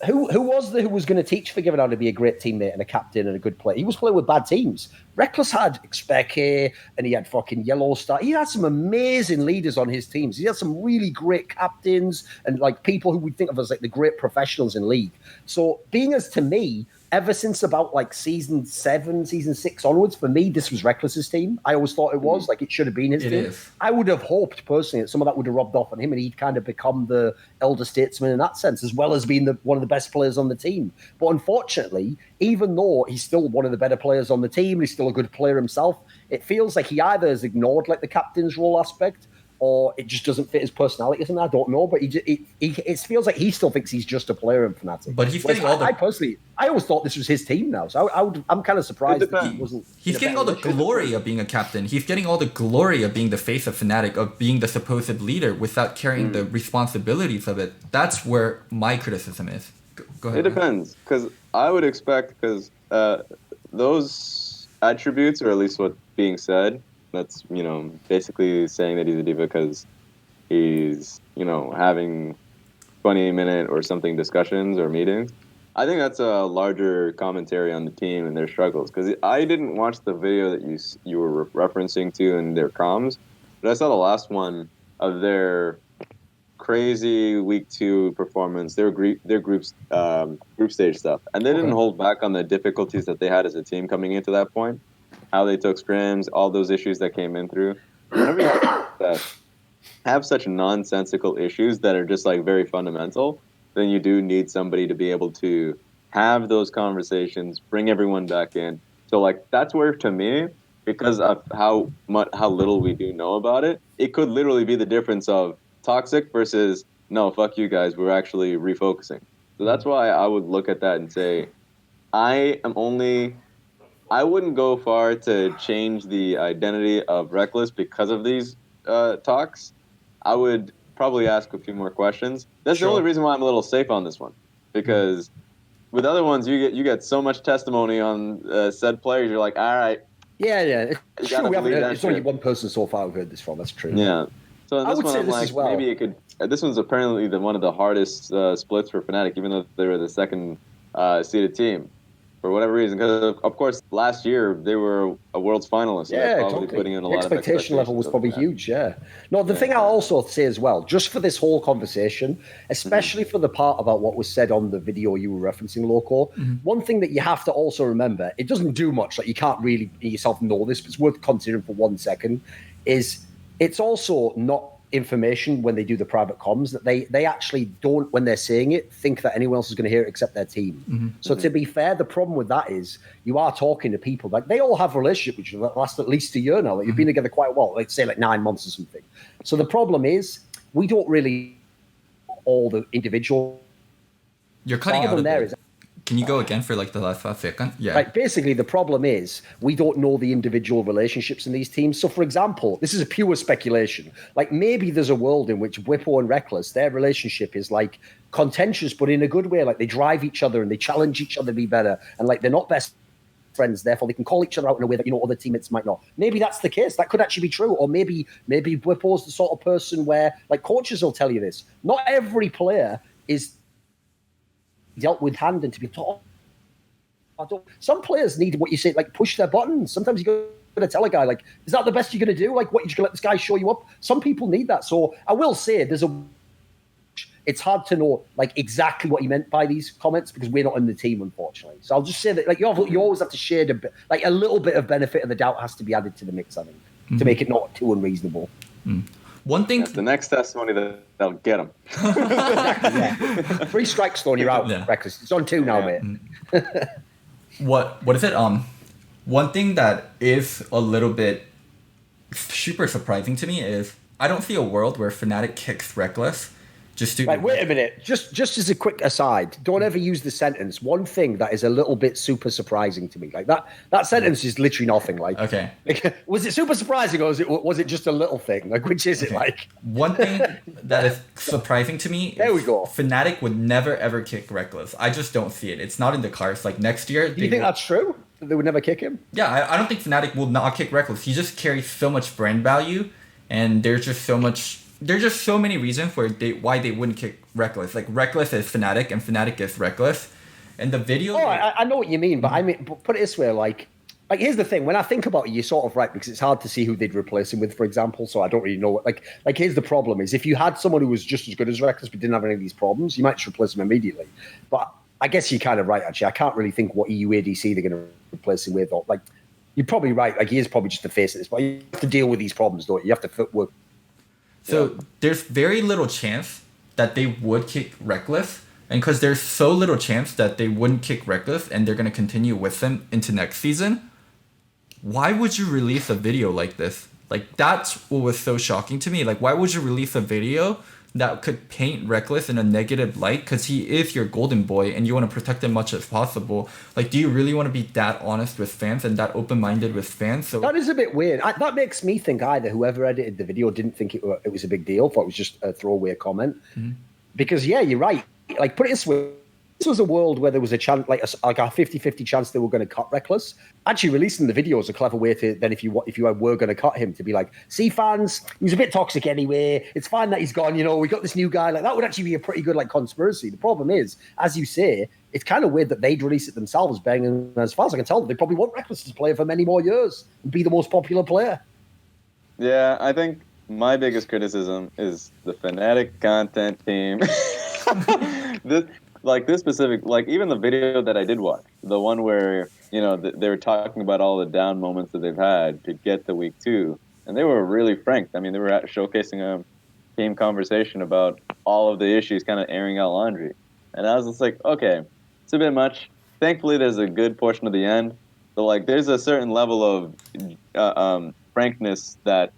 who was going to teach Forgiven how to be a great teammate and a captain and a good player? He was playing with bad teams. Rekkles had Expeke, and he had fucking Yellow Star. He had some amazing leaders on his teams. He had some really great captains and like people who we think of as like the great professionals in league. So being as to me, ever since about like season 7, season 6 onwards, for me, this was Rekkles' team. I always thought it was like it should have been his team. Is. I would have hoped personally that some of that would have rubbed off on him, and he'd kind of become the elder statesman in that sense, as well as being one of the best players on the team. But unfortunately, even though he's still one of the better players on the team, he's still a good player himself, it feels like he either has ignored like the captain's role aspect, or it just doesn't fit his personality or something. I don't know, but it feels like he still thinks he's just a player in Fnatic. But he's getting all the... I always thought this was his team now, so I'm kind of surprised that he wasn't... He's getting all the glory of being a captain. He's getting all the glory of being the face of Fnatic, of being the supposed leader without carrying the responsibilities of it. That's where my criticism is. Go ahead. It depends, because I would expect, because those attributes, or at least what's being said, that's, basically saying that he's a diva because he's, having 20-minute or something discussions or meetings. I think that's a larger commentary on the team and their struggles. Because I didn't watch the video that you were referencing to in their comms, but I saw the last one of their crazy week 2 performance, their group stage stuff, and they didn't hold back on the difficulties that they had as a team coming into that point. How they took scrims, all those issues that came in through. Whenever you have such nonsensical issues that are just like very fundamental, then you do need somebody to be able to have those conversations, bring everyone back in. So like that's where, to me, because of how little we do know about it, it could literally be the difference of toxic versus no, fuck you guys, we're actually refocusing. So that's why I would look at that and say, I wouldn't go far to change the identity of Rekkles because of these talks. I would probably ask a few more questions. That's the only reason why I'm a little safe on this one, because with other ones you get so much testimony on said players. You're like, all right, yeah. It's true. We haven't heard, it's only one person so far who've heard this from. That's true. Yeah. So in I this would one, say I'm this like, as well. maybe it could. This one's apparently one of the hardest splits for Fnatic, even though they were the second seeded team. for whatever reason. Because of course, last year they were a world's finalist. So they're probably totally. putting in a The lot of expectation level was probably huge. Yeah. No, the thing I'll also say as well, just for this whole conversation, especially for the part about what was said on the video you were referencing, Loco, one thing that you have to also remember, it doesn't do much. Like you can't really yourself know this, but it's worth considering for 1 second. Is it's also not information when they do the private comms that they actually don't, when they're saying it, think that anyone else is going to hear it except their team. So to be fair, the problem with that is you are talking to people like they all have a relationship with you that last at least a year now. Like, you've been together quite well, like say like 9 months or something. So the problem is we don't really all the individual. You're cutting out a bit. Can you go again for like the last 5 seconds? Yeah. Right. Basically, the problem is we don't know the individual relationships in these teams. So, for example, this is a pure speculation. Like maybe there's a world in which Whippo and Rekkles, their relationship is like contentious, but in a good way. Like they drive each other and they challenge each other to be better. And like they're not best friends, therefore they can call each other out in a way that other teammates might not. Maybe that's the case. That could actually be true. Or maybe Whippo's the sort of person where like coaches will tell you this. Not every player is dealt with hand and to be taught. Some players need what you say, like push their buttons. Sometimes you got to tell a guy, like, is that the best you're going to do? Like, what, you're going to let this guy show you up? Some people need that. So I will say it's hard to know like exactly what he meant by these comments because we're not in the team, unfortunately. So I'll just say that like you always have to share a little bit of benefit of the doubt has to be added to the mix, I think, to make it not too unreasonable. One thing, that's the next testimony that'll get him. Exactly, yeah. 3 strikes, Stone, you're out. Yeah. Rekkles. It's on 2 now, mate. What is it? One thing that is a little bit super surprising to me is I don't see a world where Fnatic kicks Rekkles just to. Right, wait a minute. Just as a quick aside, don't ever use the sentence. One thing that is a little bit super surprising to me, like that sentence is literally nothing. Like, okay, was it super surprising or was it just a little thing? Like, which is it? Like, one thing that is surprising to me. There we go. Fnatic would never ever kick Rekkles. I just don't see it. It's not in the cards. Like next year. Do you think that's true? They would never kick him? Yeah, I don't think Fnatic will not kick Rekkles. He just carries so much brand value, and there's just so many reasons why they wouldn't kick Rekkles. Like Rekkles is Fnatic and Fnatic is Rekkles. And the video. Oh, I know what you mean, but I mean, put it this way, like here's the thing. When I think about it, you're sort of right because it's hard to see who they'd replace him with, for example. So I don't really know what. Like here's the problem: is if you had someone who was just as good as Rekkles but didn't have any of these problems, you might just replace him immediately. But I guess you're kind of right. Actually, I can't really think what EU ADC they're going to replace him with. Or like, you're probably right. Like he is probably just the face of this, but you have to deal with these problems, don't you? You have to work. So there's very little chance that they would kick Rekkles, and because there's so little chance that they wouldn't kick Rekkles and they're going to continue with them into next season, why would you release a video like this? Like, that's what was so shocking to me. Like, why would you release a video that could paint Rekkles in a negative light? Because he is your golden boy and you want to protect him much as possible. Like, do you really want to be that honest with fans and that open-minded with fans? So that is a bit weird. That makes me think either whoever edited the video didn't think it was a big deal, thought it was just a throwaway comment. Because, yeah, you're right. Like, put it this way. This was a world where there was a chance, like a 50-50 chance they were going to cut Rekkles. Actually, releasing the video is a clever way to then, if you were going to cut him, to be like, see, fans, he was a bit toxic anyway. It's fine that he's gone. We got this new guy. Like that would actually be a pretty good like conspiracy. The problem is, as you say, it's kind of weird that they'd release it themselves. Bang, as far as I can tell, they probably want Rekkles to play for many more years and be the most popular player. Yeah, I think my biggest criticism is the Fnatic content team. This specific, like even the video that I did watch, the one where, they were talking about all the down moments that they've had to get to week 2. And they were really frank. I mean, they were showcasing a team conversation about all of the issues, kind of airing out laundry. And I was just like, okay, it's a bit much. Thankfully, there's a good portion of the end. But like, there's a certain level of frankness that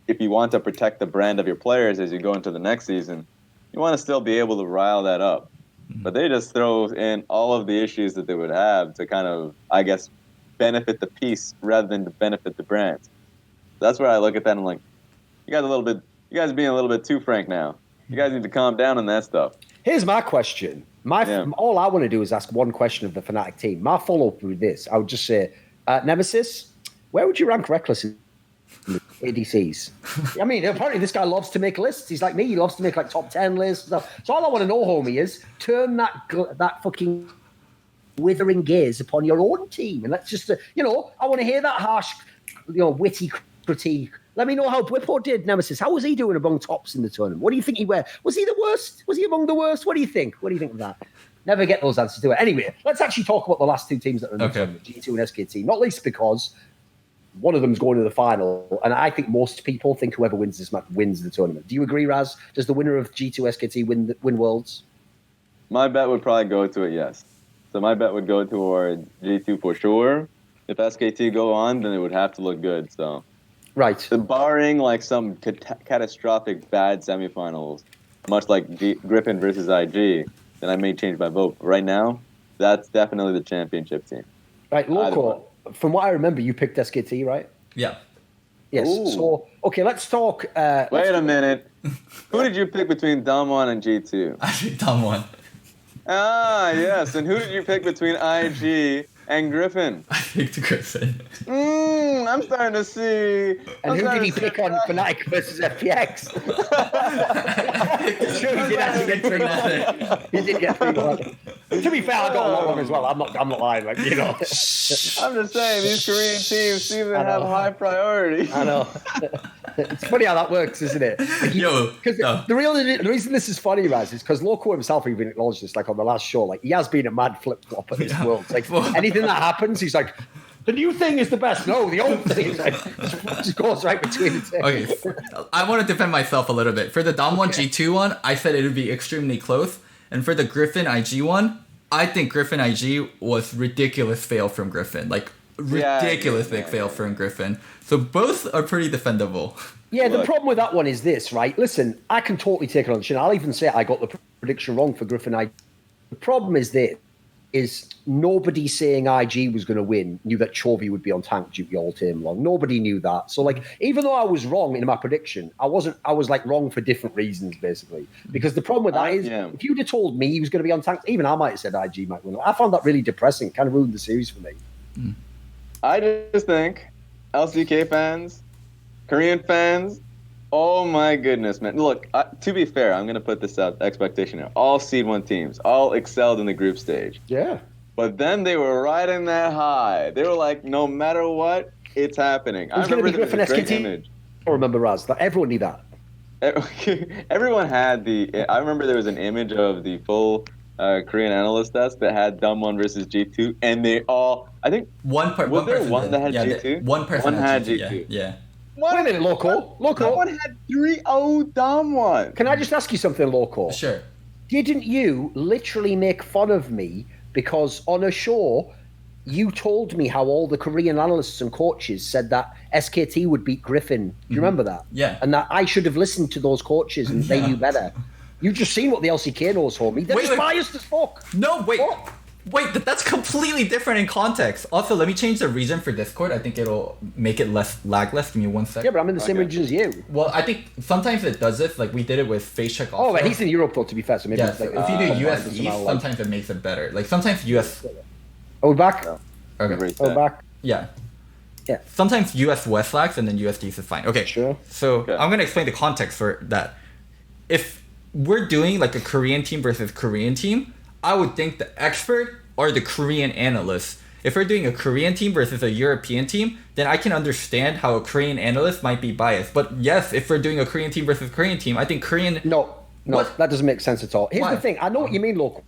if you want to protect the brand of your players as you go into the next season, you want to still be able to rile that up. But they just throw in all of the issues that they would have to kind of, I guess, benefit the piece rather than to benefit the brand. That's where I look at that and I'm like, you guys being a little bit too frank now. You guys need to calm down on that stuff. Here's my question. All I want to do is ask one question of the Fnatic team. My follow-up with this, I would just say, Nemesis, where would you rank Rekkles in ADCs? I mean, apparently this guy loves to make lists. He's like me. He loves to make like top 10 lists and stuff. So all I want to know, homie, is turn that fucking withering gaze upon your own team. And that's just, I want to hear that harsh, witty critique. Let me know how Dwippo did, Nemesis. How was he doing among tops in the tournament? What do you think he were? Was he the worst? Was he among the worst? What do you think? What do you think of that? Never get those answers to it. Anyway, let's actually talk about the last two teams that are in the tournament, G2 and SKT. Not least because one of them's going to the final, and I think most people think whoever wins this match wins the tournament. Do you agree, Raz? Does the winner of G2 SKT win Worlds? My bet would probably go to it, yes. So my bet would go toward G2 for sure. If SKT go on, then it would have to look good. So, right. So barring like some catastrophic bad semifinals, much like Griffin versus IG, then I may change my vote. But right now, that's definitely the championship team. Right, Loco. From what I remember, you picked SKT, right? Yeah. Yes. Ooh. So, okay, let's talk. Wait a minute. Who did you pick between DAMWON and G2? I picked DAMWON. Ah, yes. And who did you pick between IG and Griffin? I picked Griffin. I'm starting to see. And who did he pick on Fnatic versus FPX? Sure, he did actually get 3-1. He did get 3-1. To be fair, I got along with him as well. I'm not lying, I'm just saying these Korean teams seem to have high priority. I know. It's funny how that works, isn't it? The reason this is funny, Raz, is because Loco himself even acknowledged this, like on the last show, like he has been a mad flip-flop at this world. Like anything that happens, he's like, the new thing is the best. No, the old thing is like, just goes right between the two. Okay, I want to defend myself a little bit. For the DAMWON G2 one, I said it would be extremely close. And for the Griffin IG one, I think Griffin IG was ridiculous fail from Griffin. Like, ridiculous big fail from Griffin. So both are pretty defendable. Yeah, the problem with that one is this, right? Listen, I can totally take it on the chin. I'll even say I got the prediction wrong for Griffin IG. The problem is this. Is nobody saying IG was going to win knew that Chovy would be on tank duty all time long. Nobody knew that. So, like, even though I was wrong in my prediction, I was like wrong for different reasons, basically. Because the problem with that is, if you'd have told me he was going to be on tank, even I might have said IG might win. I found that really depressing. Kind of ruined the series for me. I just think LCK fans, Korean fans, oh my goodness, man. Look, to be fair, I'm going to put this out expectation here. All Seed 1 teams, all excelled in the group stage. Yeah. But then they were riding that high. They were like, no matter what, it's happening. It was going to be Griffin SKT. I remember, Raz. Everyone knew that. Everyone had I remember there was an image of the full Korean analyst desk that had DAMWON versus G2, and they all, I think, one that had G2? One person had G2. Yeah. Wait a minute, Loco. Someone had 3-0 DAMWON. Can I just ask you something, Loco? Sure. Didn't you literally make fun of me because on a show you told me how all the Korean analysts and coaches said that SKT would beat Griffin? Do you remember that? Yeah. And that I should have listened to those coaches and they knew better. You've just seen what the LCK knows, homie. They're just biased as fuck. No, wait. What? Wait, that's completely different in context. Also, let me change the region for Discord. I think it'll make it less lagless. Give me 1 second. Yeah, but I'm in the same region as you. Well, I think sometimes it does this. Like, we did it with face check also. Oh, but he's in Europe, though, to be fair. So maybe if you do US East, sometimes it makes it better. Like, sometimes US... Are we back? Okay. We're back? Yeah. Yeah. Sometimes US West lags and then US East is fine. Okay. Sure. So, I'm going to explain the context for that. If we're doing, like, a Korean team versus Korean team, I would think the expert are the Korean analysts. If we're doing a Korean team versus a European team, then I can understand how a Korean analyst might be biased. But yes, if we're doing a Korean team versus Korean team, I think Korean... No, that doesn't make sense at all. Here's the thing. I know what you mean, Loco.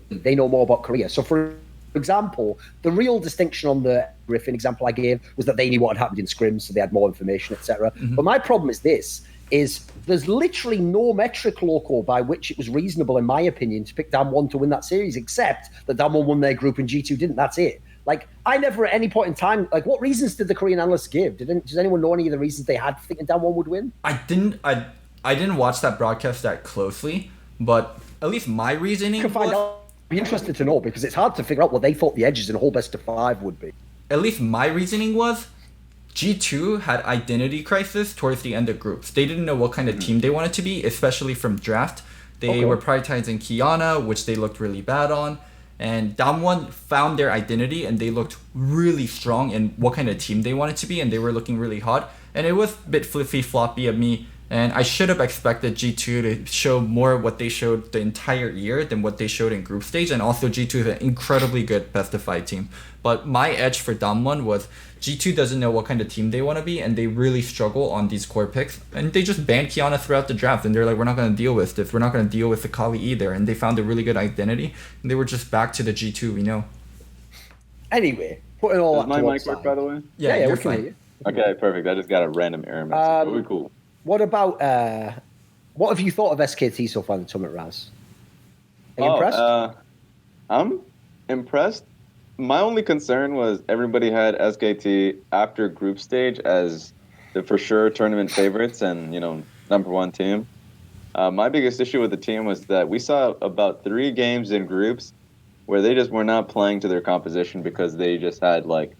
They know more about Korea. So, for example, the real distinction on the Griffin example I gave was that they knew what had happened in scrims, so they had more information, etc. But my problem is this. There's literally no metric, Loco, by which it was reasonable, in my opinion, to pick DAMWON to win that series, except that DAMWON won their group and G2 didn't. That's it. Like, I never at any point in time, like, what reasons did the Korean analysts give? Does anyone know any of the reasons they had for thinking DAMWON would win? I didn't watch that broadcast that closely, but at least my reasoning was... I'd be interested to know, because it's hard to figure out what they thought the edges in a whole best of 5 would be. At least my reasoning was... G2 had identity crisis towards the end of groups. They didn't know what kind of team they wanted to be, especially from draft. They were prioritizing Kiana, which they looked really bad on. And DAMWON found their identity, and they looked really strong in what kind of team they wanted to be, and they were looking really hot. And it was a bit flippy-floppy of me And I should have expected G2 to show more what they showed the entire year than what they showed in group stage. And also G2 is an incredibly good best of 5 team. But my edge for DAMWON was G2 doesn't know what kind of team they want to be, and they really struggle on these core picks. And they just banned Kiana throughout the draft, and they're like, we're not going to deal with this. We're not going to deal with the Kayle either. And they found a really good identity, and they were just back to the G2 we know. Anyway, putting all Does that my to one mic work, side. by the way? Yeah, we you're can hear fine. you. Okay, perfect. I just got a random error message. But we're cool. What about what have you thought of SKT so far in the tournament, Raz? Are you impressed? I'm impressed. My only concern was everybody had SKT after group stage as the for sure tournament favorites and, number one team. My biggest issue with the team was that we saw about 3 games in groups where they just were not playing to their composition because they just had like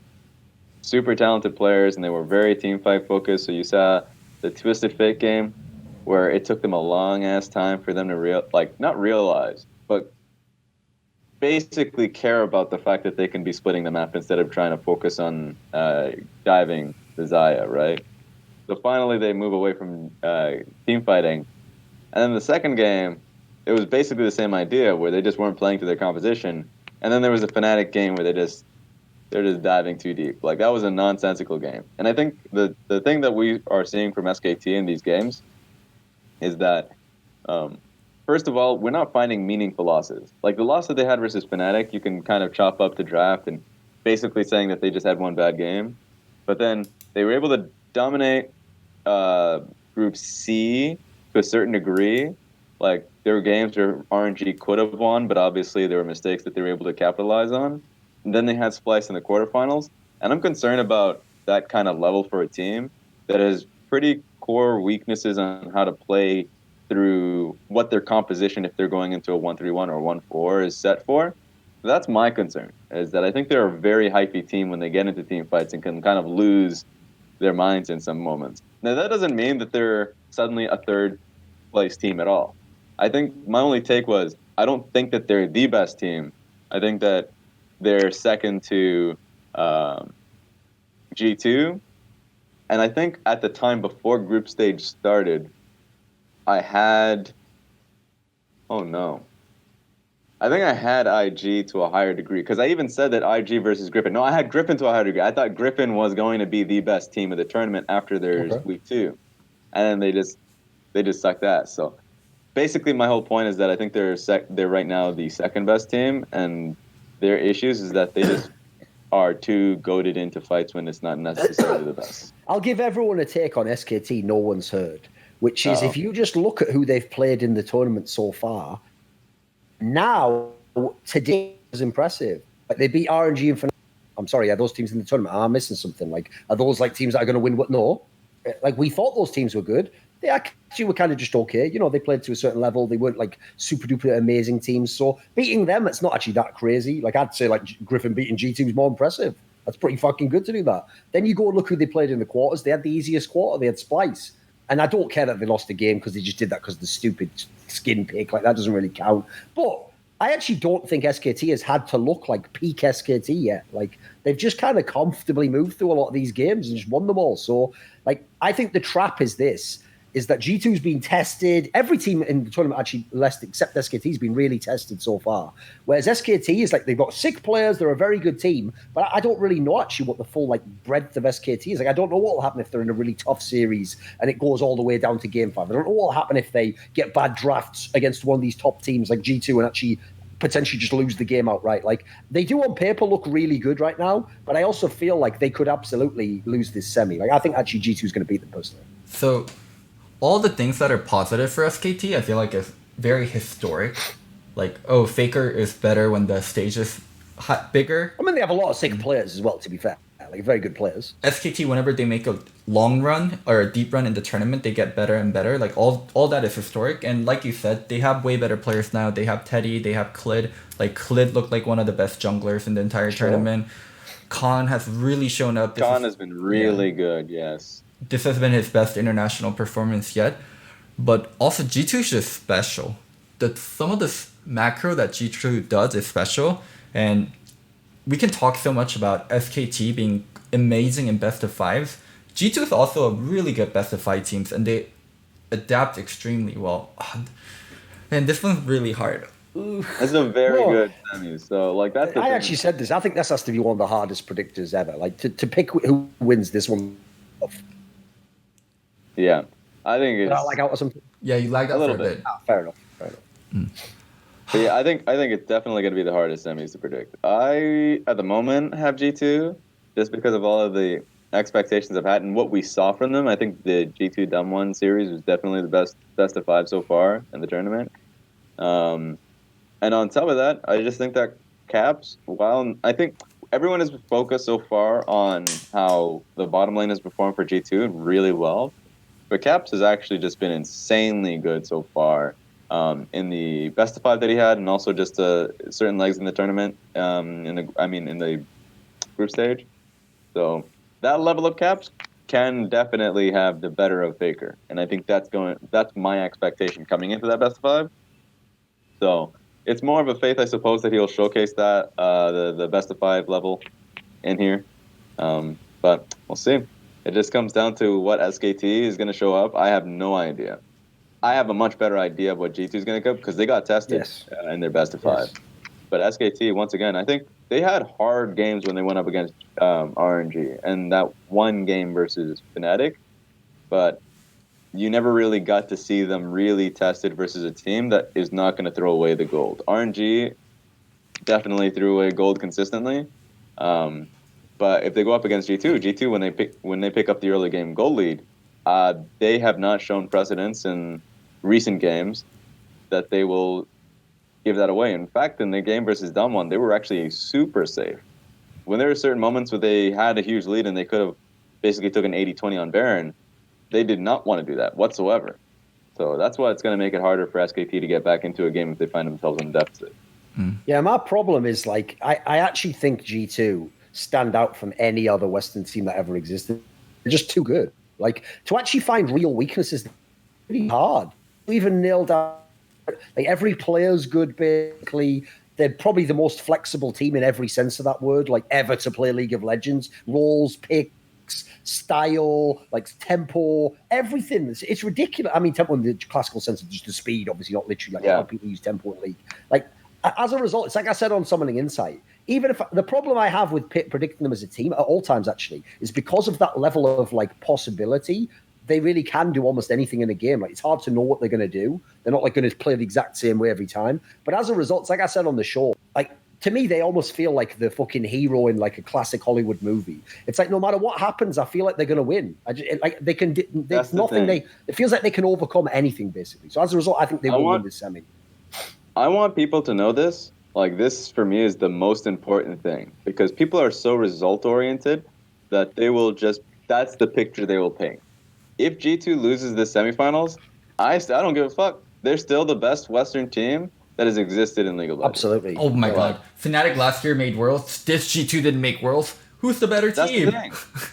super talented players and they were very team fight focused. So you saw the Twisted Fate game where it took them a long ass time for them to not realize, but basically care about the fact that they can be splitting the map instead of trying to focus on diving the Xayah, right? So finally they move away from team fighting. And then the second game, it was basically the same idea where they just weren't playing to their composition. And then there was a Fnatic game where they're just diving too deep. Like, that was a nonsensical game. And I think the thing that we are seeing from SKT in these games is that, first of all, we're not finding meaningful losses. Like, the loss that they had versus Fnatic, you can kind of chop up the draft and basically saying that they just had one bad game. But then they were able to dominate Group C to a certain degree. Like, there were games where RNG could have won, but obviously there were mistakes that they were able to capitalize on. And then they had Splice in the quarterfinals. And I'm concerned about that kind of level for a team that has pretty core weaknesses on how to play through what their composition, if they're going into a 1-3-1 or 1-4, is set for. That's my concern, is that I think they're a very hypey team when they get into team fights and can kind of lose their minds in some moments. Now, that doesn't mean that they're suddenly a third-place team at all. I think my only take was, I don't think that they're the best team. I think that they're second to G2. And I think at the time before group stage started, I think I had IG to a higher degree, because I even said that IG versus Griffin. No, I had Griffin to a higher degree. I thought Griffin was going to be the best team of the tournament after their week 2. And then they just sucked ass. So basically my whole point is that I think they're right now the second best team, and their issues is that they just are too goaded into fights when it's not necessarily the best. I'll give everyone a take on SKT no one's heard, which is if you just look at who they've played in the tournament so far, now, today was impressive. Like, they beat RNG and Fnatic. I'm sorry, are those teams in the tournament? Am I missing something? Like, are those like teams that are going to win? What? No. Like, we thought those teams were good. They actually were kind of just okay. They played to a certain level. They weren't like super duper amazing teams. So beating them, it's not actually that crazy. Like, I'd say like Griffin beating G2 was more impressive. That's pretty fucking good to do that. Then you go and look who they played in the quarters. They had the easiest quarter. They had Splice. And I don't care that they lost the game because they just did that because of the stupid skin pick. Like, that doesn't really count. But I actually don't think SKT has had to look like peak SKT yet. Like, they've just kind of comfortably moved through a lot of these games and just won them all. So, like, I think the trap is that G2's been tested. Every team in the tournament, actually, except SKT, has been really tested so far. Whereas SKT is like, they've got sick players, they're a very good team, but I don't really know actually what the full like breadth of SKT is. Like, I don't know what will happen if they're in a really tough series and it goes all the way down to game 5. I don't know what will happen if they get bad drafts against one of these top teams like G2 and actually potentially just lose the game outright. Like, they do on paper look really good right now, but I also feel like they could absolutely lose this semi. Like, I think actually G2 is going to beat them personally. So, all the things that are positive for SKT, I feel like is very historic. Like, Faker is better when the stage is bigger. I mean, they have a lot of sick players as well, to be fair. Like, very good players. SKT, whenever they make a long run or a deep run in the tournament, they get better and better. Like, all that is historic. And like you said, they have way better players now. They have Teddy, they have Klid. Like, Klid looked like one of the best junglers in the entire tournament. Khan has really shown up. Khan has been really good, yes. This has been his best international performance yet. But also, G2 is just special. Some of the macro that G2 does is special. And we can talk so much about SKT being amazing in best of 5s. G2 is also a really good best of 5 teams. And adapt extremely well. Man, this one's really hard. That's a very Well, good semi. So like that's the I thing. actually said this. I think this has to be one of the hardest predictors ever. Like to pick who wins this one. Yeah, I think Did I it's lag out or something? Yeah, you lagged a out for little a bit. bit. Fair enough. Fair enough. But yeah, I think it's definitely going to be the hardest semis to predict. I at the moment have G2 just because of all of the expectations I've had and what we saw from them. I think the G2 DAMWON series was definitely the best of 5 so far in the tournament. And on top of that, I just think that Caps, while I think everyone has focused so far on how the bottom lane has performed for G2 really well, but Caps has actually just been insanely good so far. In the best of 5 that he had, and also just certain legs in the tournament, in the group stage. So that level of Caps can definitely have the better of Faker, and I think that's my expectation coming into that best of 5. So it's more of a faith, I suppose, that he'll showcase that the best of 5 level in here. But we'll see. It just comes down to what SKT is going to show up. I have no idea. I have a much better idea of what G2 is going to go because they got tested in their best of 5. But SKT, once again, I think they had hard games when they went up against RNG and that one game versus Fnatic. But you never really got to see them really tested versus a team that is not going to throw away the gold. RNG definitely threw away gold consistently. But if they go up against G2 when they pick up the early game gold lead, they have not shown precedence in recent games that they will give that away. In fact, in the game versus DAMWON, they were actually super safe. When there were certain moments where they had a huge lead and they could have basically took an 80-20 on Baron, they did not want to do that whatsoever. So that's why it's going to make it harder for SKT to get back into a game if they find themselves in a deficit. Yeah, my problem is like I actually think G2 stand out from any other Western team that ever existed. They're just too good. Like to actually find real weaknesses, pretty hard. Even nailed down. Like every player's good, basically. They're probably the most flexible team in every sense of that word, like ever to play League of Legends. Roles, picks, style, like tempo, everything. It's ridiculous. I mean, tempo in the classical sense of just the speed, obviously, not literally like how people use tempo in League. Like as a result, it's like I said on Summoning Insight. Even if the problem I have with predicting them as a team at all times actually is because of that level of like possibility. They really can do almost anything in a game. Like it's hard to know what they're going to do. They're not like going to play the exact same way every time. But as a result, it's like I said on the show, like to me, they almost feel like the fucking hero in like a classic Hollywood movie. It's like no matter what happens, I feel like they're going to win. Like they can. There's nothing they. It feels like they can overcome anything basically. So as a result, I think they will win this semi. I want people to know this. Like this for me is the most important thing because people are so result oriented that they will just. That's the picture they will paint. If G2 loses the semifinals, I don't give a fuck. They're still the best Western team that has existed in League of Legends. Absolutely. Oh my god. Fnatic last year made Worlds. This G2 didn't make Worlds. Who's the better team?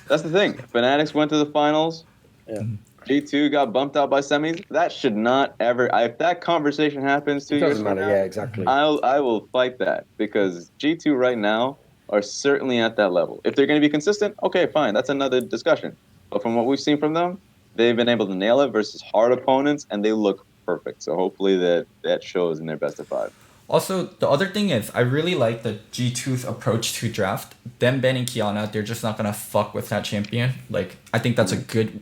That's the thing. Fnatic's went to the finals. Yeah. G2 got bumped out by semis. That should not ever... If that conversation happens 2 years from now, exactly. I will fight that because G2 right now are certainly at that level. If they're going to be consistent, okay, fine. That's another discussion. But from what we've seen from them, they've been able to nail it versus hard opponents, and they look perfect. So hopefully that shows in their best of 5. Also, the other thing is, I really like the G2's approach to draft. Them banning Kiana, they're just not going to fuck with that champion. Like, I think that's a good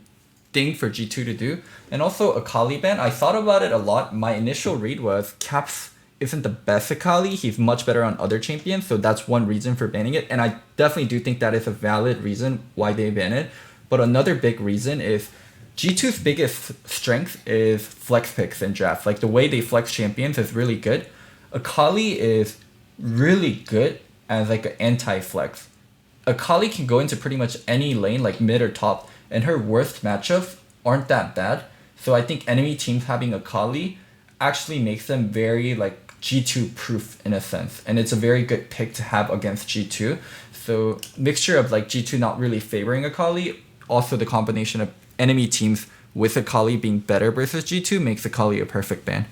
thing for G2 to do. And also, Akali ban, I thought about it a lot. My initial read was, Caps isn't the best Akali. He's much better on other champions, so that's one reason for banning it. And I definitely do think that is a valid reason why they ban it. But another big reason is, G2's biggest strength is flex picks in draft. Like the way they flex champions is really good. Akali is really good as like an anti-flex. Akali can go into pretty much any lane, like mid or top, and her worst matchups aren't that bad. So I think enemy teams having Akali actually makes them very like G2 proof in a sense. And it's a very good pick to have against G2. So mixture of like G2 not really favoring Akali, also the combination of enemy teams with Akali being better versus G2 makes Akali a perfect ban.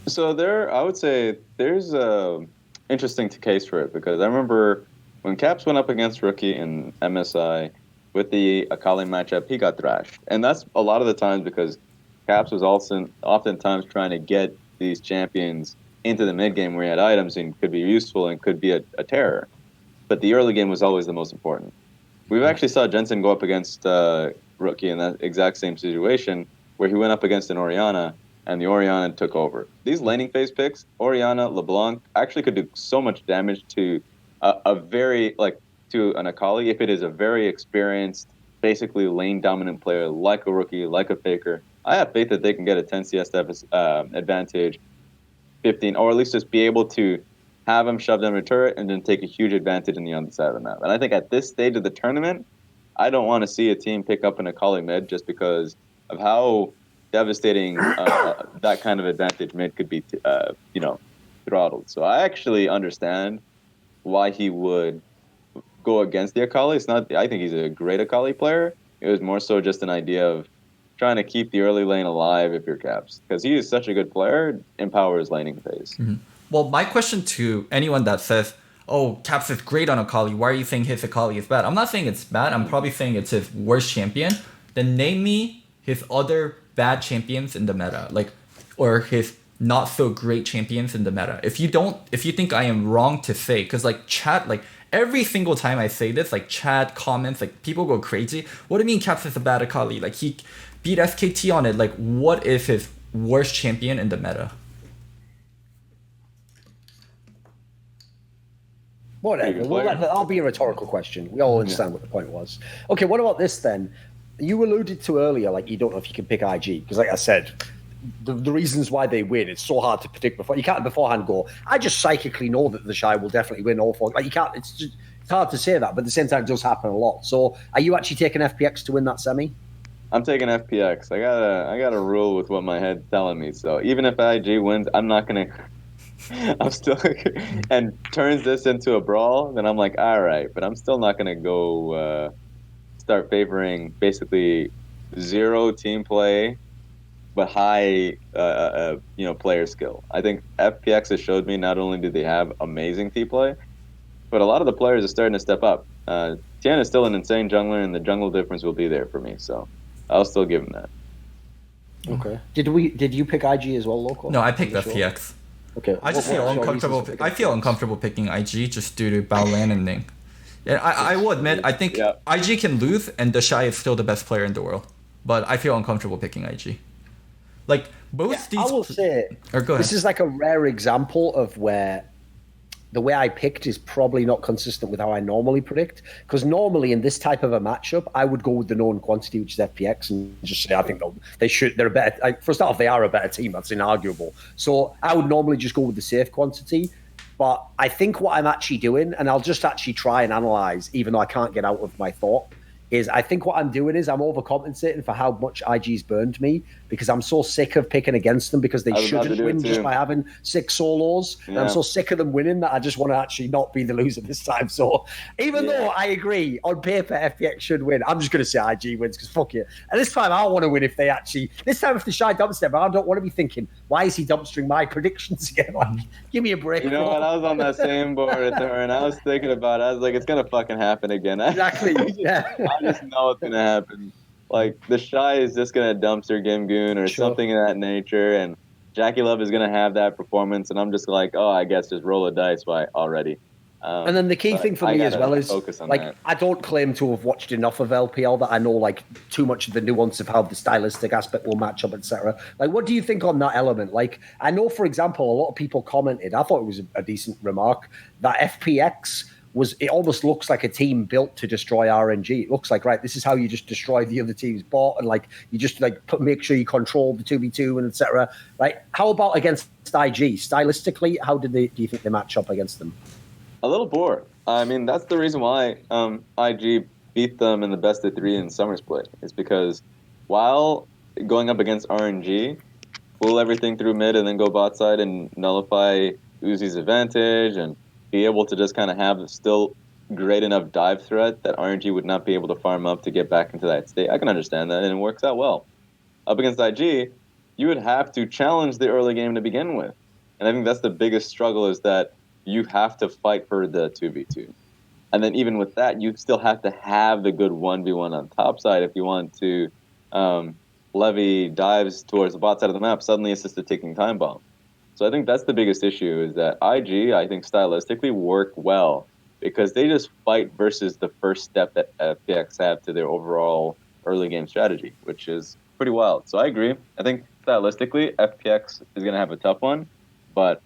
So I would say there's a interesting case for it because I remember when Caps went up against Rookie in MSI with the Akali matchup, he got thrashed. And that's a lot of the times because Caps was also oftentimes trying to get these champions into the mid game where he had items and could be useful and could be a terror. But the early game was always the most important. We've actually saw Jensen go up against Rookie in that exact same situation where he went up against an Orianna and the Orianna took over. These laning phase picks, Orianna, LeBlanc, actually could do so much damage to to an Akali if it is a very experienced, basically lane dominant player like a Rookie, like a Faker. I have faith that they can get a 10 CS advantage, 15, or at least just be able to have them shoved under a turret and then take a huge advantage on the other side of the map. And I think at this stage of the tournament, I don't want to see a team pick up an Akali mid just because of how devastating that kind of advantage mid could be, throttled. So I actually understand why he would go against the Akali. It's not. I think he's a great Akali player. It was more so just an idea of trying to keep the early lane alive if you're Caps, because he is such a good player. Empowers laning phase. Mm-hmm. Well, my question to anyone that says, "Oh, Caps is great on Akali. Why are you saying his Akali is bad?" I'm not saying it's bad. I'm probably saying it's his worst champion. Then name me his other bad champions in the meta, or his not so great champions in the meta. If you think I am wrong to say, because chat, every single time I say this, chat comments, people go crazy. What do you mean Caps is a bad Akali? He beat SKT on it. What is his worst champion in the meta? Whatever. I'll be a rhetorical question. We all understand what the point was. Okay, what about this then? You alluded to earlier, you don't know if you can pick IG, because like I said, the reasons why they win, it's so hard to predict before. You can't beforehand go, I just psychically know that TheShy will definitely win all four. You can't, it's hard to say that, but at the same time, it does happen a lot. So are you actually taking FPX to win that semi? I'm taking FPX. I got a rule with what my head's telling me. So even if IG wins, I'm not going to I'm still and turns this into a brawl, then I'm like, all right, but I'm still not going to go start favoring basically zero team play, but high player skill. I think FPX has showed me not only do they have amazing team play, but a lot of the players are starting to step up. Tian is still an insane jungler, and the jungle difference will be there for me. So I'll still give him that. Okay. Did you pick IG as well, Loco? No, I picked FPX. Okay. I just feel uncomfortable. I feel uncomfortable picking IG just due to Baolan and Ning. Yeah, I will admit, I think IG can lose, and TheShy is still the best player in the world. But I feel uncomfortable picking IG. These. I will say, this is a rare example of where the way I picked is probably not consistent with how I normally predict. Because normally in this type of a matchup, I would go with the known quantity, which is FPX, and just say I think they're a better. For a start off, they are a better team. That's inarguable. So I would normally just go with the safe quantity. But I think what I'm actually doing, and I'll just actually try and analyze, even though I can't get out of my thought, is I think what I'm doing is I'm overcompensating for how much IG's burned me, because I'm so sick of picking against them because they shouldn't win just by having 6 solos. Yeah. And I'm so sick of them winning that I just want to actually not be the loser this time. So even though I agree, on paper, FPX should win, I'm just going to say IG wins because fuck it. And this time I want to win if they actually... This time if TheShy dumps them, I don't want to be thinking, why is he dumpstering my predictions again? Give me a break. You know what? I was on that same board with her, and I was thinking about it. I was like, it's going to fucking happen again. Exactly, yeah. I just know it's gonna happen. TheShy is just gonna dumpster Gimgoon or something of that nature, and Jackie Love is gonna have that performance, and I'm just like, oh, I guess just roll a dice already. And then the key thing for me as well is, I don't claim to have watched enough of LPL that I know too much of the nuance of how the stylistic aspect will match up, etc. What do you think on that element? I know, for example, a lot of people commented, I thought it was a decent remark, that FPX it almost looks like a team built to destroy RNG. It looks like, right, this is how you just destroy the other team's bot, and you just make sure you control the 2v2 and etc. Right? How about against IG? Stylistically, how do you think they match up against them? A little bored. I mean, that's the reason why IG beat them in the best of 3 in Summer Split. Is because while going up against RNG, pull everything through mid and then go bot side and nullify Uzi's advantage and be able to just kind of have still great enough dive threat that RNG would not be able to farm up to get back into that state. I can understand that, and it works out well. Up against IG, you would have to challenge the early game to begin with. And I think that's the biggest struggle, is that you have to fight for the 2v2. And then even with that, you still have to have the good 1v1 on top side if you want to Levy dives towards the bot side of the map, suddenly assisted taking time bomb. So I think that's the biggest issue, is that IG, I think stylistically work well because they just fight versus the first step that FPX have to their overall early game strategy, which is pretty wild. So I agree. I think stylistically, FPX is going to have a tough one, but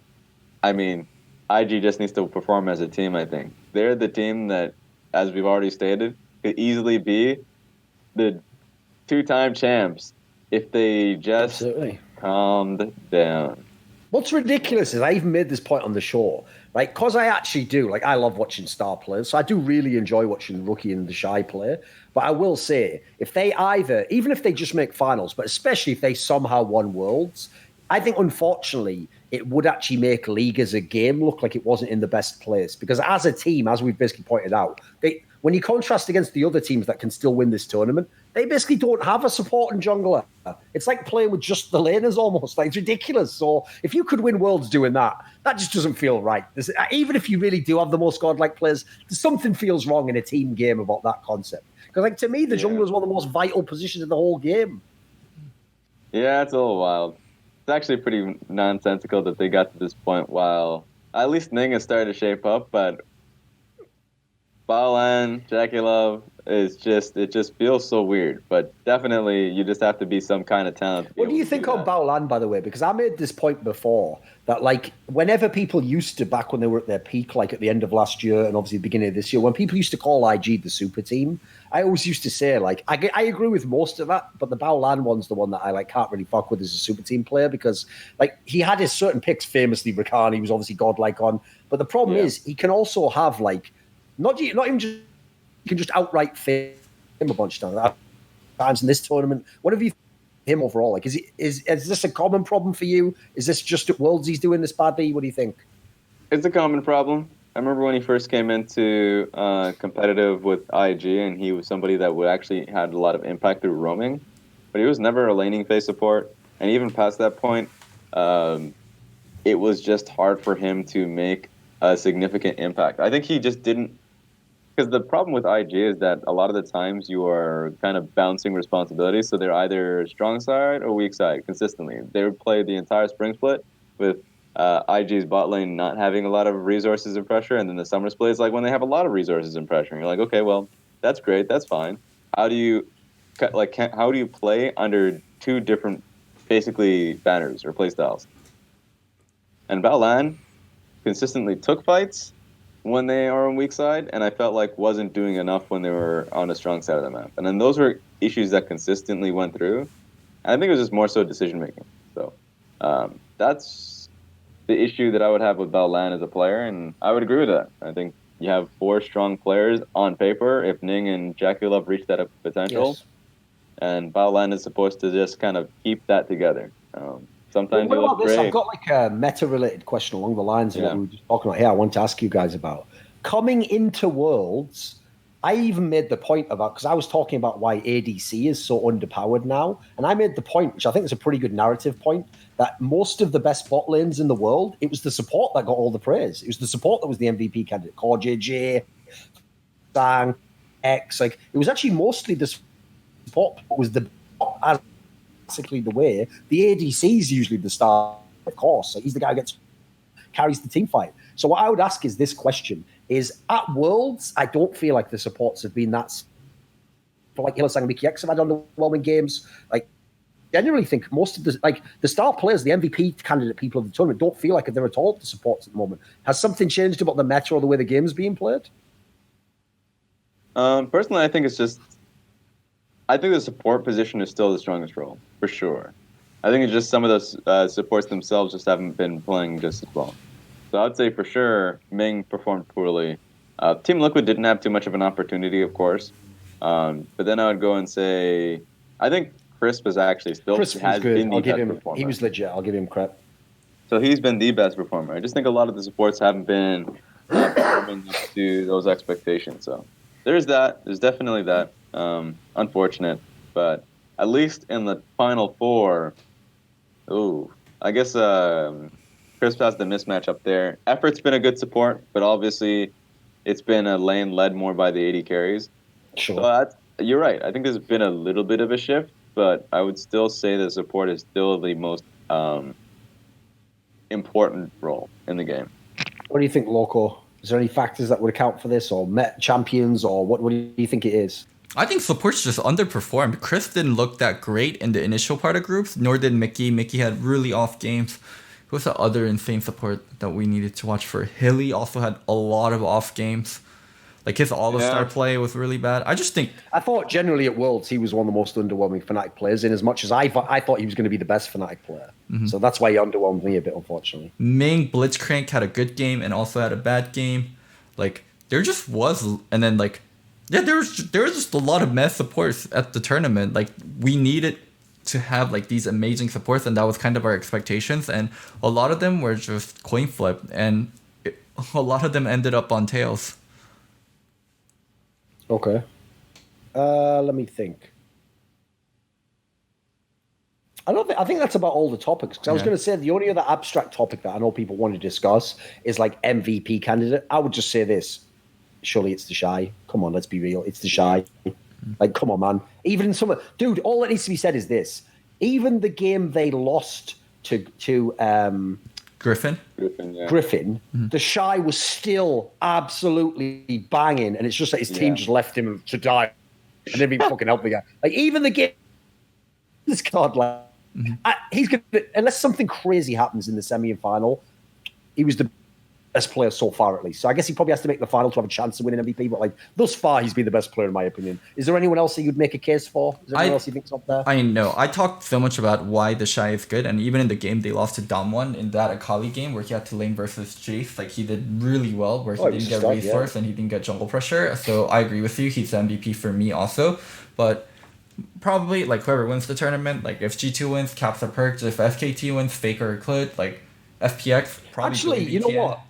I mean, IG just needs to perform as a team, I think. They're the team that, as we've already stated, could easily be the two-time champs if they just calmed down. What's ridiculous is I even made this point on the show, right? Because I actually do, like, I love watching star players. So I do really enjoy watching Rookie and TheShy play. But I will say, if they either, even if they just make finals, but especially if they somehow won Worlds, I think, unfortunately, it would actually make League as a game look like it wasn't in the best place. Because as a team, as we've basically pointed out, when you contrast against the other teams that can still win this tournament, they basically don't have a supporting jungler. It's like playing with just the laners almost. Like, it's ridiculous. So if you could win Worlds doing that, that just doesn't feel right. Even if you really do have the most godlike players, something feels wrong in a team game about that concept. Because, like, to me, the jungler is one of the most vital positions in the whole game. Yeah, it's a little wild. It's actually pretty nonsensical that they got to this point while at least Ning has started to shape up, but Baolan, Jackie Love is it just feels so weird. But definitely, you just have to be some kind of talent. What do you think on Baolan, by the way? Because I made this point before that, like, whenever people used to, back when they were at their peak, like at the end of last year and obviously the beginning of this year, when people used to call IG the super team, I always used to say, like, I agree with most of that, but the Baolan one's the one that I, like, can't really fuck with as a super team player because, like, he had his certain picks, famously Rakan, he was obviously godlike on, but the problem is he can also have, like, not even just, you can just outright fail him a bunch of times in this tournament. What have you him overall? Like, is this a common problem for you? Is this just at Worlds he's doing this badly? What do you think? It's a common problem. I remember when he first came into competitive with IG, and he was somebody that would actually had a lot of impact through roaming, but he was never a laning phase support. And even past that point, it was just hard for him to make a significant impact. I think he just didn't, because the problem with IG is that a lot of the times you are kind of bouncing responsibilities, so they're either strong side or weak side consistently. They would play the entire spring split with IG's bot lane not having a lot of resources and pressure, and then the summer split is like when they have a lot of resources and pressure. And you're like, okay, well, that's great, that's fine. How do you play under two different, basically, banners or playstyles? And Baolan consistently took fights when they are on weak side, and I felt like wasn't doing enough when they were on a strong side of the map. And then those were issues that consistently went through. And I think it was just more so decision making. So that's the issue that I would have with Baolan as a player, and I would agree with that. I think you have four strong players on paper if Ning and Jackie Love reach that potential, and Baolan is supposed to just kind of keep that together. Sometimes you look great. I've got like a meta-related question along the lines of what we were just talking about here. I want to ask you guys about coming into Worlds. I even made the point about, because I was talking about why ADC is so underpowered now, and I made the point, which I think is a pretty good narrative point, that most of the best bot lanes in the world, it was the support that got all the praise. It was the support that was the MVP candidate. Core JJ, Sang, X, like it was actually mostly the support was the basically the way the ADC is usually the star, of course. So he's the guy who carries the team fight. So what I would ask is this question: is at Worlds, I don't feel like the supports have been that. For like Hillsang and Mickey X have had underwhelming games. Like, generally think most of the star players, the MVP candidate people of the tournament, don't feel like they're at all the supports at the moment. Has something changed about the meta or the way the game's being played? Personally, I think the support position is still the strongest role, for sure. I think it's just some of those supports themselves just haven't been playing just as well. So I'd say for sure, Ming performed poorly. Team Liquid didn't have too much of an opportunity, of course. But then I would go and say, I think Crisp is actually still Crisp has good. been the best performer. He was legit. I'll give him credit. So he's been the best performer. I just think a lot of the supports haven't been performing up to those expectations. So there's that. There's definitely that. Unfortunate. But at least in the Final Four, I guess Crisp has the mismatch up there. Effort's been a good support, but obviously it's been a lane led more by the AD carries. Sure. So you're right. I think there's been a little bit of a shift, but I would still say that support is still the most important role in the game. What do you think, Loco? Is there any factors that would account for this, or Met champions, or what do you think it is? I think support's just underperformed. Chris didn't look that great in the initial part of groups, nor did Mickey. Mickey had really off games. Who was the other insane support that we needed to watch for? Hilly also had a lot of off games. Like his all-star play was really bad. I thought generally at Worlds he was one of the most underwhelming Fnatic players, in as much as I thought he was going to be the best Fnatic player. Mm-hmm. So that's why he underwhelmed me a bit, unfortunately. Ning Blitzcrank had a good game and also had a bad game. Like there just was, and then like there was just a lot of mess supports at the tournament. Like we needed to have like these amazing supports, and that was kind of our expectations. And a lot of them were just coin flip, and a lot of them ended up on tails. Okay. Let me think. I think that's about all the topics. Because I was going to say the only other abstract topic that I know people want to discuss is like MVP candidate. I would just say this: surely it's TheShy. Come on, let's be real. It's TheShy. Like, come on, man. Even in some, dude, all that needs to be said is this: even the game they lost to Griffin, TheShy was still absolutely banging, and it's just like his team just left him to die, and didn't even fucking help the guy. Like even the game, this card, like he's gonna, unless something crazy happens in the semi-final, he was the best player so far, at least. So I guess he probably has to make the final to have a chance of winning MVP. But like thus far, he's been the best player in my opinion. Is there anyone else that you'd make a case for? Is there anyone else you think's up there? I know. I talked so much about why TheShy is good, and even in the game they lost to DAMWON in that Akali game where he had to lane versus Jace, like he did really well where he didn't get resource and he didn't get jungle pressure. So I agree with you. He's the MVP for me also. But probably like whoever wins the tournament, like if G2 wins, caps are perked. If SKT wins, Faker or Clut, like FPX probably. Actually, you know what?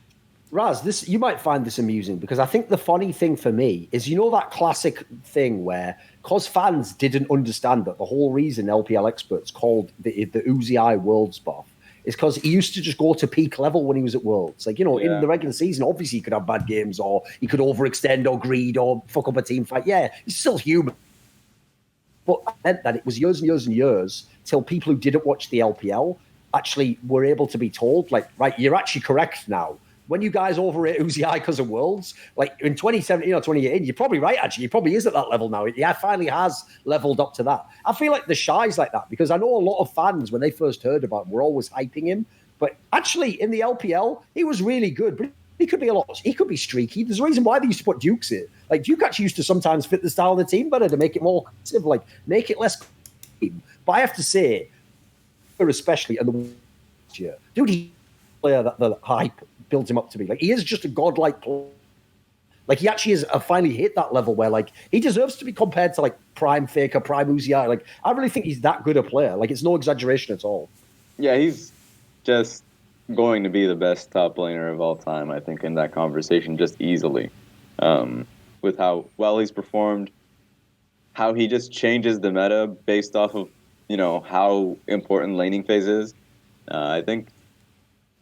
Raz, you might find this amusing because I think the funny thing for me is, you know, that classic thing where, because fans didn't understand that the whole reason LPL experts called the Uzi Worlds buff is because he used to just go to peak level when he was at Worlds. Like, you know, in the regular season, obviously he could have bad games or he could overextend or greed or fuck up a team fight. Yeah, he's still human. But that meant that it was years and years and years till people who didn't watch the LPL actually were able to be told, like, right, you're actually correct now. When you guys overrate Uzi because of Worlds, like in 2017 or 2018, you're probably right, actually. He probably is at that level now. He finally has leveled up to that. I feel like TheShy's like that because I know a lot of fans, when they first heard about him, were always hyping him. But actually, in the LPL, he was really good. But he could be he could be streaky. There's a reason why they used to put Dukes in. Like, Duke actually used to sometimes fit the style of the team better to make it more competitive, like make it less. But I have to say, especially in the year, dude, he player that the hype builds him up to be. Like, he is just a godlike player. Like, he actually has finally hit that level where, like, he deserves to be compared to, like, Prime Faker, Prime Uzi. Like, I really think he's that good a player. Like, it's no exaggeration at all. Yeah, he's just going to be the best top laner of all time, I think, in that conversation, just easily. With how well he's performed, how he just changes the meta based off of, you know, how important laning phase is. I think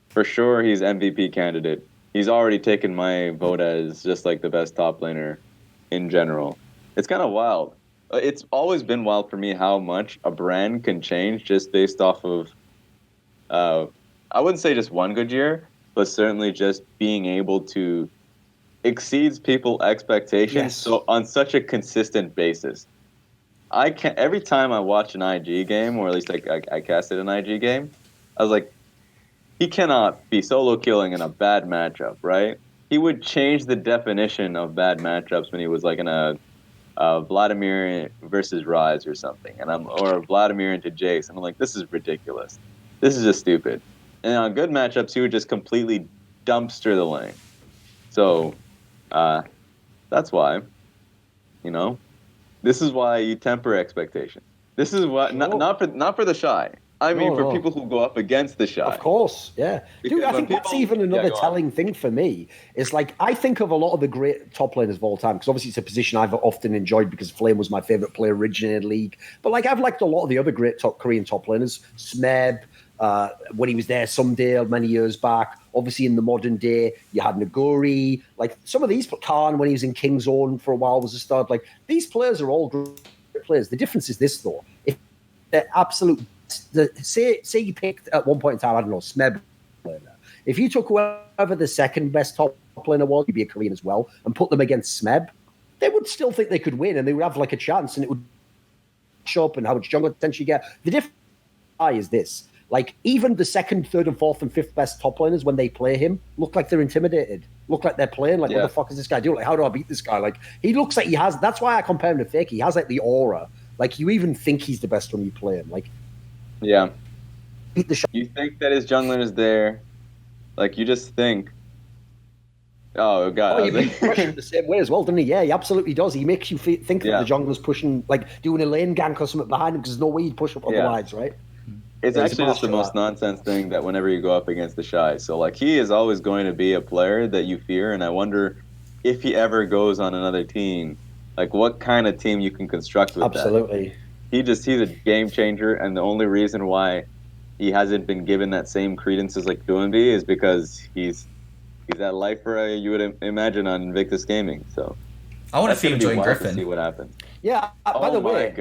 for sure he's MVP candidate. He's already taken my vote as just like the best top laner in general. It's kind of wild. It's always been wild for me how much a brand can change just based off of, I wouldn't say just one good year, but certainly just being able to exceeds people's expectations so on such a consistent basis. I can't, every time I watch an IG game, or at least I casted an IG game, I was like, he cannot be solo killing in a bad matchup, right? He would change the definition of bad matchups when he was like in a Vladimir versus Ryze or something, or Vladimir into Jace, and I'm like, this is ridiculous. This is just stupid. And on good matchups, he would just completely dumpster the lane. So that's why, you know, this is why you temper expectation. This is why not for TheShy. I mean, for people who go up against TheShy. Of course, yeah. Dude, I think that's even another telling thing for me. Is like, I think of a lot of the great top laners of all time, because obviously it's a position I've often enjoyed because Flame was my favorite player originally in League. But like, I've liked a lot of the other great Korean top laners. Smeb, when he was there someday many years back. Obviously in the modern day, you had Nagori. Like, some of these, Khan when he was in King's Own for a while was a stud. Like, these players are all great players. The difference is this, though. If the absolute. Say you picked at one point in time, I don't know, Smeb. If you took whoever the second best top laner was, you'd be a Korean as well, and put them against Smeb, they would still think they could win, and they would have like a chance, and it would show up and how much jungle attention you get. The difference is this. Like, even the second, third, and fourth, and fifth best top laners, when they play him, look like they're intimidated. Look like they're playing. Like, what the fuck is this guy doing? Like, how do I beat this guy? Like, he looks like he has... That's why I compare him to Fake. He has, like, the aura. Like, you even think he's the best when you play him. Like... Yeah. Beat the shot. You think that his jungler is there. Like, you just think... Oh, God. Oh, he makes pressure the same way as well, doesn't he? Yeah, he absolutely does. He makes you think that the jungler's pushing... Like, doing a lane gank or something behind him, because there's no way he'd push up otherwise, right? It's actually just the most nonsense thing that whenever you go up against TheShy. So, like, he is always going to be a player that you fear, and I wonder if he ever goes on another team, like, what kind of team you can construct with that. He's a game changer, and the only reason why he hasn't been given that same credence as, like, Doinb is because he's that lifer you would imagine on Invictus Gaming, so... I want to see him join Griffin. See what happens. Yeah. By the way,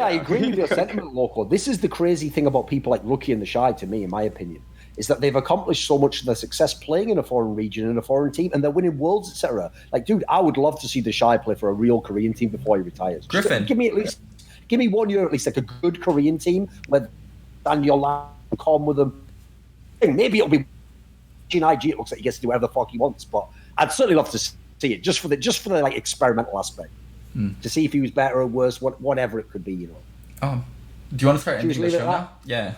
I agree with your sentiment, Loco. This is the crazy thing about people like Lucky and TheShy, to me, in my opinion, is that they've accomplished so much of their success playing in a foreign region and a foreign team, and they're winning worlds, etc. Like, dude, I would love to see TheShy play for a real Korean team before he retires. Griffin, give me 1 year at least, like a good Korean team where Daniel Lam calm with them. Maybe it'll be IG. It looks like he gets to do whatever the fuck he wants, but I'd certainly love to see it just for the like experimental aspect to see if he was better or worse, whatever it could be, you know. Do you want to start ending the show now? Yeah.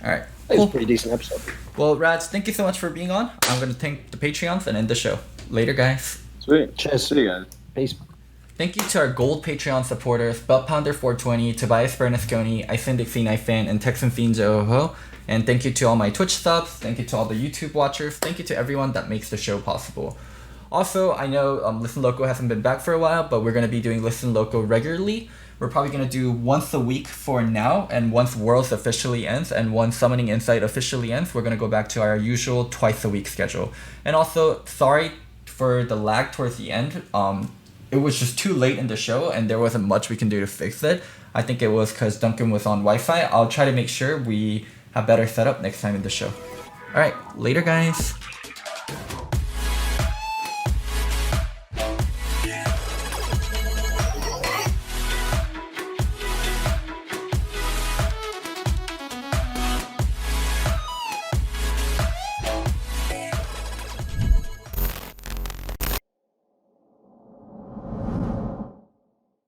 All right. It was a pretty decent episode. Well, Raz, thank you so much for being on. I'm going to thank the Patreons and end the show. Later, guys. Sweet. Cheers. See you guys. Peace. Thank you to our gold Patreon supporters, BeltPounder420, Tobias Bernasconi, Icelandic C9 Fan, and Texan Fiend Xiaohu. And thank you to all my Twitch subs. Thank you to all the YouTube watchers. Thank you to everyone that makes the show possible. Also, I know Listen Loco hasn't been back for a while, but we're going to be doing Listen Loco regularly. We're probably going to do once a week for now, and once Worlds officially ends, and once Summoning Insight officially ends, we're going to go back to our usual twice-a-week schedule. And also, sorry for the lag towards the end. It was just too late in the show, and there wasn't much we can do to fix it. I think it was because Duncan was on Wi-Fi. I'll try to make sure we have better setup next time in the show. Alright, later guys.